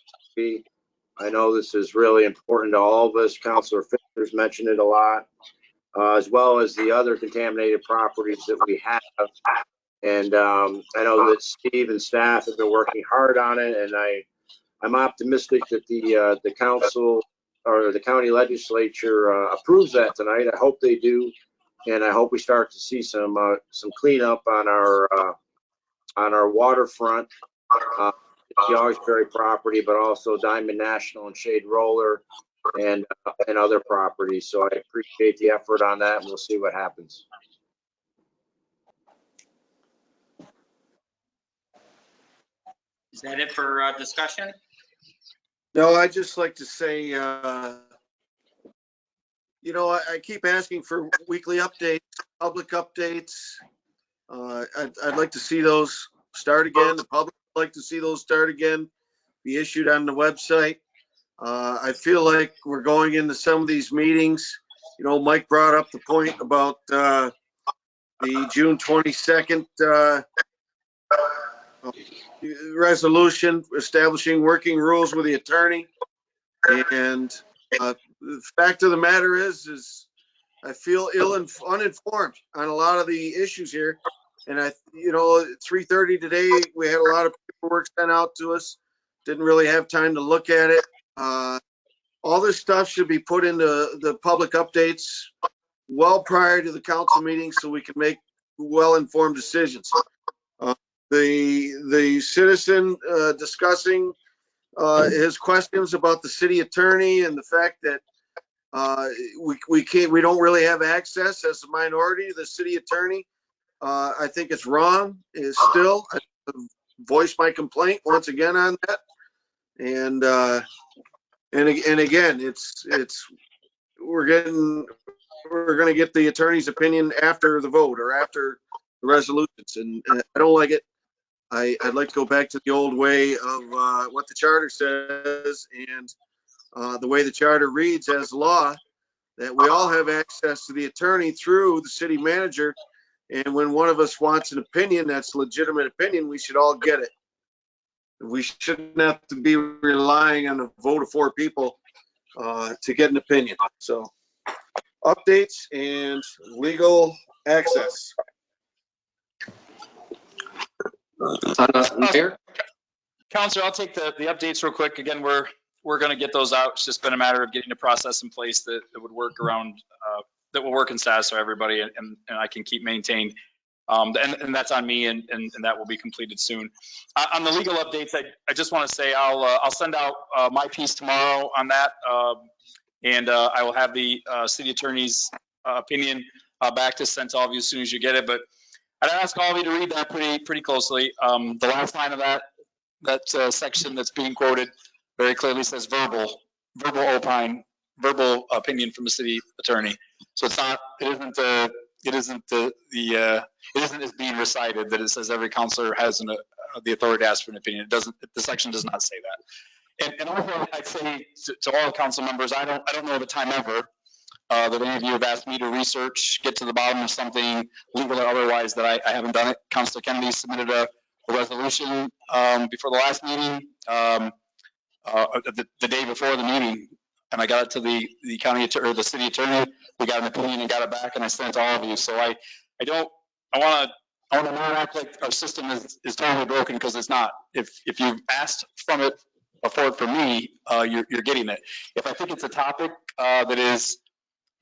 I know this is really important to all of us. Councilor Fisher's mentioned it a lot, as well as the other contaminated properties that we have. And I know that Steve and staff have been working hard on it, and I'm optimistic that the council or the county legislature approves that tonight. I hope they do, and I hope we start to see some cleanup on our waterfront, the Augsbury property, but also Diamond National and Shade Roller and other properties. So I appreciate the effort on that, and we'll see what happens. Is that it for discussion? No, I'd just like to say, I keep asking for weekly updates, public updates. I'd like to see those start again. The public would like to see those start again, be issued on the website. I feel like we're going into some of these meetings. Mike brought up the point about the June 22nd resolution establishing working rules with the attorney. And the fact of the matter is I feel uninformed on a lot of the issues here. And at 3:30 today, we had a lot of paperwork sent out to us. Didn't really have time to look at it. All this stuff should be put into the public updates well prior to the council meeting so we can make well-informed decisions. The citizen discussing his questions about the city attorney and the fact that we don't really have access as a minority to the city attorney. I think it's wrong. Is still I voiced my complaint once again on that, and again, we're going to get the attorney's opinion after the vote or after the resolutions, and I don't like it. I'd like to go back to the old way of what the charter says and the way the charter reads as law, that we all have access to the attorney through the city manager And when one of us wants an opinion, that's a legitimate opinion, we should all get it. We shouldn't have to be relying on a vote of 4 people to get an opinion. So updates and legal access. Mayor? Counselor, I'll take the updates real quick. Again, we're going to get those out. It's just been a matter of getting a process in place that would work around, that will work and satisfy everybody, and I can keep maintained. And that's on me, and that will be completed soon. On the legal updates, I just want to say I'll send out my piece tomorrow on that, and I will have the city attorney's opinion back to send to all of you as soon as you get it. But I'd ask all of you to read that pretty closely. The last line of that section that's being quoted very clearly says verbal opinion from the city attorney. So it isn't as being recited that it says every counselor has the authority to ask for an opinion. It doesn't. The section does not say that. And also, I'd say to all the council members, I don't know of a time ever that any of you have asked me to research, get to the bottom of something legal or otherwise that I haven't done it. Councilor Kennedy submitted a resolution before the last meeting, the day before the meeting, and I got it to the county attorney or the city attorney. We got an opinion and got it back, and I sent it to all of you. So I want to not act like our system is totally broken, because it's not. If you've asked for it from me, you're getting it. If I think it's a topic that is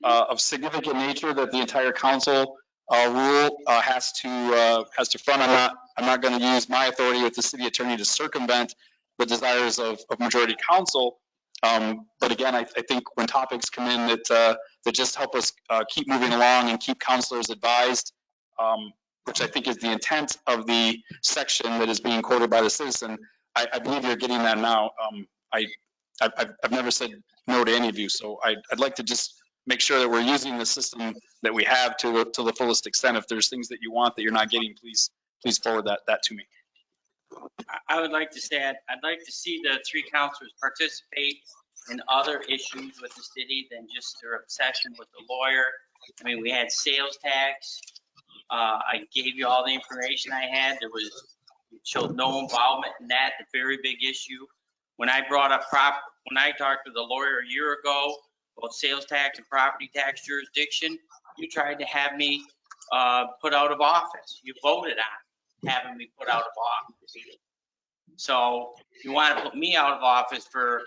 of significant nature that the entire council rule has to front, I'm not going to use my authority with the city attorney to circumvent the desires of majority council. But again, I think when topics come in that just help us keep moving along and keep councilors advised, which I think is the intent of the section that is being quoted by the citizen, I believe you're getting that now. I've never said no to any of you, so I'd like to just make sure that we're using the system that we have to the fullest extent. If there's things that you want that you're not getting, please forward that to me. I would like to say, I'd like to see the 3 counselors participate in other issues with the city than just their obsession with the lawyer. I mean, we had sales tax. I gave you all the information I had. It showed no involvement in that, the very big issue. When I talked to the lawyer a year ago about sales tax and property tax jurisdiction, you tried to have me put out of office. You voted on having me put out of office. So you want to put me out of office for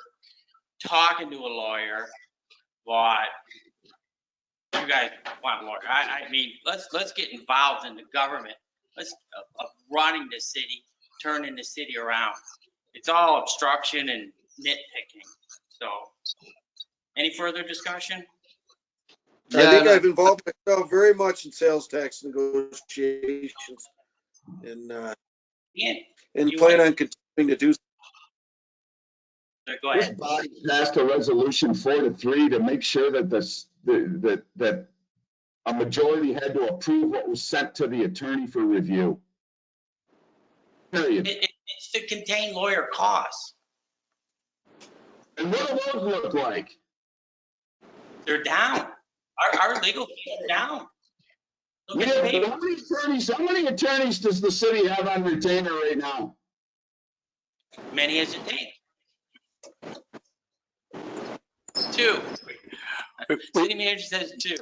talking to a lawyer, but you guys want a lawyer. I mean, let's get involved in the government. Let's running the city, turning the city around. It's all obstruction and nitpicking. So, any further discussion? I think I've involved myself very much in sales tax negotiations, and plan on continuing to do so. Go ahead. This body passed a resolution 4-3 to make sure that that a majority had to approve what was sent to the attorney for review. Period. It's to contain lawyer costs. And what do those look like? They're down. Our legal fees are down. Look at the paper. How many attorneys does the city have on retainer right now? Many as it takes. 2. City manager says 2.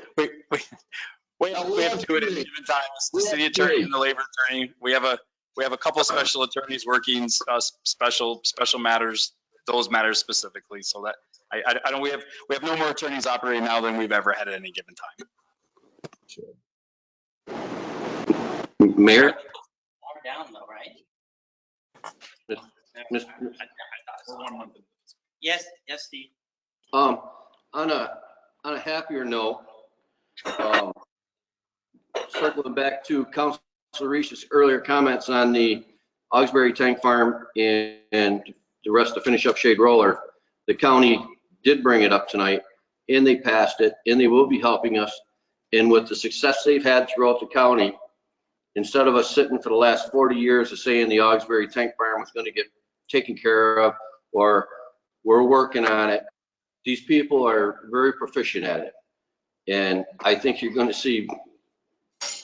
We have 2 at any given time. The city attorney and the labor attorney. We have a couple special attorneys working special matters, those matters specifically. So that I don't. We have no more attorneys operating now than we've ever had at any given time. Mayor? Down though, right? Yes, Steve. On a happier note, circling back to Councilor Reese's earlier comments on the Augsburg Tank Farm and the rest to finish up Shade Roller, the county did bring it up tonight, and they passed it, and they will be helping us. And with the success they've had throughout the county, instead of us sitting for the last 40 years of saying the Augsburg Tank Farm was going to get taken care of, or we're working on it, these people are very proficient at it. And I think you're going to see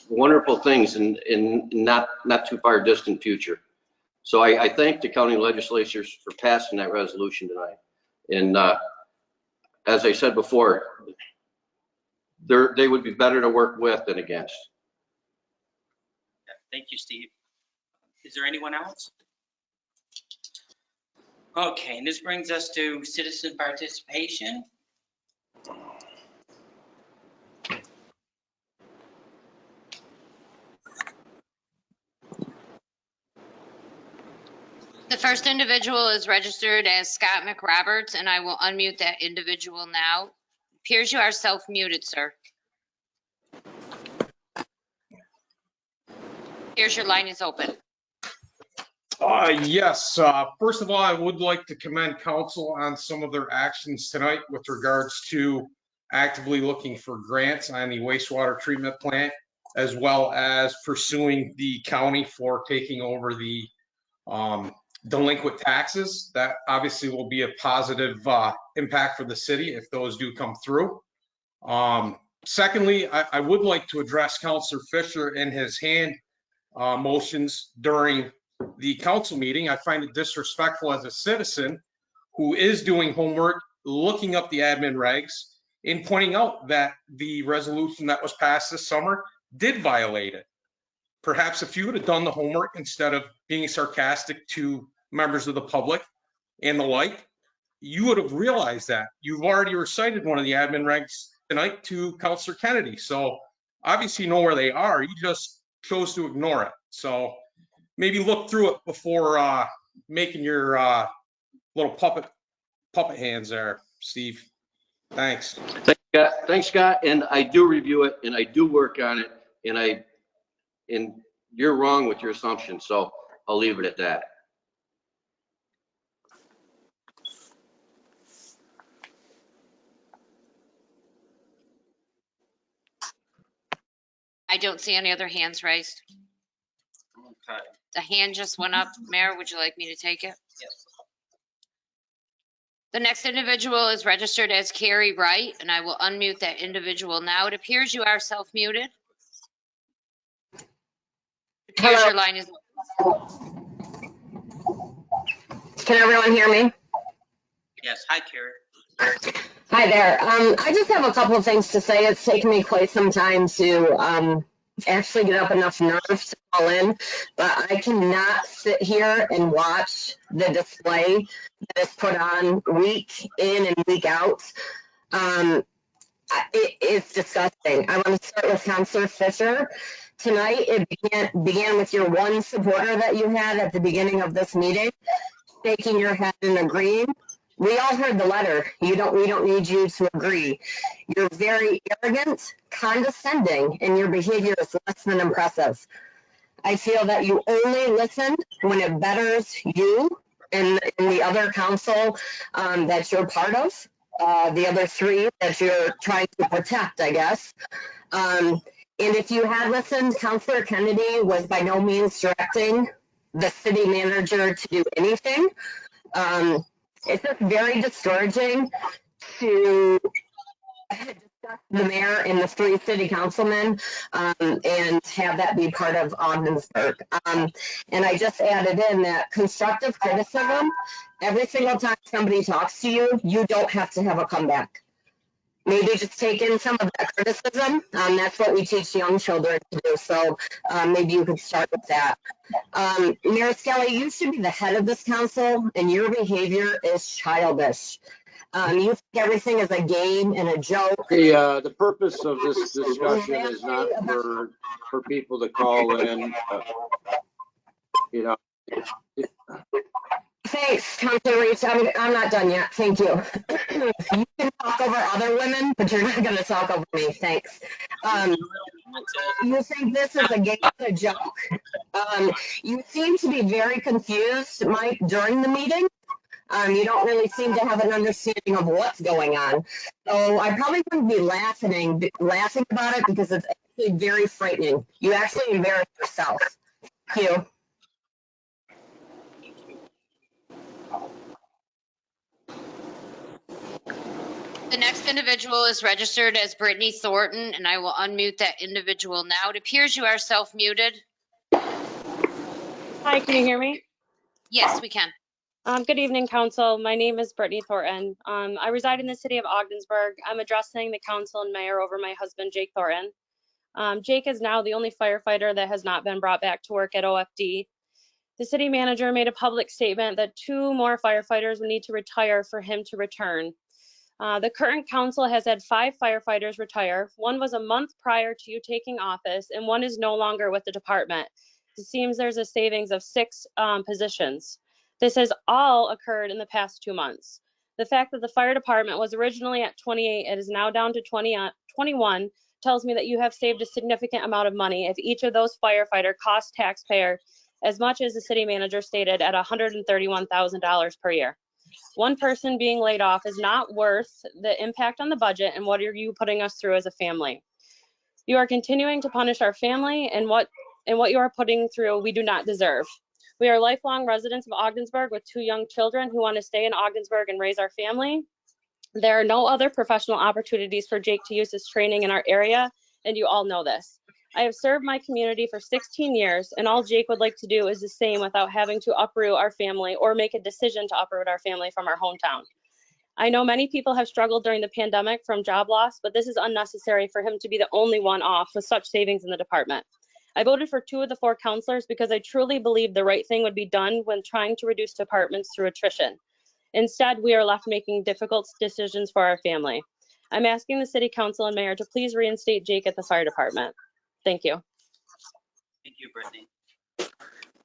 wonderful things in not too far distant future. So I thank the county legislatures for passing that resolution tonight. And as I said before, they would be better to work with than against. Thank you, Steve. Is there anyone else? Okay, and this brings us to citizen participation. The first individual is registered as Scott McRoberts, and I will unmute that individual now. Appears you are self-muted, sir. Here's your line is open. Yes, first of all, I would like to commend council on some of their actions tonight with regards to actively looking for grants on the wastewater treatment plant, as well as pursuing the county for taking over the delinquent taxes. That obviously will be a positive impact for the city if those do come through. Secondly, I would like to address Councilor Fisher in his hand motions during the council meeting. I find it disrespectful as a citizen who is doing homework, looking up the admin regs, and pointing out that the resolution that was passed this summer did violate it. Perhaps if you would have done the homework instead of being sarcastic to members of the public and the like, you would have realized that. You've already recited one of the admin regs tonight to Councilor Kennedy. So obviously you know where they are. You just chose to ignore it. So maybe look through it before making your little puppet hands there, Steve. Thanks. Thanks, Scott. And I do review it and I do work on it, and you're wrong with your assumption. So I'll leave it at that. I don't see any other hands raised. Okay. The hand just went up. Mayor, would you like me to take it? Yes. The next individual is registered as Carrie Wright, and I will unmute that individual now. It appears you are self-muted. Here's your line is. Can everyone hear me? Yes. Hi, Carrie. Hi there. I just have a couple of things to say. It's taken me quite some time to actually get up enough nerve to call in, but I cannot sit here and watch the display that is put on week in and week out. It's disgusting. I want to start with Councilor Fisher. Tonight, it began with your one supporter that you had at the beginning of this meeting, shaking your head and agreeing. We all heard the letter. We don't need you to agree. You're very arrogant, condescending, and your behavior is less than impressive. I feel that you only listen when it betters you and the other council that you're part of, the other three that you're trying to protect, I guess. And if you had listened, Councilor Kennedy was by no means directing the city manager to do anything. It's just very discouraging to discuss the mayor and the three city councilmen and have that be part of Ogdensburg. And I just added in that constructive criticism, every single time somebody talks to you, you don't have to have a comeback. Maybe just take in some of that criticism. That's what we teach young children to do. So maybe you could start with that. Mayor Skelly, you should be the head of this council, and your behavior is childish. You think everything is a game and a joke. The purpose of this discussion is not for people to call in, Thanks, Councilor Reese. I'm not done yet. Thank you. You can talk over other women, but you're not going to talk over me. Thanks. You think this is a game and a joke? You seem to be very confused, Mike, during the meeting. You don't really seem to have an understanding of what's going on. So I probably wouldn't be laughing about it because it's actually very frightening. You actually embarrass yourself. Thank you. The next individual is registered as Brittany Thornton, and I will unmute that individual now. It appears you are self-muted. Hi, can you hear me? Yes, we can. Good evening, council. My name is Brittany Thornton. I reside in the city of Ogdensburg. I'm addressing the council and mayor over my husband, Jake Thornton. Jake is now the only firefighter that has not been brought back to work at OFD. The city manager made a public statement that 2 more firefighters would need to retire for him to return. The current council has had 5 firefighters retire. 1 was a month prior to you taking office, and 1 is no longer with the department. It seems there's a savings of 6 positions. This has all occurred in the past 2 months. The fact that the fire department was originally at 28, it is now down to 21, tells me that you have saved a significant amount of money if each of those firefighter cost taxpayer as much as the city manager stated at $131,000 per year. 1 person being laid off is not worth the impact on the budget, and what are you putting us through as a family? You are continuing to punish our family, and what you are putting through we do not deserve. We are lifelong residents of Ogdensburg with 2 young children who want to stay in Ogdensburg and raise our family. There are no other professional opportunities for Jake to use his training in our area, and you all know this. I have served my community for 16 years, and all Jake would like to do is the same without having to uproot our family or make a decision to uproot our family from our hometown. I know many people have struggled during the pandemic from job loss, but this is unnecessary for him to be the only one off with such savings in the department. I voted for 2 of the 4 counselors because I truly believe the right thing would be done when trying to reduce departments through attrition. Instead, we are left making difficult decisions for our family. I'm asking the city council and mayor to please reinstate Jake at the fire department. Thank you. Thank you, Brittany.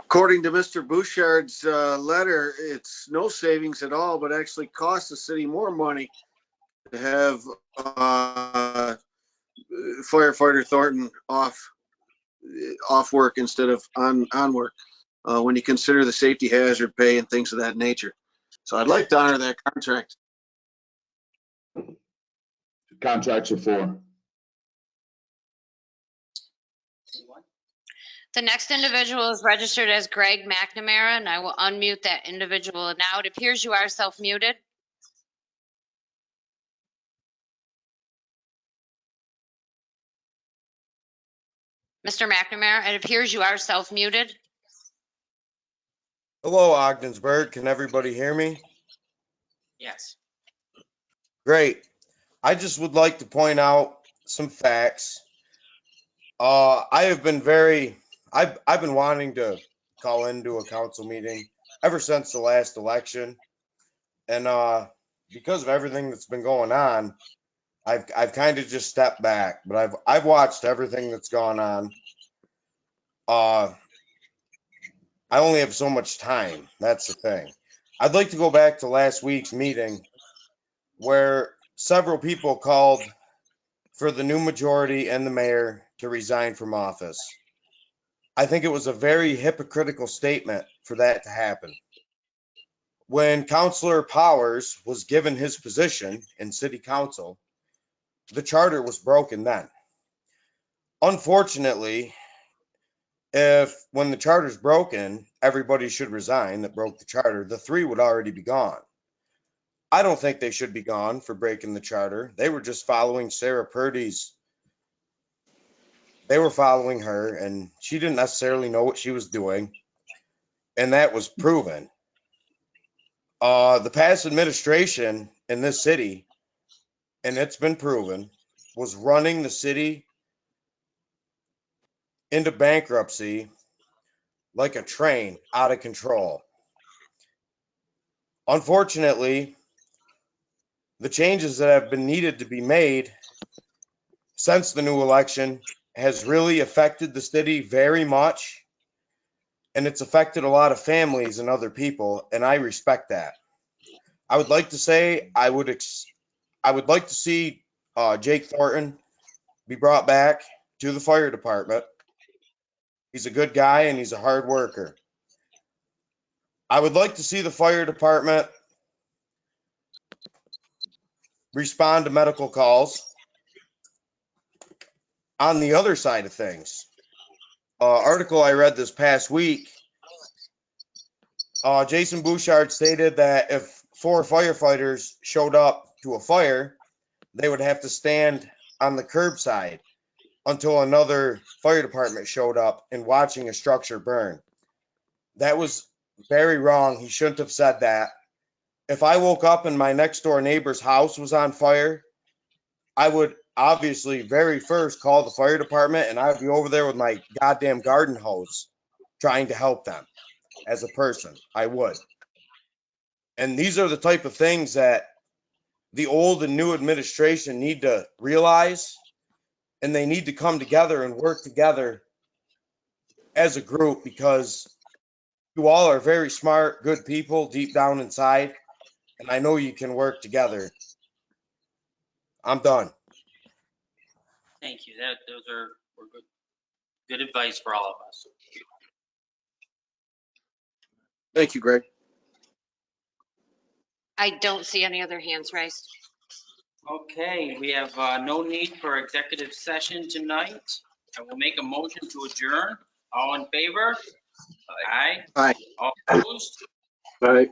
According to Mr. Bouchard's letter, it's no savings at all, but actually costs the city more money to have firefighter Thornton off work instead of on work when you consider the safety hazard pay and things of that nature. So I'd like to honor that contract. Contracts are for. The next individual is registered as Greg McNamara, and I will unmute that individual now. It appears you are self-muted. Mr. McNamara, it appears you are self-muted. Hello, Ogdensburg. Can everybody hear me? Yes. Great. I just would like to point out some facts. I've been wanting to call into a council meeting ever since the last election. And because of everything that's been going on, I've kind of just stepped back, but I've watched everything that's gone on. I only have so much time. That's the thing. I'd like to go back to last week's meeting where several people called for the new majority and the mayor to resign from office. I think it was a very hypocritical statement for that to happen. When Councilor Powers was given his position in city council, the charter was broken then. Unfortunately, when the charter's broken, everybody should resign that broke the charter, the 3 would already be gone. I don't think they should be gone for breaking the charter. They were just following Sarah Purdy's. They were following her, and she didn't necessarily know what she was doing, and that was proven. The past administration in this city, and it's been proven, was running the city into bankruptcy like a train out of control. Unfortunately, the changes that have been needed to be made since the new election has really affected the city very much, and it's affected a lot of families and other people, and I respect that. I would like to say I would like to see Jake Thornton be brought back to the fire department. He's a good guy and he's a hard worker. I would like to see the fire department respond to medical calls. On the other side of things, article I read this past week, Jason Bouchard stated that if 4 firefighters showed up to a fire they would have to stand on the curbside until another fire department showed up and watching a structure burn. That was very wrong. He shouldn't have said that. If I woke up and my next door neighbor's house was on fire, I would obviously very first call the fire department, and I'd be over there with my goddamn garden hose trying to help them as a person. I would. And these are the type of things that the old and new administration need to realize, and they need to come together and work together as a group, because you all are very smart, good people deep down inside, and I know you can work together. I'm done. Thank you. Those were good advice for all of us. Thank you, Greg. I don't see any other hands raised. Okay, we have no need for executive session tonight. I will make a motion to adjourn. All in favor? Aye. Aye. All opposed? All right.